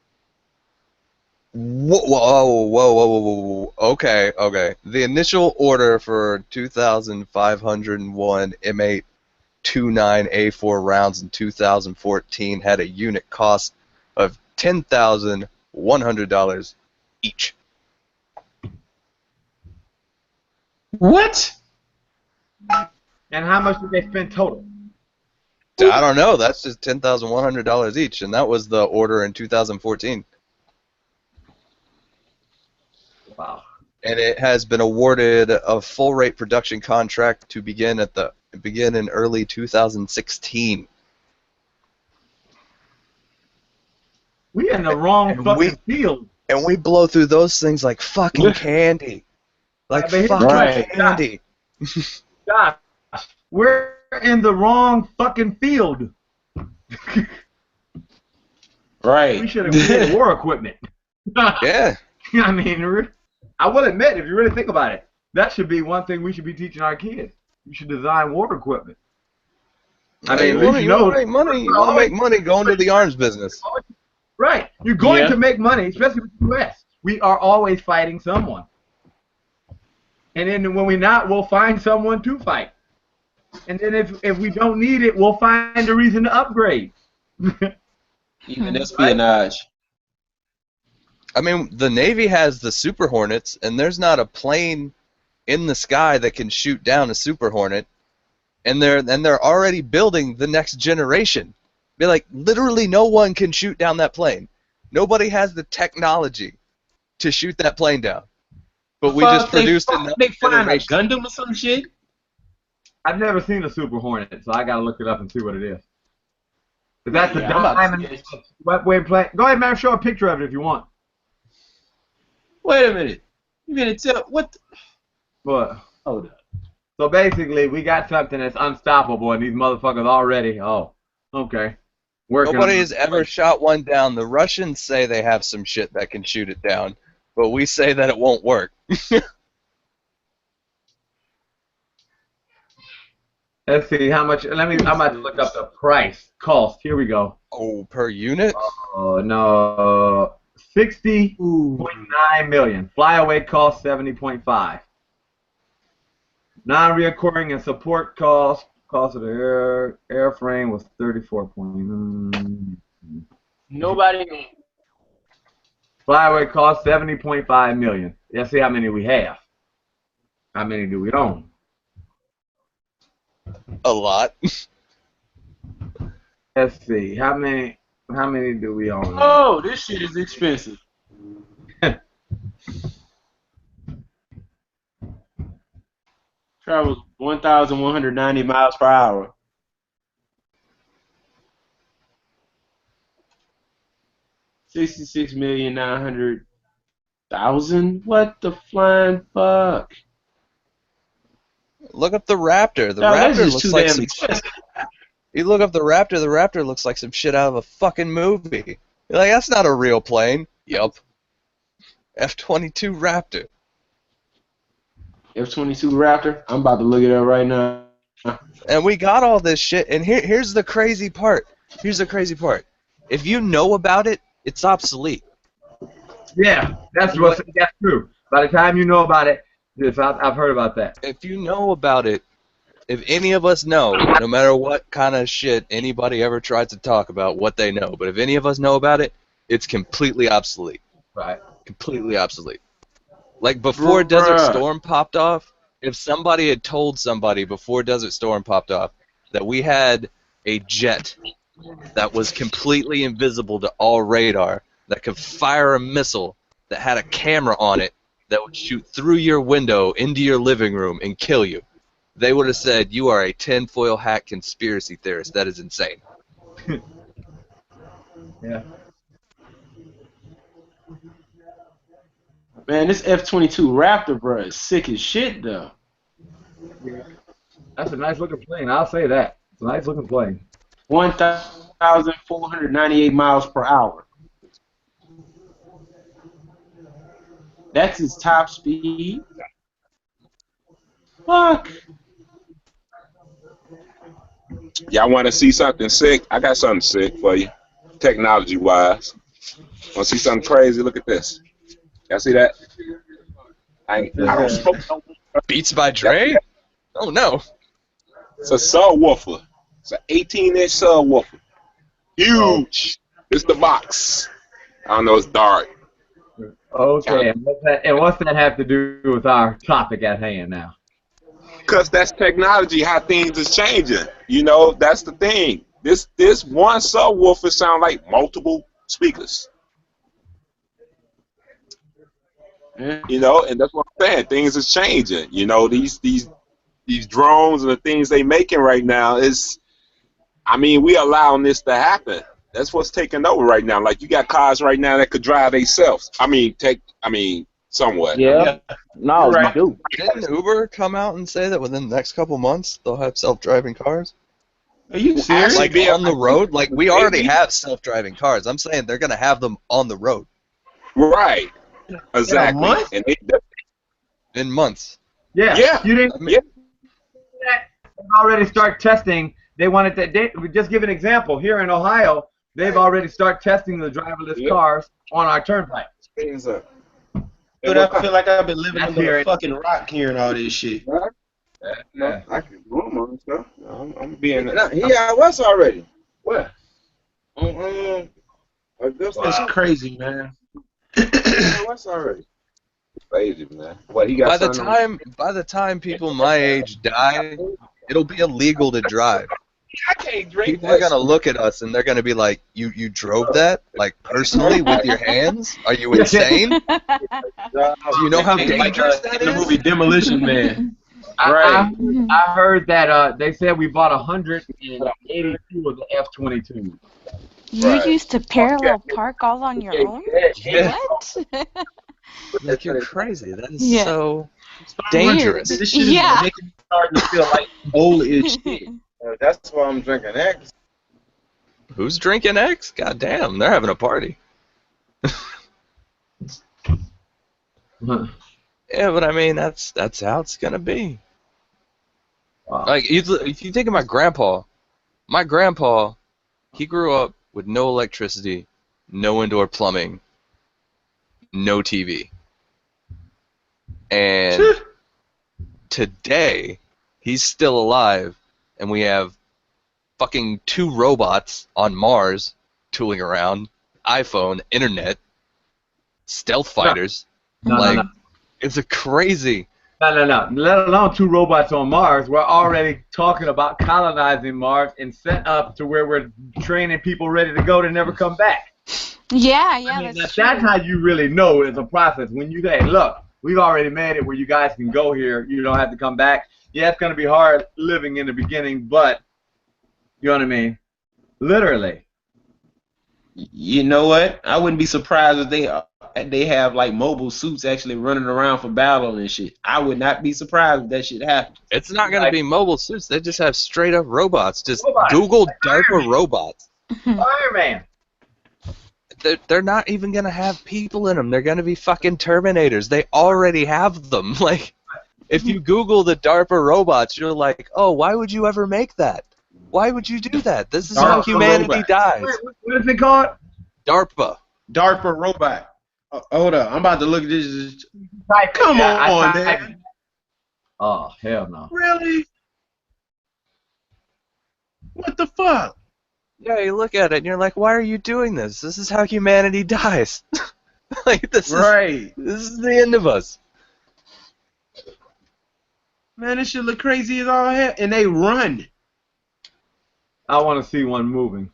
Whoa. Okay. The initial order for 2,501 M8 29A4 rounds in 2014 had a unit cost of $10,100 each.
What?
And how much did they spend total?
I don't know. That's just $10,100 each, and that was the order in 2014.
Wow.
And it has been awarded a full rate production contract to begin in early 2016.
We in the wrong fucking field.
And we blow through those things like fucking candy. Like fucking candy.
Josh, we're in the wrong fucking field.
Right.
We should have created war equipment.
Yeah.
I mean, I will admit, if you really think about it, that should be one thing we should be teaching our kids. You should design war equipment.
I mean, you want to make money. You want to make money going to the arms business.
Right. You're going to make money, especially with the U.S. We are always fighting someone. And then when we're not, we'll find someone to fight. And then if we don't need it, we'll find a reason to upgrade.
Even espionage.
I mean, the Navy has the Super Hornets, and there's not a plane in the sky that can shoot down a Super Hornet. And they're already building the next generation. Be like, literally no one can shoot down that plane. Nobody has the technology to shoot that plane down. But we just produced enough
They find a Gundam or some shit?
I've never seen a Super Hornet, so I gotta look it up and see what it is. Is that the diamond webwave plane? Go ahead, man. Show a picture of it if you want.
Wait a minute. You mean to tell what?
What?
Hold up.
So basically, we got something that's unstoppable, and these motherfuckers already. Oh, okay.
Nobody has ever shot one down. The Russians say they have some shit that can shoot it down, but we say that it won't work.
Let's see how much. I'm about to look up the price, cost. Here we go.
Oh, per unit?
Oh no, $60.9 million. Flyaway cost $70.5. Non-reoccurring and support cost of the airframe was $34.9.
Nobody.
Flyaway cost $70.5 million. Let's see how many we have. How many do we own?
A lot.
Let's see. How many do we own?
Oh, this shit is expensive. Travels 1,190 miles per hour. $66,900,000. What the flying fuck?
Look up the Raptor. The Raptor looks like some shit. You look up the Raptor looks like some shit out of a fucking movie. You're like, that's not a real plane. Yup. F-22 Raptor.
F-22 Raptor. I'm about to look it up right now.
And we got all this shit. And here's the crazy part. Here's the crazy part. If you know about it, it's obsolete.
Yeah, that's true. By the time you know about it, yes, I've heard about that.
If you know about it, if any of us know, no matter what kind of shit anybody ever tries to talk about what they know, but if any of us know about it, it's completely obsolete.
Right.
Completely obsolete. Like before Desert Storm popped off, if somebody had told somebody before Desert Storm popped off that we had a jet that was completely invisible to all radar, that could fire a missile, that had a camera on it, that would shoot through your window into your living room and kill you, they would have said, you are a tinfoil hat conspiracy theorist. That is insane.
Yeah.
Man, this F-22 Raptor, bro, is sick as shit, though.
Yeah. That's a nice looking plane. I'll say that. It's a nice looking plane.
1,498 miles per hour. That's his top speed. Fuck.
Y'all want to see something sick? I got something sick for you, technology-wise. Want to see something crazy? Look at this. Y'all see that? I don't smoke no
Beats by Dre? Oh, no.
It's a subwoofer. It's an 18-inch subwoofer. Huge. It's the box. I don't know. It's dark.
Okay, and what's that have to do with our topic at hand now?
Because that's technology, how things is changing. You know, that's the thing. This one subwoofer sound like multiple speakers. You know, and that's what I'm saying. Things is changing. You know, these drones and the things they making right now is, I mean, we allowing this to happen. That's what's taking over right now. Like, you got cars right now that could drive themselves. Somewhat.
Yeah. No,
right.
you do.
Didn't Uber come out and say that within the next couple months they'll have self-driving cars?
Are you serious?
Like on the road? Like we already have self-driving cars. I'm saying they're gonna have them on the road.
Right. Exactly.
In a month?
And
in months.
Yeah.
Yeah.
You didn't.
Yeah.
They've already start testing. They wanted to. Just give an example. Here in Ohio, they've already start testing the driverless cars on our turnpike.
Dude, I feel like I've been living under a fucking rock hearing all this shit.
Yeah. I can do them on stuff. I'm being.
He out west already.
Where?
It's crazy, man.
West already.
Crazy, man. What he got?
By the time people my age die, it'll be illegal to drive.
I can't drink.
People are gonna look at us and they're gonna be like, "You drove that? Like personally with your hands? Are you insane? Do you know how dangerous that is?"
The movie Demolition Man.
Right. I heard that they said we bought 182 of the F-22.
You used to parallel park all on your own?
Yeah.
What?
Like, you're crazy. That is
Yeah.
so dangerous.
This shit is making me starting to feel like old as shit.
That's why I'm drinking X.
Who's drinking X? God damn, they're having a party. Yeah, but I mean, that's how it's gonna be.
Wow.
Like, if you think of my grandpa, he grew up with no electricity, no indoor plumbing, no TV. And today, he's still alive, and we have fucking 2 robots on Mars tooling around, iPhone, internet, stealth fighters.
No.
It's a crazy.
No. Let alone 2 robots on Mars. We're already talking about colonizing Mars and set up to where we're training people ready to go to never come back.
Yeah,
I mean,
that's true.
that's how you really know it's a process. When you say, look, we've already made it where you guys can go here. You don't have to come back. Yeah, it's going to be hard living in the beginning, but you know what I mean? Literally.
You know what? I wouldn't be surprised if they have like mobile suits actually running around for battle and shit. I would not be surprised if that shit happened.
It's not going to be mobile suits. They just have straight up robots. Just Google DARPA robots.
Fireman.
they're not even gonna have people in them. They're gonna be fucking Terminators. They already have them. Like, if you Google the DARPA robots, you're like, oh, why would you ever make that? Why would you do that? This is how
DARPA
humanity
robot.
dies.
What is it called?
DARPA.
DARPA robot. Hold up, I'm about to look at this.
Type it.
Come
I
on,
type
man.
it. Oh, hell no.
Really? What the fuck?
Yeah, you look at it and you're like, why are you doing this? This is how humanity dies. Like, this is the end of us.
Man, this shit look crazy as all hell, and they run.
I want to see one moving.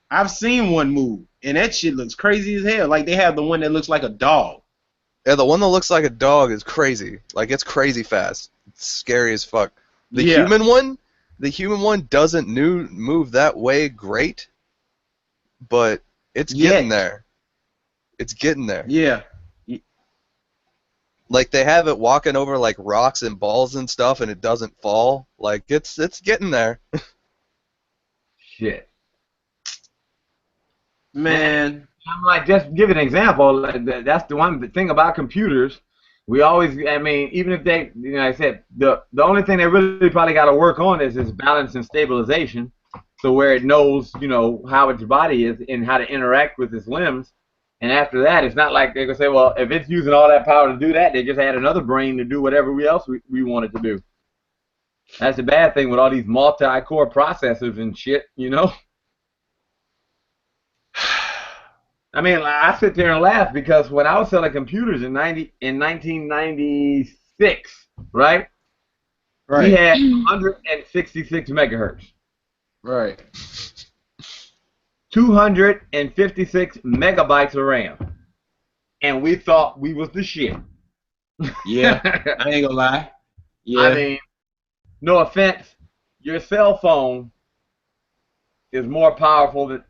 I've seen one move, and that shit looks crazy as hell. Like, they have the one that looks like a dog.
Yeah, the one that looks like a dog is crazy. Like, it's crazy fast. It's scary as fuck. The human one doesn't move that way great, but it's getting there. It's getting there.
Yeah.
Like, they have it walking over like rocks and balls and stuff, and it doesn't fall. Like, it's getting there.
Shit.
Man.
I'm like, just give an example. That's the one thing about computers. We always, I mean, even if they, you know, like I said, the only thing they really probably got to work on is balance and stabilization. So where it knows, you know, how its body is and how to interact with its limbs. And after that, it's not like they're going to say, well, if it's using all that power to do that, they just add another brain to do whatever we want it to do. That's the bad thing with all these multi-core processors and shit, you know? I mean, I sit there and laugh because when I was selling computers in 1996, right? We had 166 megahertz.
Right.
256 megabytes of RAM. And we thought we was the shit.
Yeah, I ain't gonna lie. Yeah.
I mean, no offense, your cell phone is more powerful than...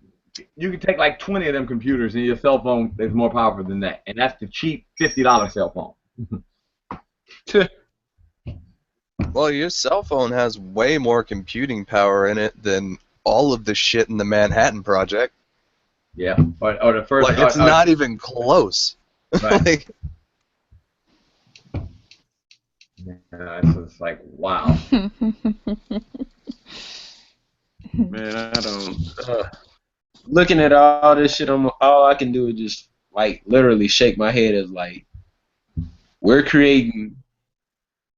You can take like 20 of them computers and your cell phone is more powerful than that. And that's the cheap $50 cell phone.
Well, your cell phone has way more computing power in it than all of the shit in the Manhattan Project.
Yeah, or the first...
Like, it's not even close.
Right.
Like,
it's just like, wow.
Man, I don't... looking at all this shit, all I can do is just, like, literally shake my head as, like, we're creating...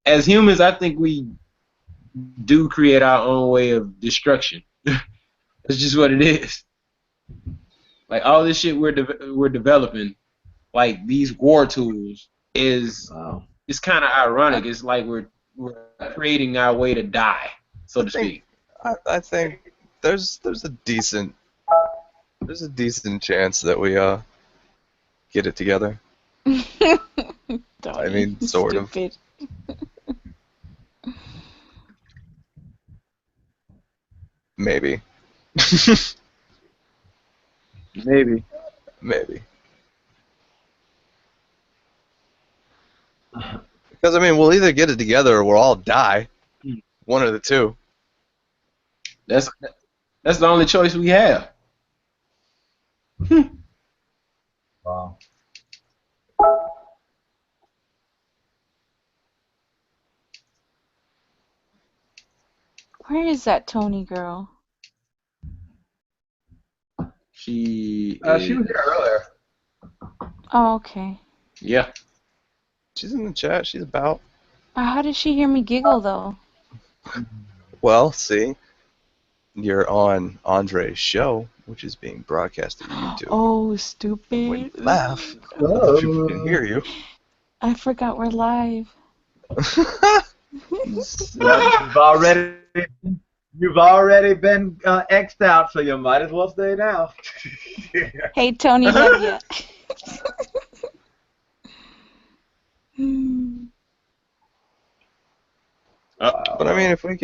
As humans, I think we do create our own way of destruction. That's just what it is. Like, all this shit we're developing, like, these war tools, is... It's kind of ironic. It's like we're creating our way to die, so to speak.
I think there's a decent chance that we get it together. I mean, sort of. Maybe.
Maybe.
Because, I mean, we'll either get it together or we'll all die. One of the two.
That's the only choice we have.
Wow.
Where is that Tony girl?
She
was here earlier.
Oh, okay.
Yeah.
She's in the chat. She's about.
How did she hear me giggle, though?
Well, see, you're on Andre's show, which is being broadcast to YouTube.
Oh, stupid.
When you laugh, other people can hear you.
I forgot we're live.
You've already been X'd out, so you might as well stay now.
Hey, Tony, love ya.
But I mean, if we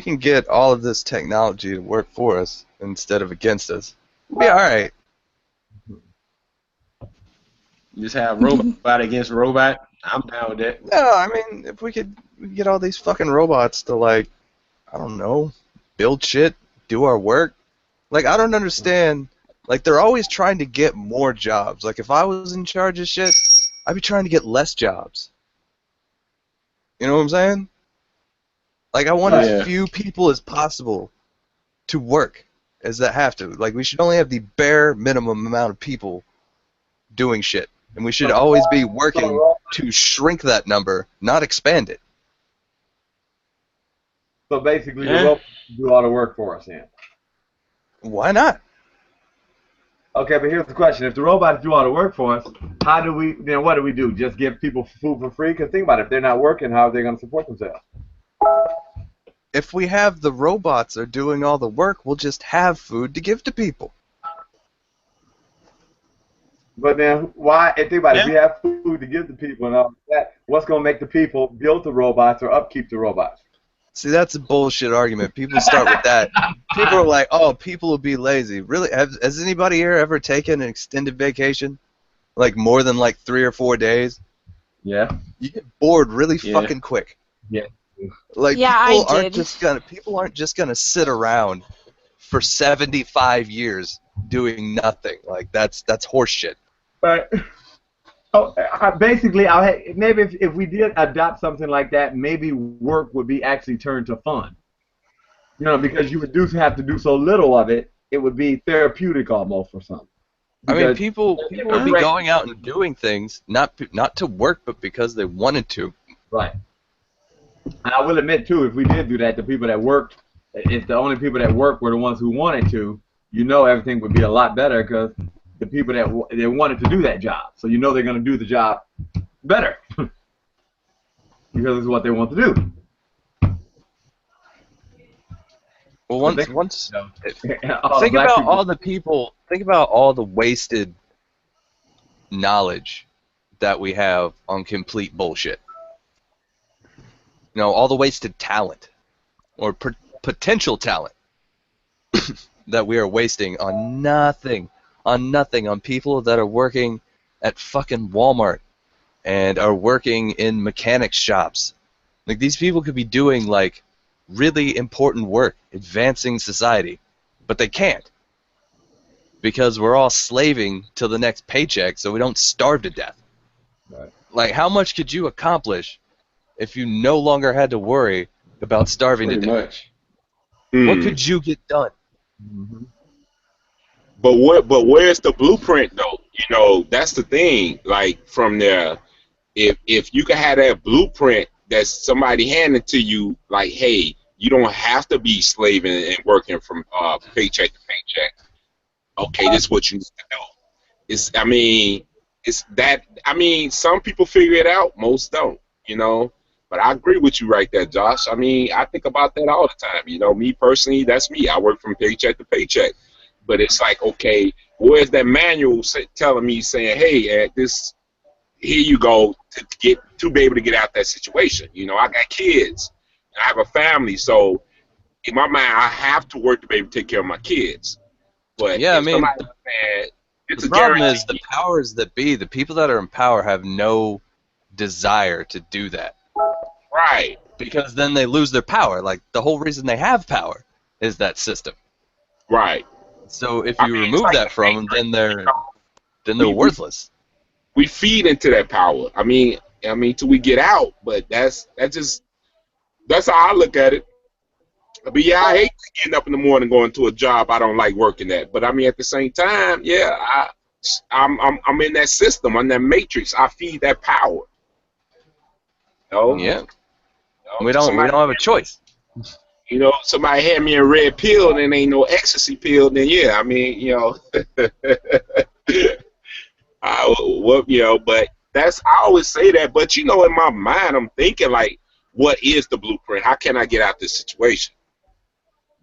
can get all of this technology to work for us instead of against us, we'll be all right.
You just have robot against robot. I'm down with that.
No, I mean, if we could get all these fucking robots to, like, I don't know, build shit, do our work. Like, I don't understand Like, they're always trying to get more jobs. Like, if I was in charge of shit, I'd be trying to get less jobs. You know what I'm saying? Like, I want as few people as possible to work as that have to. Like, we should only have the bare minimum amount of people doing shit. And we should always be working to shrink that number, not expand it.
So basically, the robots do all the work for us, then.
Why not?
Okay, but here's the question: if the robots do all the work for us, then what do we do? Just give people food for free? Because think about it: if they're not working, how are they going to support themselves?
If we have the robots are doing all the work, we'll just have food to give to people.
But then why? And think about it: if we have food to give to people and all that, what's going to make the people build the robots or upkeep the robots?
See, that's a bullshit argument. People start with that. People are like, oh, people will be lazy. Really? Has anybody here ever taken an extended vacation? Like, more than, like, 3 or 4 days?
Yeah.
You get bored really fucking quick.
Yeah.
Like,
Yeah,
people
I
aren't
did.
people aren't just gonna sit around for 75 years doing nothing. Like, that's horseshit.
But basically, maybe if we did adopt something like that, maybe work would be actually turned to fun. You know, because you would have to do so little of it, it would be therapeutic almost or something.
I mean, people would be going out and doing things not to work, but because they wanted to.
Right. And I will admit too, if we did do that, the people that worked, if the only people that worked were the ones who wanted to, you know, everything would be a lot better because the people that they wanted to do that job, so you know they're going to do the job better because it's what they want to do.
Well, once think about all the people. Think about all the wasted knowledge that we have on complete bullshit. You know, all the wasted talent or potential talent that we are wasting on nothing, on people that are working at fucking Walmart and are working in mechanic shops. Like, these people could be doing, like, really important work, advancing society, but they can't because we're all slaving till the next paycheck so we don't starve to death.
Right.
Like, how much could you accomplish if you no longer had to worry about starving to death? What could you get done?
Mm-hmm.
But where's the blueprint though? You know, that's the thing. Like, from there, if you could have that blueprint that somebody handed to you, like, hey, you don't have to be slaving and working from paycheck to paycheck. Okay, this is what you need to do. Some people figure it out, most don't, you know. But I agree with you right there, Josh. I mean, I think about that all the time. You know, me personally, that's me. I work from paycheck to paycheck. But it's like, okay, where's that manual telling me, saying, hey, here you go to be able to get out that situation. You know, I got kids. I have a family. So in my mind, I have to work to be able to take care of my kids. But
yeah, I mean,
it's
the problem is the powers that be, the people that are in power have no desire to do that.
Right.
Because then they lose their power. Like, the whole reason they have power is that system.
Right.
So if you remove that from them, then they're worthless.
We feed into that power. I mean, till we get out. But that's how I look at it. But yeah, I hate getting up in the morning going to a job I don't like working at. But I mean, at the same time, yeah, I'm in that system, I'm that matrix. I feed that power. You know?
Yeah. We don't have a choice.
You know, somebody had me a red pill and ain't no ecstasy pill, then yeah, I mean, you know, but I always say that, but you know, in my mind, I'm thinking like, what is the blueprint? How can I get out this situation?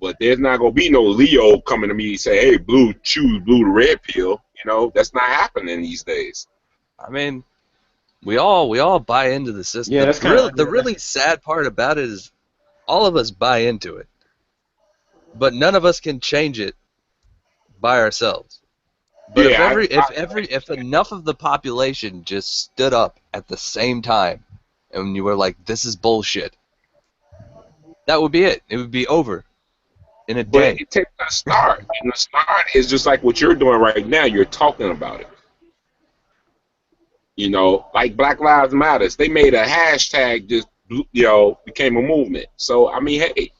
But there's not gonna be no Leo coming to me and say, hey, blue, choose blue to red pill. You know, that's not happening these days.
I mean, we all buy into the system.
Yeah, that's
the really sad part about it is all of us buy into it, but none of us can change it by ourselves. But if enough of the population just stood up at the same time, and you were like, "This is bullshit," that would be it. It would be over. in a
But
day.
it takes a start. And the start is just like what you're doing right now. You're talking about it. You know, like Black Lives Matters. They made a hashtag just, became a movement. So, I mean, hey,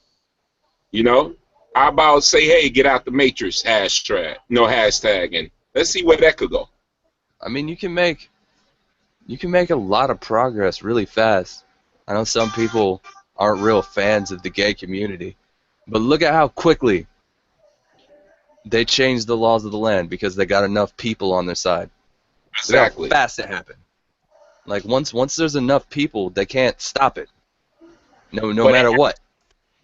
how about say, hey, get out the matrix hashtag, and let's see where that could go.
I mean, you can make a lot of progress really fast. I know some people aren't real fans of the gay community, but look at how quickly they changed the laws of the land because they got enough people on their side.
Exactly.
Look how fast it happened. Like once there's enough people, they can't stop it. No matter what.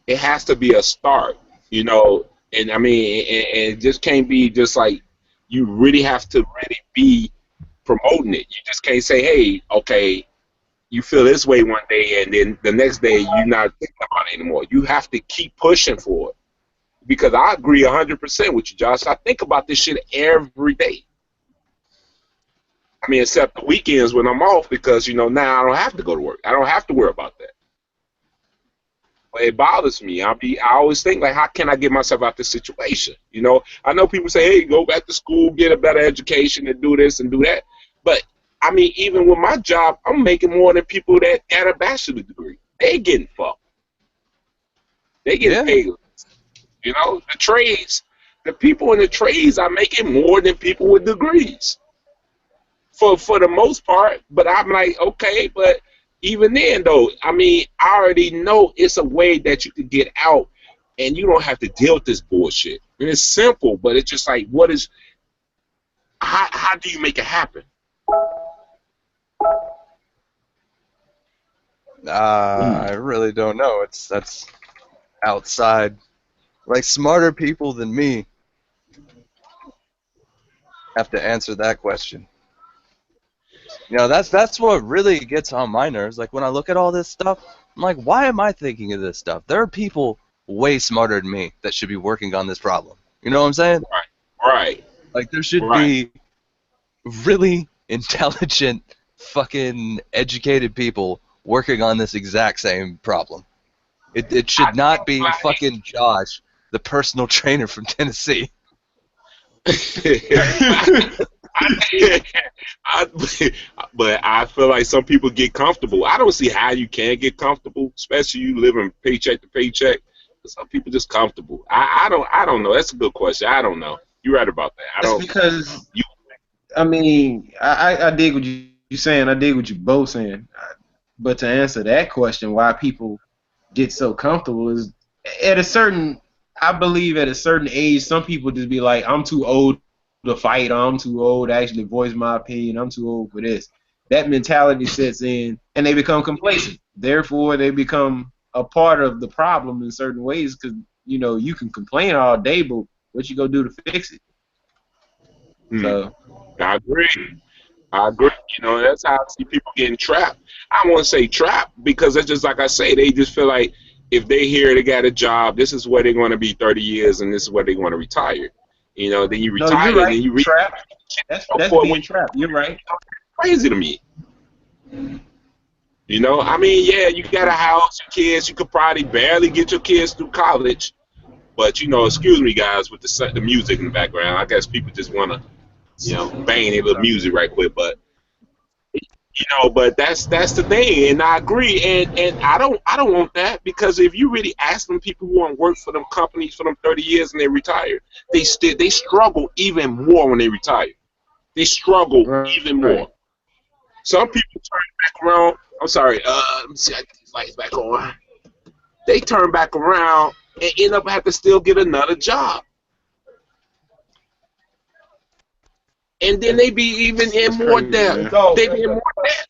It has to be a start, and I mean, and it just can't be just like you really have to really be promoting it. You just can't say, hey, okay, you feel this way one day, and then the next day you're not thinking about it anymore. You have to keep pushing for it. Because I agree 100% with you, Josh. I think about this shit every day. I mean, except the weekends when I'm off, because now I don't have to go to work. I don't have to worry about that. But it bothers me. I always think, like, how can I get myself out this situation? I know people say, hey, go back to school, get a better education, and do this and do that. But I mean, even with my job, I'm making more than people that got a bachelor's degree. They getting fucked. They getting paid. The trades, the people in the trades are making more than people with degrees. For the most part, but I'm like, okay, but even then, though, I mean, I already know it's a way that you can get out, and you don't have to deal with this bullshit. And it's simple, but it's just like, how do you make it happen?
I really don't know. That's outside. Like, smarter people than me have to answer that question. That's what really gets on my nerves. Like, when I look at all this stuff, I'm like, why am I thinking of this stuff? There are people way smarter than me that should be working on this problem. You know what I'm saying?
Right.
Like, there should be really intelligent, fucking educated people working on this exact same problem. It should not be fucking Josh, the personal trainer from Tennessee.
But I feel like some people get comfortable. I don't see how you can get comfortable, especially you living paycheck to paycheck. Some people just comfortable. I don't know. That's a good question. I don't know. You're right about that.
Because I mean, I dig what you're saying. I dig what you both saying. But to answer that question, why people get so comfortable is I believe at a certain age, some people just be like, I'm too old to fight, or I'm too old to actually voice my opinion, I'm too old for this. That mentality sets in, and they become complacent. Therefore, they become a part of the problem in certain ways, because, you can complain all day, but what you gonna do to fix it? So,
I agree. That's how I see people getting trapped. I don't want to say trapped, because it's just like I say, they just feel like if they hear they got a job, this is where they're going to be 30 years, and this is where they're going to retire. Then you retire,
no, you're right.
and then you
trapped. That's being trapped. You're right.
Crazy to me. I mean, yeah, you got a house, your kids, you could probably barely get your kids through college, but excuse me, guys, with the music in the background. I guess people just want to, bang their little music right quick, but but that's the thing, and I agree, and I don't want that, because if you really ask them people who want to work for them companies for them 30 years and they retire, they struggle even more when they retire. They struggle even more. Some people turn back around. I'm sorry. Let me see. I get these lights back on. They turn back around and end up having to still get another job. And then they be even in more debt. They be in more debt.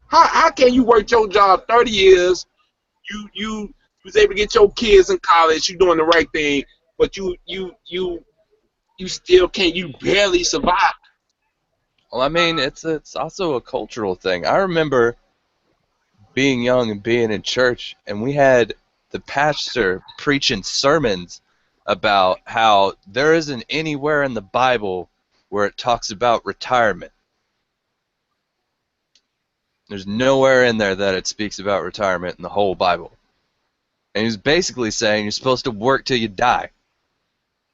How can you work your job 30 years? You was able to get your kids in college. You doing the right thing, but you still can't. You barely survive.
Well, I mean, it's also a cultural thing. I remember being young and being in church, and we had the pastor preaching sermons about how there isn't anywhere in the Bible where it talks about retirement. There's nowhere in there that it speaks about retirement in the whole Bible. And he's basically saying you're supposed to work till you die.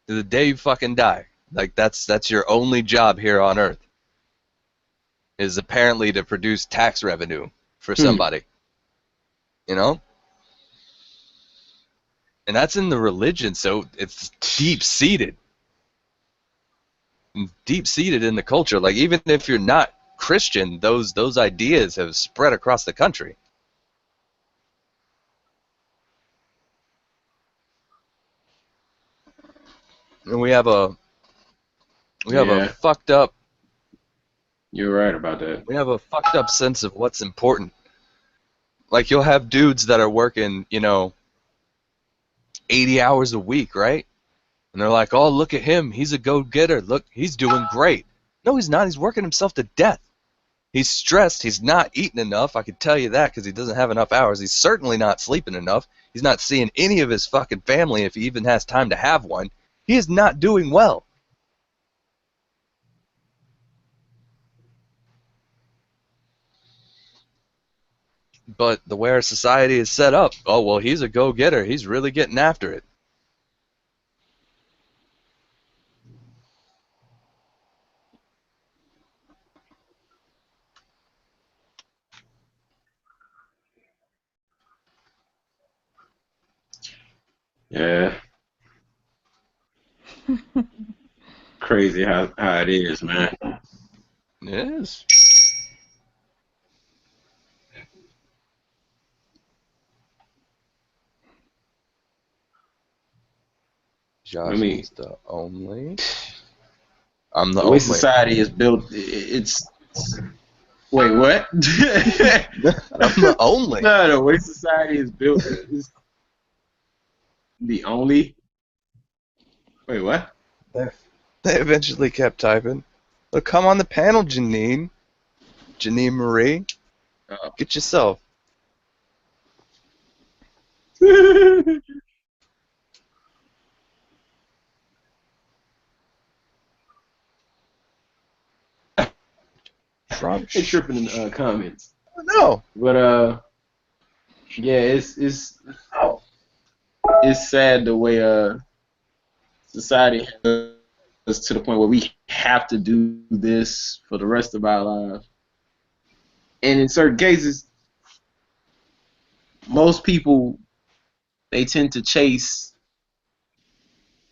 To the day you fucking die. Like, that's your only job here on Earth. Is apparently to produce tax revenue for somebody. You know? And that's in the religion, so it's deep-seated. Deep-seated in the culture. Like, even if you're not Christian, those ideas have spread across the country. And we have a fucked up.
You're right about that.
We have a fucked up sense of what's important. Like, you'll have dudes that are working, 80 hours a week, right? And they're like, oh, look at him. He's a go-getter. Look, he's doing great. No, he's not. He's working himself to death. He's stressed. He's not eating enough. I can tell you that because he doesn't have enough hours. He's certainly not sleeping enough. He's not seeing any of his fucking family if he even has time to have one. He is not doing well. But the way our society is set up, oh, well, he's a go-getter. He's really getting after it.
Yeah. Crazy how it is, man.
It is. Josh is the only. I'm the
way
only.
society is built, it's. Wait, what?
I'm the only.
No, the way society is built is the only. Wait, what?
They eventually kept typing. Well, come on the panel, Janine. Janine Marie. Get yourself.
They're tripping in the comments.
No.
But yeah, it's sad the way society has to the point where we have to do this for the rest of our lives. And in certain cases, most people, they tend to chase,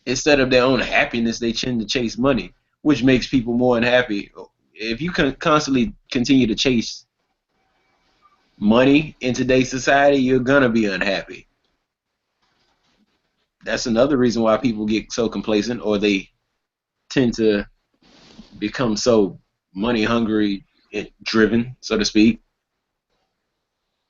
instead of their own happiness, they tend to chase money, which makes people more unhappy. If you can constantly continue to chase money in today's society, you're gonna be unhappy. That's another reason why people get so complacent, or they tend to become so money hungry and driven, so to speak.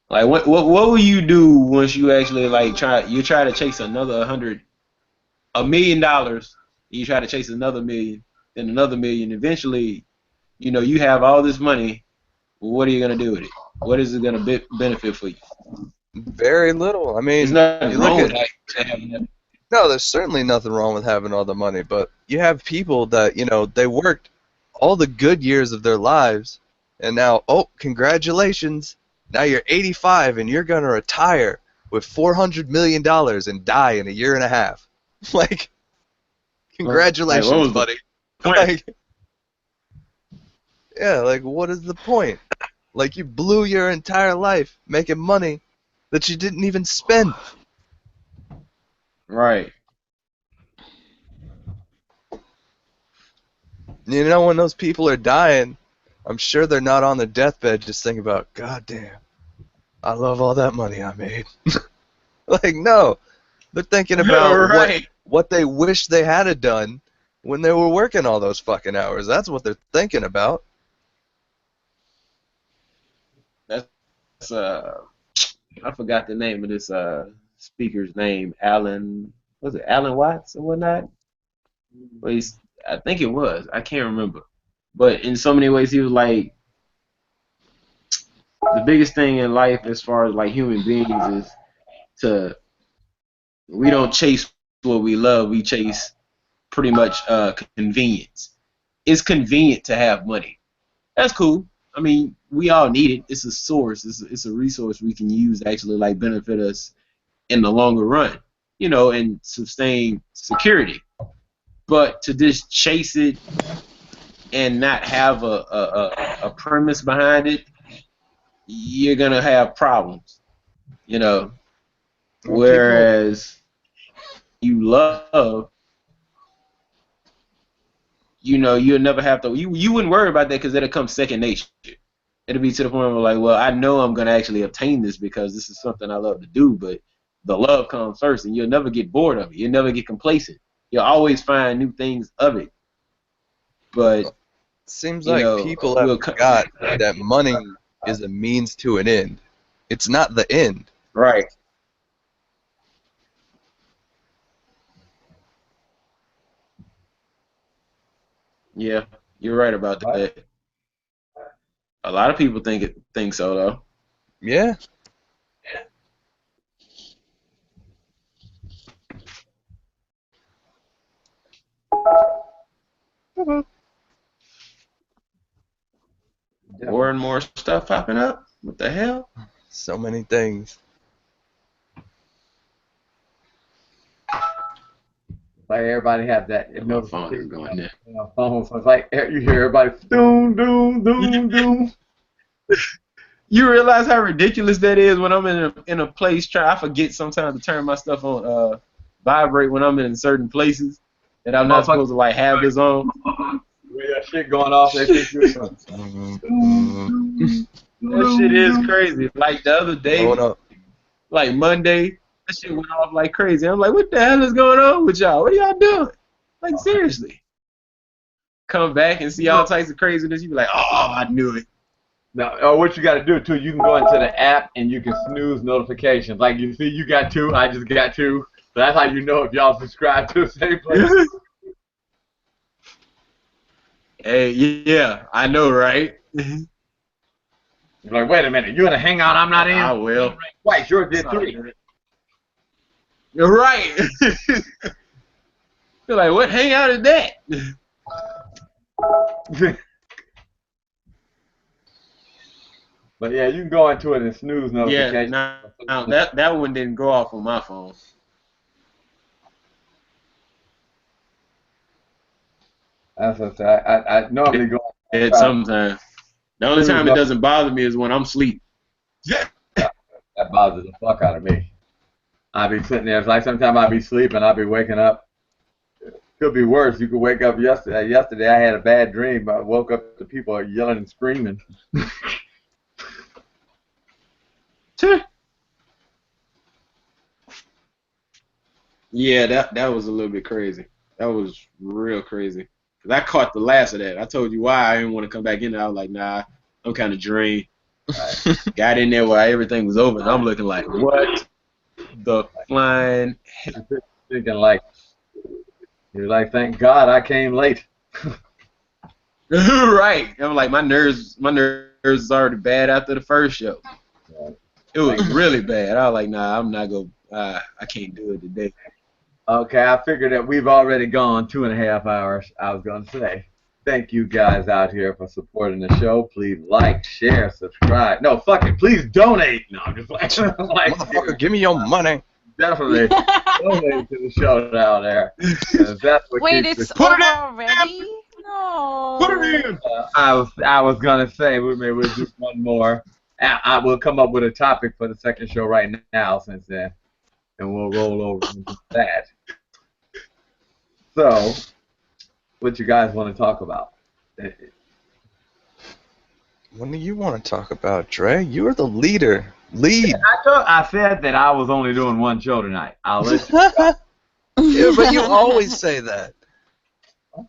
Like, what will you do once you actually try to chase another $1 million? You try to chase another million, then another million. Eventually, you have all this money. Well, what are you gonna do with it? What is it gonna benefit for you?
Very little. I mean,
there's nothing wrong with
having that. No, there's certainly nothing wrong with having all the money, but you have people that, they worked all the good years of their lives, and now, oh, congratulations, now you're 85 and you're going to retire with $400 million and die in a year and a half. Like, congratulations, buddy. Like, yeah, like, what is the point? Like, you blew your entire life making money that you didn't even spend.
Right.
When those people are dying, I'm sure they're not on their deathbed just thinking about, God damn, I love all that money I made. Like, no. They're thinking about what they wish they had done when they were working all those fucking hours. That's what they're thinking about.
That's I forgot the name of this speaker's name. Alan, was it Alan Watts or whatnot? Well, I think it was. I can't remember. But in so many ways, he was like, the biggest thing in life as far as like human beings is we don't chase what we love. We chase pretty much convenience. It's convenient to have money. That's cool. I mean, we all need it. It's a source. It's a resource we can use to actually benefit us in the longer run, you know, and sustain security. But to just chase it and not have a premise behind it, you're gonna have problems, you know.
Well,
Whereas you love, you know, you'll never have to. You wouldn't worry about that because it'll come second nature. It'll be to the point where like, well, I know I'm gonna actually obtain this because this is something I love to do. But the love comes first, and you'll never get bored of it. You'll never get complacent. You'll always find new things of it. But
seems
you
like
know,
people have forgot that money is a means to an end. It's not the end.
Right. Yeah, you're right about that. A lot of people think so though.
Yeah.
More and more stuff popping up. What the hell?
So many things.
Like everybody has that.
My phone is going there.
Phone, so it's like you hear everybody doom, doom, doom, doom.
You realize how ridiculous that is when I'm in a place. I forget sometimes to turn my stuff on vibrate when I'm in certain places that I'm not supposed to like have this on.
We got shit going off. That
shit is crazy. Like the other day, like Monday, that shit went off like crazy. I'm like, what the hell is going on with y'all? What are y'all doing? Like seriously. Come back and see all types of craziness. You be like, oh, I knew it.
Now, what you got to do too, you can go into the app and you can snooze notifications. Like you see, you got 2, I just got 2. So that's how you know if y'all subscribe to the same place.
Hey, yeah, I know, right?
You're like, wait a minute, you in a hangout I'm not in?
I will.
Twice, yours did 3.
You're right. You're like, what hangout is that?
But yeah, you can go into it and snooze notifications.
Yeah, now that one didn't go off on my phone.
That's what I normally go.
It sometimes. The only time it doesn't bother me is when I'm asleep.
Yeah. That bothers the fuck out of me. I be sitting there. It's like sometimes I be sleeping, I be waking up. Could be worse. You could wake up yesterday. Yesterday I had a bad dream. I woke up to people yelling and screaming.
Yeah, that was a little bit crazy. That was real crazy. Cause I caught the last of that. I told you why I didn't want to come back in there. I was like, nah, I'm kind of drained. Right. Got in there while everything was over, and I'm looking like, what the flying hell?
Thinking like, you're like, thank God I came late.
Right. I'm like, my nerves was already bad after the first show. Right. It was really bad. I was like, nah, I'm not gonna. I can't do it today.
Okay, I figured that we've already gone 2.5 hours. I was going to say, thank you guys out here for supporting the show. Please like, share, subscribe. No, fuck it. Please donate. No, I'm just like,
motherfucker, give me your money.
Definitely donate to the show down there. That's what
wait, it's over already? No.
Put it in. I was going to say, maybe we'll do one more. I will come up with a topic for the second show right now since then. And we'll roll over into that. So, what you guys want to talk about?
What do you want to talk about, Dre? You're the leader. Lead.
I said that I was only doing one show tonight. I'll let you.
Yeah, but you always say that.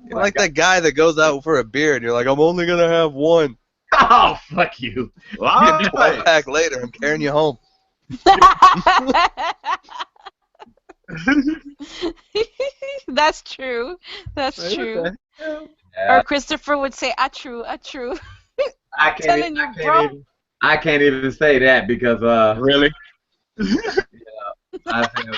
You're like that guy that goes out for a beer and you're like, I'm only going to have one.
Oh, fuck you.
Well, get 12 pack later. I'm carrying you home.
That's true. That's true.
Yeah.
Or Christopher would say, true.
I can't even say that because
really.
I think,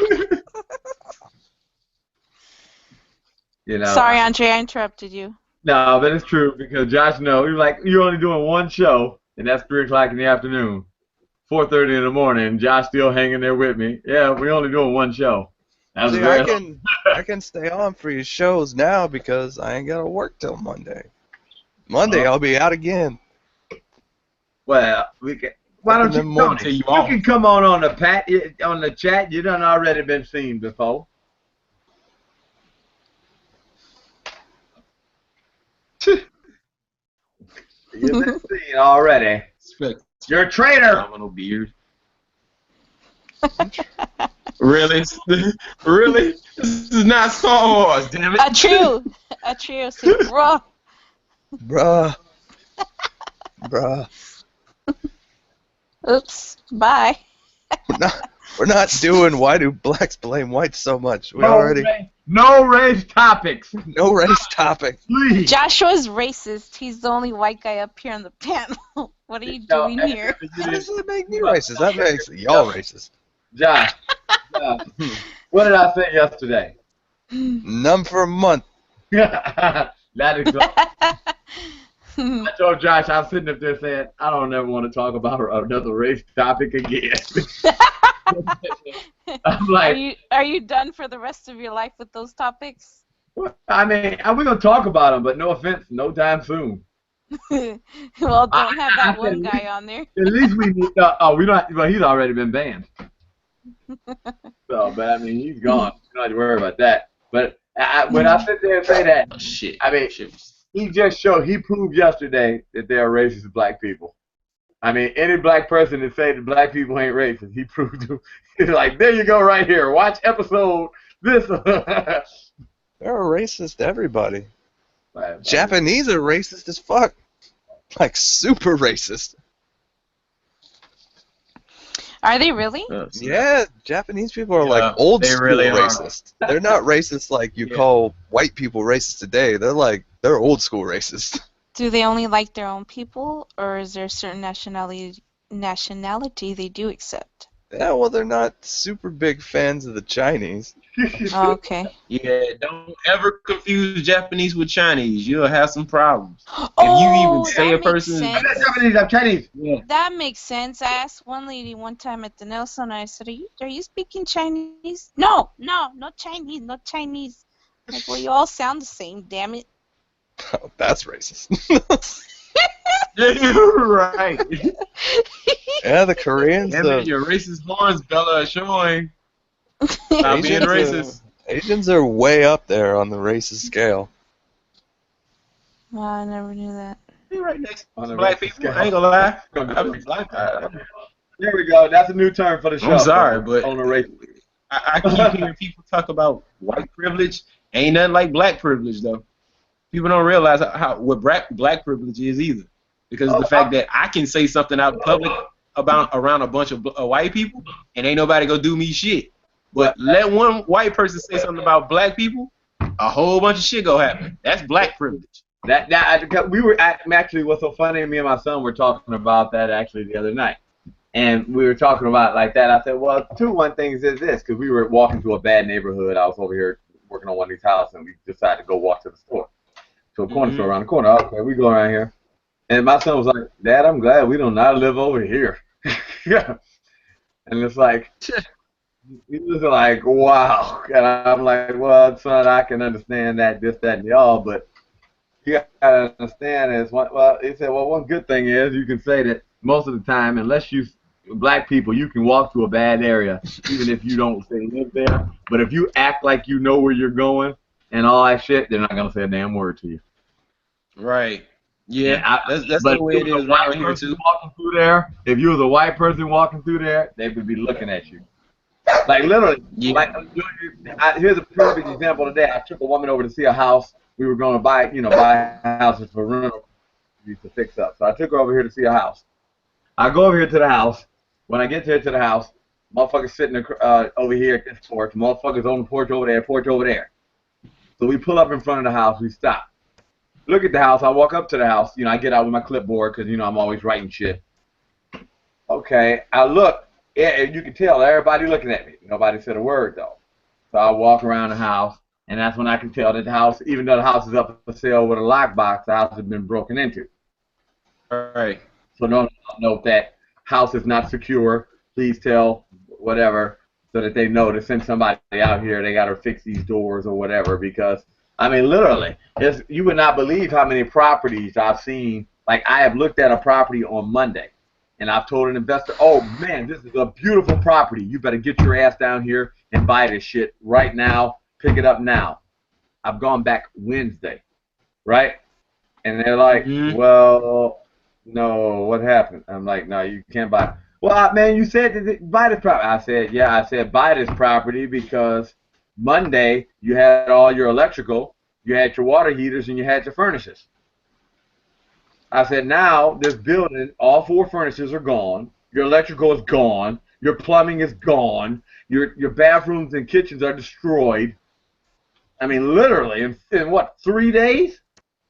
Sorry, Andre, I interrupted you.
No, but it's true because Josh knows. You're like, you're only doing one show, and that's 3 o'clock in the afternoon. 4:30 in the morning. Josh still hanging there with me. Yeah, we're only doing one show. That was
See,
very
I can stay on for your shows now because I ain't gotta work till Monday. Monday I'll be out again.
Well, we can. Why don't you come? You can come on the chat. You done already been seen before. You've been seen already. You're a traitor.
Beard. Really? Really? This is not Star Wars, damn it.
A trio say, bruh.
Bruh.
Oops. Bye.
We're not doing why do blacks blame whites so much.
No race topics.
No race topics.
Please.
Joshua's racist. He's the only white guy up here on the panel. What are you doing here?
How does that make me racist? That makes y'all racist.
Josh, what did I say yesterday?
None for a month.
That is. I told Josh, I was sitting up there saying, I don't ever want to talk about another race topic again. I'm like,
are you done for the rest of your life with those topics?
I mean, we're gonna talk about them, but no offense, no time soon.
Well, don't have that one guy on there.
At least we need. We don't. Well, he's already been banned. So, but I mean, he's gone. You don't have to worry about that. But when I sit there and say that, I mean, he proved yesterday that they are racist black people. I mean, any black person that say that black people ain't racist, he proved to. He's like, there you go, right here. Watch episode this.
They're racist to everybody. Japanese are racist as fuck. Like, super racist.
Are they really?
Yeah, Japanese people are like old school racist. They're not racist like you call white people racist today. They're old school racist.
Do they only like their own people, or is there a certain nationality they do accept?
Yeah, well, they're not super big fans of the Chinese.
Oh, okay.
Yeah, don't ever confuse Japanese with Chinese. You'll have some problems. If you even say a person
I'm not Japanese, I'm Chinese.
Yeah.
That makes sense. I asked one lady one time at the nail salon, I said, are you speaking Chinese? No, not Chinese, not Chinese. Like, well, you all sound the same, damn it.
Oh, that's racist.
You're right.
Yeah, the Koreans.
Your racist horns, Bella, are showing. Not being racist.
Asians are way up there on the racist scale.
Well, I never knew that.
You're right next to black people. I ain't gonna lie.
There we go. That's a new term for the show.
I'm sorry, but
on the race.
I keep hearing people talk about white privilege. Ain't nothing like black privilege, though. People don't realize what black privilege is either, because of the fact that I can say something out in public around a bunch of white people, and ain't nobody gonna do me shit. But let one white person say something about black people, a whole bunch of shit go happen. That's black privilege.
Actually, what's so funny, me and my son were talking about that actually the other night, and we were talking about like that. I said, well, one things is this, because we were walking to a bad neighborhood. I was over here working on one of these houses, and we decided to go walk to the store. To a corner store around the corner. Okay, we go around here. And my son was like, Dad, I'm glad we do not live over here. And it's like, he was like, wow. And I'm like, well, son, I can understand that, this, that, and the all, but you gotta understand is, well, he said, well, one good thing is you can say that most of the time, unless you black people, you can walk to a bad area, even if you don't say live there. But if you act like you know where you're going and all that shit, they're not gonna say a damn word to you.
Right. Yeah. That's the way it is around here too.
Walking through there, if you was a white person walking through there, they would be looking at you. Like literally. Yeah. Like, here's a perfect example today. I took a woman over to see a house. We were going to buy houses for rental. We used to fix up. So I took her over here to see a house. I go over here to the house. When I get to the house, motherfuckers sitting over here at this porch. Motherfuckers on the porch over there. So we pull up in front of the house. We stop. Look at the house. I walk up to the house. I get out with my clipboard because, I'm always writing shit. Okay. I look. Yeah, you can tell everybody looking at me. Nobody said a word, though. So I walk around the house, and that's when I can tell that the house, even though the house is up for sale with a lockbox, the house has been broken into.
All right.
So don't note that house is not secure. Please tell whatever so that they know to send somebody out here. They got to fix these doors or whatever because, I mean, literally, you would not believe how many properties I've seen. Like, I have looked at a property on Monday, and I've told an investor, oh, man, this is a beautiful property. You better get your ass down here and buy this shit right now. Pick it up now. I've gone back Wednesday, right? And they're like, well, no, what happened? I'm like, no, you can't buy it. Well, man, you said to buy this property. I said, yeah, I said buy this property because Monday you had all your electrical, you had your water heaters, and you had your furnaces. I said, now this building, all 4 furnaces are gone. Your electrical is gone. Your plumbing is gone. Your bathrooms and kitchens are destroyed. I mean, literally, in what, 3 days?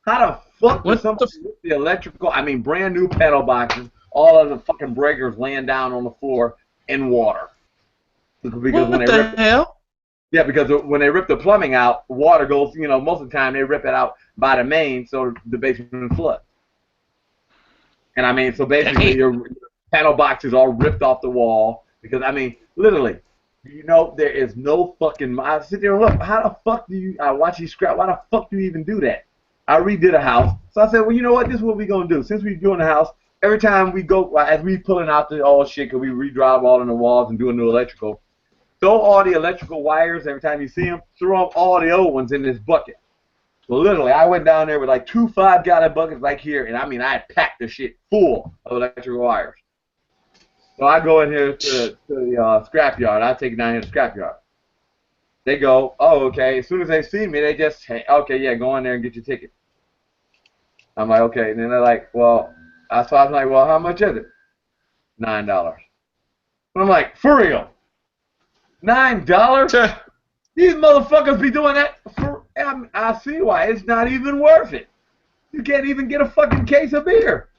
How the fuck does somebody with the electrical, I mean, brand new pedal boxes, all of the fucking breakers laying down on the floor in water? Because when they hell? Yeah, because when they rip the plumbing out, water goes, you know, most of the time they rip it out by the main so the basement floods. And I mean, so basically your panel boxes all ripped off the wall because, I mean, literally, you know, there is no fucking, I sit there and look, how the fuck do you, I watch you scrap, why the fuck do you even do that? I redid a house. So I said, well, you know what? This is what we're going to do. Since we're doing the house, every time we go, as we pulling out the all shit, because we re-drive all in the walls and doing new electrical, throw all the electrical wires every time you see them, throw up all the old ones in this bucket. So literally, I went down there with like 2 5-gallon buckets like here, and I mean, I packed the shit full of electrical wires. So I go in here to the scrap yard. I take it down here to the scrap yard. They go, oh, okay. As soon as they see me, they just say, okay, yeah, go in there and get your ticket. I'm like, okay. And then they're like, well, I was like, well, how much is it? $9. And I'm like, for real? $9? These motherfuckers be doing that for, I see why. It's not even worth it. You can't even get a fucking case of beer.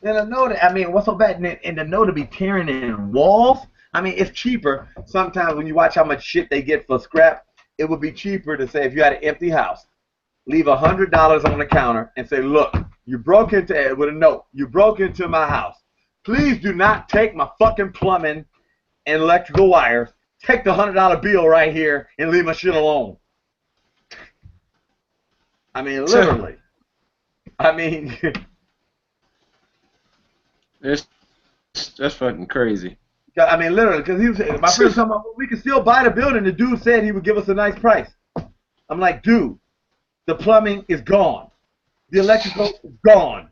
And I know that, I mean, what's so bad? And to know to be tearing in walls? I mean, it's cheaper. Sometimes when you watch how much shit they get for scrap, it would be cheaper to say if you had an empty house, leave $100 on the counter and say, look, you broke into, with a note, you broke into my house. Please do not take my fucking plumbing and electrical wires. Take the $100 bill right here and leave my shit alone. I mean, literally. I mean,
that's fucking crazy.
I mean, literally, because he was saying, my friend was talking about, we can still buy the building. The dude said he would give us a nice price. I'm like, dude, the plumbing is gone. The electrical is gone.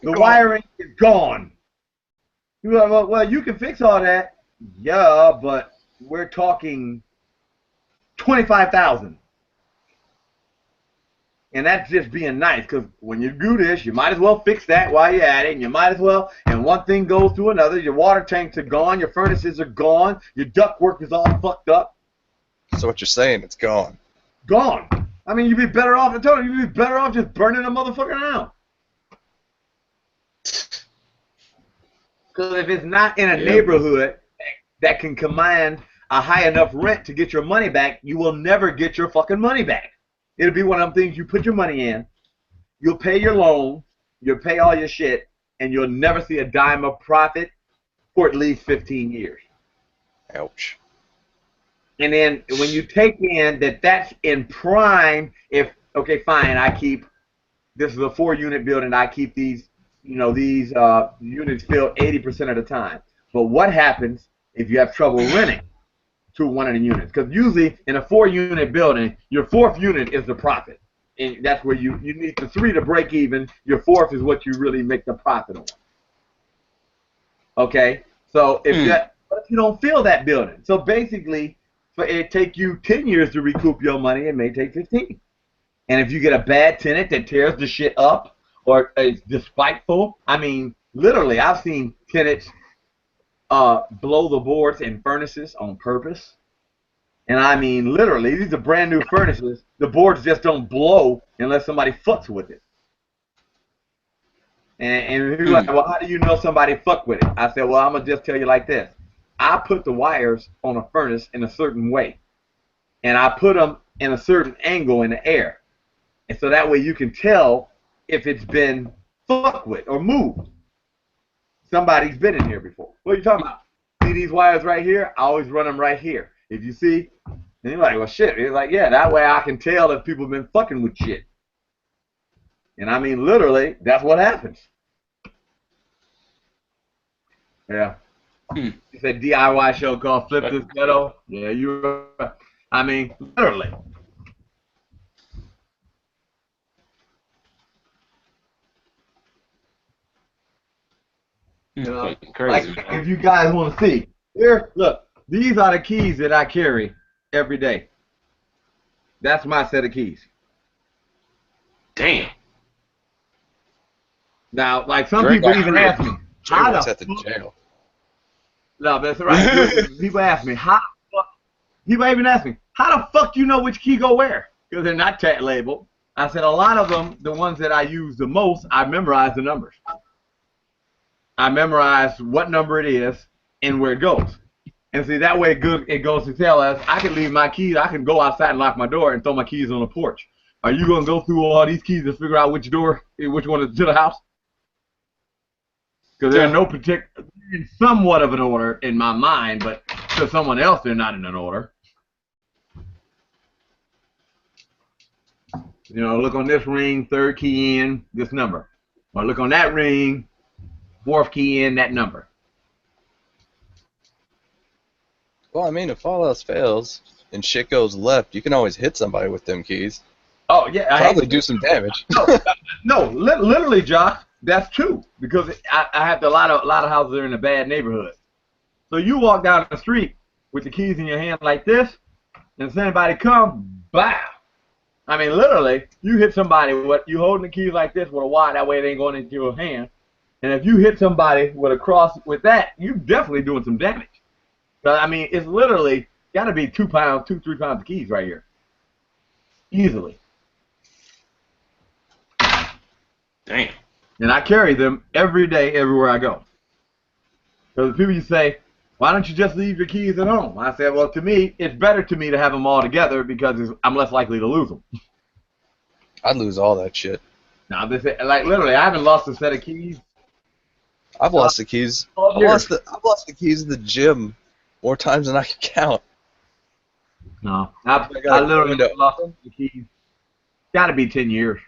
The wiring is gone. He was like, well, you can fix all that. Yeah, but we're talking $25,000. And that's just being nice, because when you do this, you might as well fix that while you're at it, and you might as well, and one thing goes to another. Your water tanks are gone, your furnaces are gone, your ductwork is all fucked up.
So what you're saying, it's gone.
Gone. I mean, you'd be better off, I told you, you'd be better off just burning a motherfucker down. Because if it's not in a neighborhood that can command a high enough rent to get your money back, you will never get your fucking money back. It'll be one of them things you put your money in, you'll pay your loan, you'll pay all your shit, and you'll never see a dime of profit for at least 15 years.
Ouch.
And then when you take in that that's in prime, if, okay, fine, this is a 4-unit building, I keep these, you know, these units filled 80% of the time. But what happens if you have trouble renting to one of the units? Because usually in a 4-unit building, your 4th unit is the profit. And that's where you need the 3 to break even. Your 4th is what you really make the profit on. Okay? So if you don't fill that building. So basically, for it take you 10 years to recoup your money, it may take 15. And if you get a bad tenant that tears the shit up or is despiteful, I mean, literally, I've seen tenants blow the boards in furnaces on purpose. And I mean, literally, these are brand new furnaces. The boards just don't blow unless somebody fucks with it. And he was like, well, how do you know somebody fucked with it? I said, well, I'm going to just tell you like this. I put the wires on a furnace in a certain way. And I put them in a certain angle in the air. And so that way you can tell if it's been fucked with or moved. somebody's been in here before. What are you talking about? See these wires right here? I always run them right here. If you see, and you're like, well, shit. He's like, yeah, that way I can tell if people have been fucking with shit. And I mean, literally, that's what happens. Yeah. It's a DIY show called Flip This Ghetto. Yeah, you're right. I mean, literally. You know,
Crazy.
like, if you guys want to see, here, look, these are the keys that I carry every day. That's my set of keys.
Damn.
Now, like some people even ask me, how
works
the
at the
fuck?
jail.
No, that's right. People ask me, how the fuck? People even ask me, how the fuck do you know which key go where? Because they're not tag labeled. I said a lot of them, the ones that I use the most, I memorize the numbers. I memorize what number it is and where it goes. And see, that way it goes to tell us, I can leave my keys, I can go outside and lock my door and throw my keys on the porch. Are you going to go through all these keys to figure out which one is to the house? Because they're in no particular, in somewhat of an order in my mind, but to someone else, they're not in an order. You know, look on this ring, third key in, this number. Or look on that ring, fourth key in, that number.
Well, I mean, if all else fails and shit goes left, you can always hit somebody with them keys.
Oh, yeah.
Probably do some damage.
No, literally, Josh, that's true. Because I have a lot of houses that are in a bad neighborhood. So you walk down the street with the keys in your hand like this, and somebody come, bow. I mean, literally, you hit somebody with you holding the keys like this with a wad, that way it ain't going into your hand. And if you hit somebody with a cross with that, you're definitely doing some damage. So, I mean, it's literally got to be 2 pounds, 2-3 pounds of keys right here. Easily.
Damn.
And I carry them every day, everywhere I go. So people you say, why don't you just leave your keys at home? I said, well, to me, it's better to me to have them all together because I'm less likely to lose them.
I'd lose all that shit.
Now, like literally, I haven't lost a set of keys.
I've lost the keys. I've lost the keys in the gym more times than I can count.
No, I literally lost the keys. Got to be 10 years.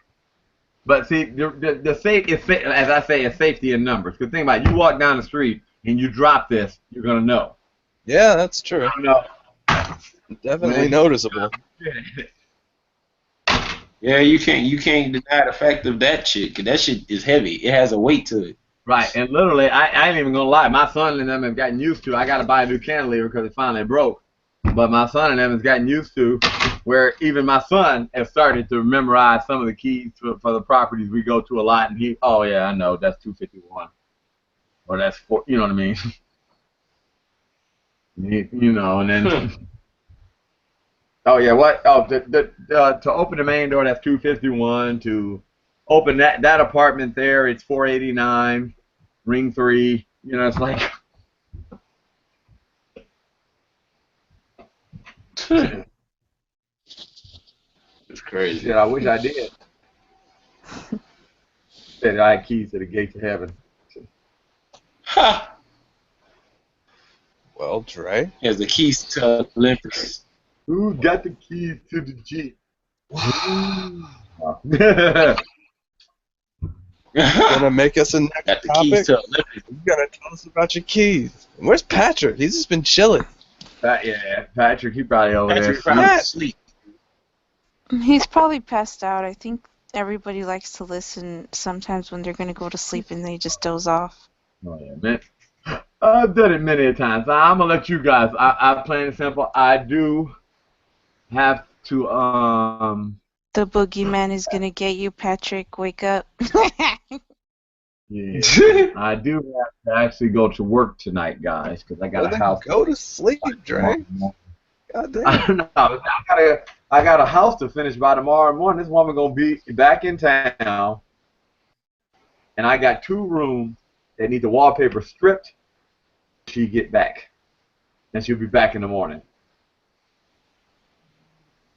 But see, the safe is, as I say, is safety in numbers. Because think about it, you walk down the street and you drop this, you're gonna know.
Yeah, that's true.
No.
Definitely noticeable.
Yeah, you can't deny the fact of that shit, 'cause that shit is heavy. It has a weight to it.
Right, and literally, I ain't even gonna lie. My son and them have gotten used to. I gotta buy a new cantilever because it finally broke. But my son and them has gotten used to, where even my son has started to memorize some of the keys for the properties we go to a lot. And he, oh yeah, I know that's 251, or that's 4. You know what I mean? You know, and then. Oh yeah, what? Oh, to open the main door, that's 251. To open that apartment there, it's 489. Ring 3. You know, it's like.
It's crazy.
Yeah, I wish I did. Said I had keys to the gates of heaven.
Ha!
Well, Dre.
Has the keys to Olympus.
Who got the keys to the Jeep?
Gonna make us a next
got the
topic?
keys to Olympus.
You gotta tell us about your keys. Where's Patrick? He's just been chilling.
Yeah, Patrick, he probably over there.
Probably asleep.
He's probably passed out. I think everybody likes to listen sometimes when they're going to go to sleep and they just doze off.
Oh, yeah, man. I've done it many a times. I'm going to let you guys. I'm plain and simple. I do have to.
The boogeyman is going to get you, Patrick. Wake up.
Yeah, I do have to actually go to work tonight, guys, because I got a house.
Go to sleep, Dre. God damn.
I don't know. I got a house to finish by tomorrow morning. This woman gonna be back in town, and I got 2 rooms that need the wallpaper stripped. She get back, and she'll be back in the morning.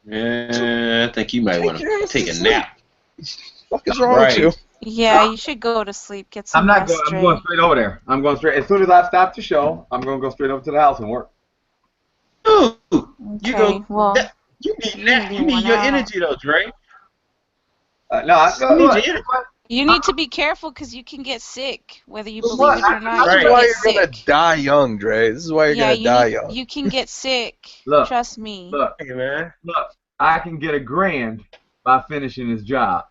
Yeah, I think you might want to take a nap.
What is wrong with you?
Yeah, you should go to sleep. Get some
I'm not
rest,
going. I'm going
Dre.
straight over there. I'm going straight. As soon as I stop the show, I'm going to go straight over to the house and work.
Dude,
Okay, well,
you need
you're
that.
gonna be
You need
worn
your
out.
energy though, Dre.
No,
You need your energy.
You need to be careful because you can get sick, whether you believe
What?
it or not.
This
You
is
can
why
get
you're gonna
sick.
die young, Dre. This is why you're
Yeah,
gonna die young.
you can get sick.
Look,
Trust me.
Look,
Hey, man.
look. I can get $1,000 by finishing this job.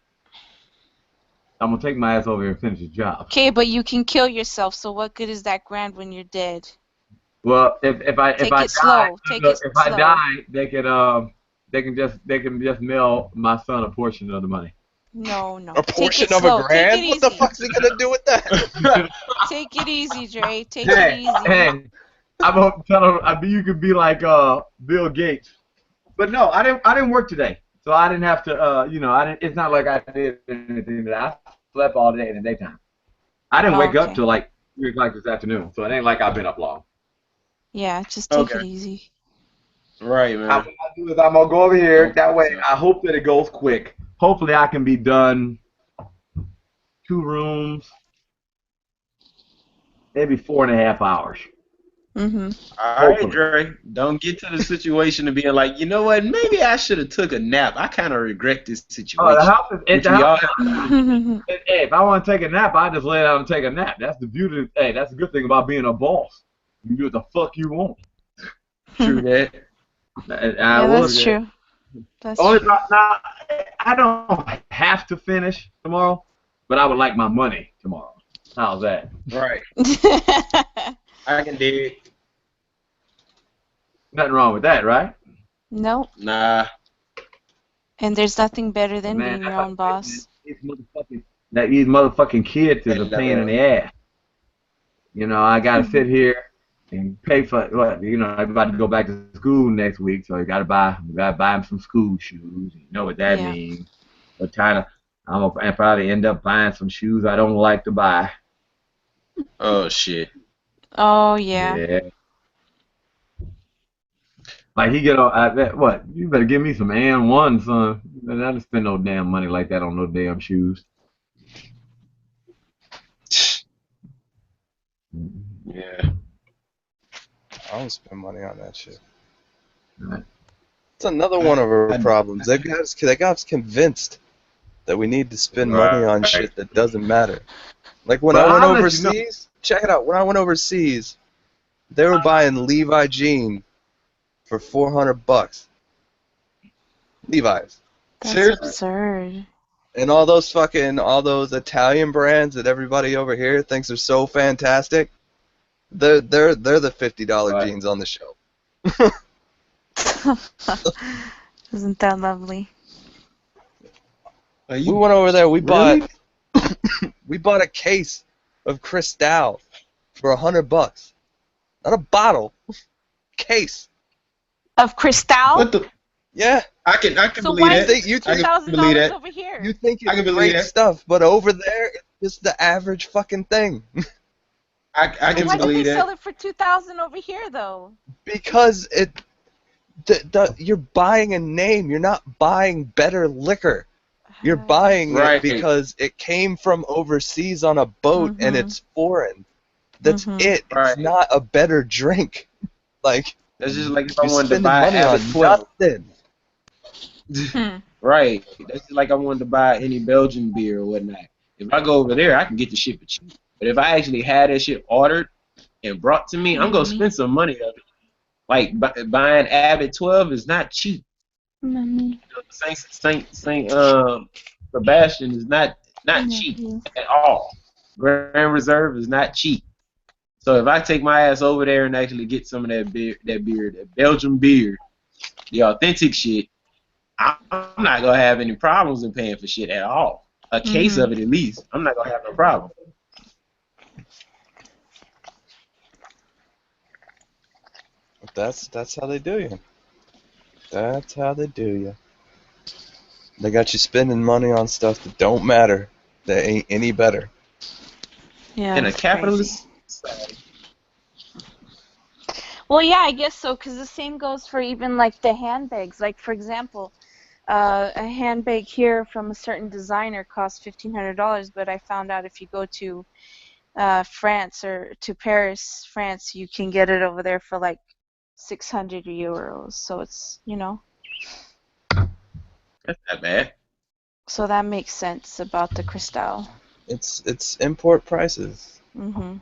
I'm gonna take my ass over here and finish the job.
Okay, but you can kill yourself. So what good is that grand when you're dead?
Well, if I
Take
die,
it slow. Take
look,
it
if I
slow.
die, they can just mail my son a portion of the money.
No.
A portion of
slow.
a grand?
Take it
What the
easy.
fuck's he gonna do with that?
Take it easy, Dre. Take it
Hey,
easy.
hey, I'm gonna tell him. You could be like Bill Gates, but no, I didn't work today, so I didn't have to. I didn't. It's not like I did anything that I slept all day in the daytime. I didn't wake up
Okay.
till like 3 o'clock this afternoon, so it ain't like I've been up long.
Yeah, just take
Okay.
it easy.
Right, man.
What I'm gonna do is I'm gonna go over here.
Okay,
That way,
so-
I hope that it goes quick. Hopefully, I can be done 2 rooms, maybe 4.5 hours.
All right, Dre. Don't get to the situation of being like, you know what? Maybe I should have took a nap. I kind of regret this situation.
Oh, the house is.
Which
The
we all
house hey, if I want to take a nap, I just lay down and take a nap. That's the beauty. Hey, that's the good thing about being a boss. You can do what the fuck you want.
True that.
Yeah, that's true. That's
Only
true.
now, I don't have to finish tomorrow, but I would like my money tomorrow. How's that?
Right. I can dig.
Nothing wrong with that, right?
Nope.
Nah.
And there's nothing better than
Man,
being your own boss.
These motherfucking kids is a pain in the ass. You know, I gotta sit here and pay for what? You know, I'm about to go back to school next week, so you gotta buy them some school shoes. You know what that means? But I'm gonna probably end up buying some shoes I don't like to buy.
Oh shit.
Oh yeah.
Yeah. Like he get on what? You better give me some AN1, son. I don't spend no damn money like that on no damn shoes.
Yeah.
I don't spend money on that shit.
Right.
It's another one of our problems. They got us convinced that we need to spend money on shit that doesn't matter. Like when I went overseas, check it out. When I went overseas, they were buying Levi jeans for $400. Levi's.
That's absurd.
And all those Italian brands that everybody over here thinks are so fantastic, they're the $50 jeans on the shelf.
Isn't that lovely?
We went over there. We bought a case of Cristal for $100. Not a bottle. Case
of Cristal.
What the?
Yeah.
I can
So
believe
why
that.
is
You
it
think
$2,000 over here?
You think
I
it's
can believe
great
that.
stuff, but over there it's just the average fucking thing.
I can
Why did
believe
they
that.
sell it for $2,000 over here though?
Because you're buying a name. You're not buying better liquor. You're buying it because it came from overseas on a boat and it's foreign. That's it. It's not a better drink. Like
That's just like if I
you're
wanted to
spending
buy
money
Abbott
on
12.
nothing.
Right. That's just like I wanted to buy any Belgian beer or whatnot. If I go over there, I can get the shit for cheap. But if I actually had that shit ordered and brought to me, I'm gonna spend some money on it. Like buying Abbott 12 is not cheap.
Mommy.
Saint Sebastian is not cheap at all. Grand Reserve is not cheap. So if I take my ass over there and actually get some of that Belgian beer, the authentic shit, I'm not gonna have any problems in paying for shit at all. A case of it at least, I'm not gonna have no problem.
That's how they do you. That's how they do you. They got you spending money on stuff that don't matter, that ain't any better.
Yeah.
In a capitalist society.
Well, yeah, I guess so, because the same goes for even like the handbags. Like, for example, A handbag here from a certain designer costs $1,500, but I found out if you go to France or to Paris, France, you can get it over there for like 600 euros. So it's,
That's not bad.
so that makes sense about the Cristal.
It's import prices.
Mhm.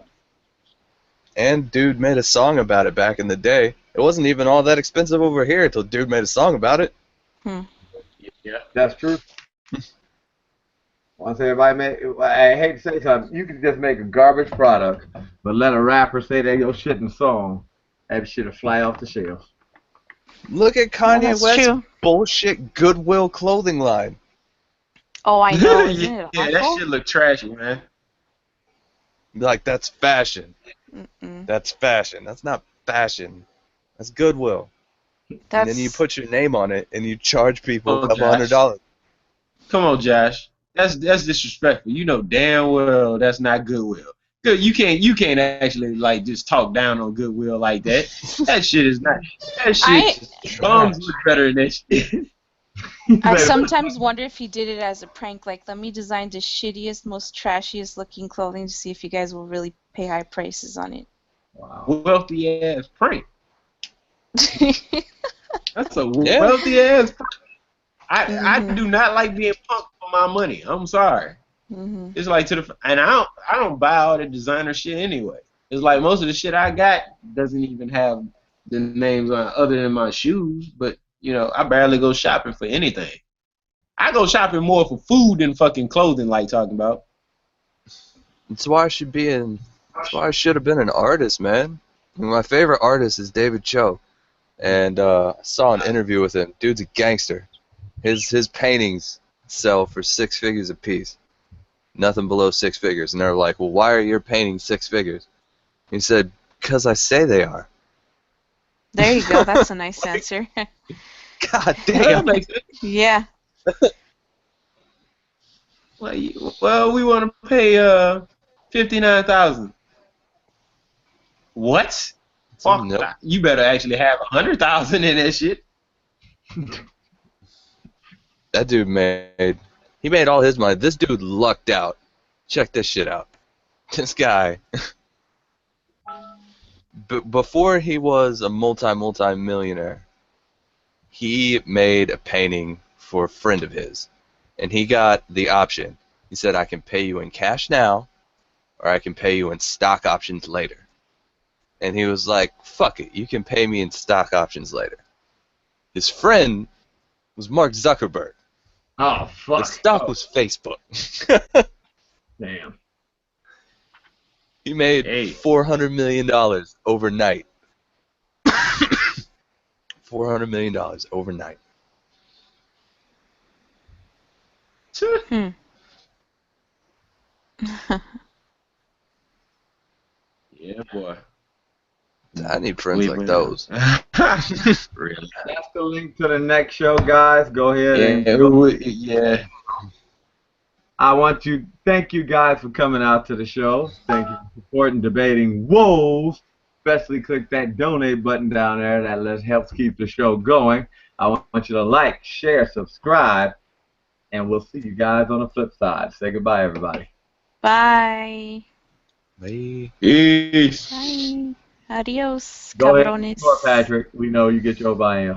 And dude made a song about it back in the day. It wasn't even all that expensive over here until dude made a song about it.
Yeah,
that's true. Once everybody I hate to say something, you can just make a garbage product, but let a rapper say that your shit in the song, that shit'll fly off the shelves.
Look at
Yeah,
Kanye
that's
West's
true.
bullshit Goodwill clothing line.
Oh, I know, isn't it
yeah, that
awful?
shit look trashy, man.
Like, that's fashion.
Mm-mm.
That's fashion. That's not fashion. That's Goodwill. And then you
That's
put your name on it and you charge people
Oh,
a couple
Josh.
$100.
Come on, Josh. That's disrespectful. You know damn well that's not Goodwill. Good, you can't actually like just talk down on Goodwill like that. That shit is not. That shit. Bums look better than that shit.
I sometimes wonder if he did it as a prank, like, let me design the shittiest, most trashiest looking clothing to see if you guys will really pay high prices on it.
Wow.
Wealthy ass prank. That's a wealthy ass prank. I do not like being punked for my money. I'm sorry. It's like and I don't buy all the designer shit anyway. It's like most of the shit I got doesn't even have the names on it other than my shoes. But I barely go shopping for anything. I go shopping more for food than fucking clothing. Like talking about.
That's why I should have been an artist, man. My favorite artist is David Cho, and I saw an interview with him. Dude's a gangster. His paintings sell for 6 figures a piece. Nothing below 6 figures. And they're like, well, why are your paintings 6 figures? He said, because I say they are.
There you go. That's a nice answer.
God damn.
Yeah.
Well, we want to pay $59,000. What? Fuck that. You better actually have $100,000 in that shit.
That dude he made all his money. This dude lucked out. Check this shit out. This guy, before he was a multi-millionaire, he made a painting for a friend of his, and he got the option. He said, I can pay you in cash now, or I can pay you in stock options later. And he was like, fuck it, you can pay me in stock options later. His friend was Mark Zuckerberg.
Oh, fuck.
The stock was Facebook.
Damn.
He made $400 million overnight. $400 million overnight.
Yeah, boy.
I need friends like those.
Really.
That's the link to the next show, guys. Go ahead and
yeah.
I want to thank you guys for coming out to the show. Thank you for supporting Debating Woes. Especially click that donate button down there. That helps keep the show going. I want you to like, share, subscribe, and we'll see you guys on the flip side. Say goodbye, everybody.
Bye.
Bye.
Peace.
Bye. Adios,
Go ahead,
cabrones.
Patrick. We know you get your buy-in.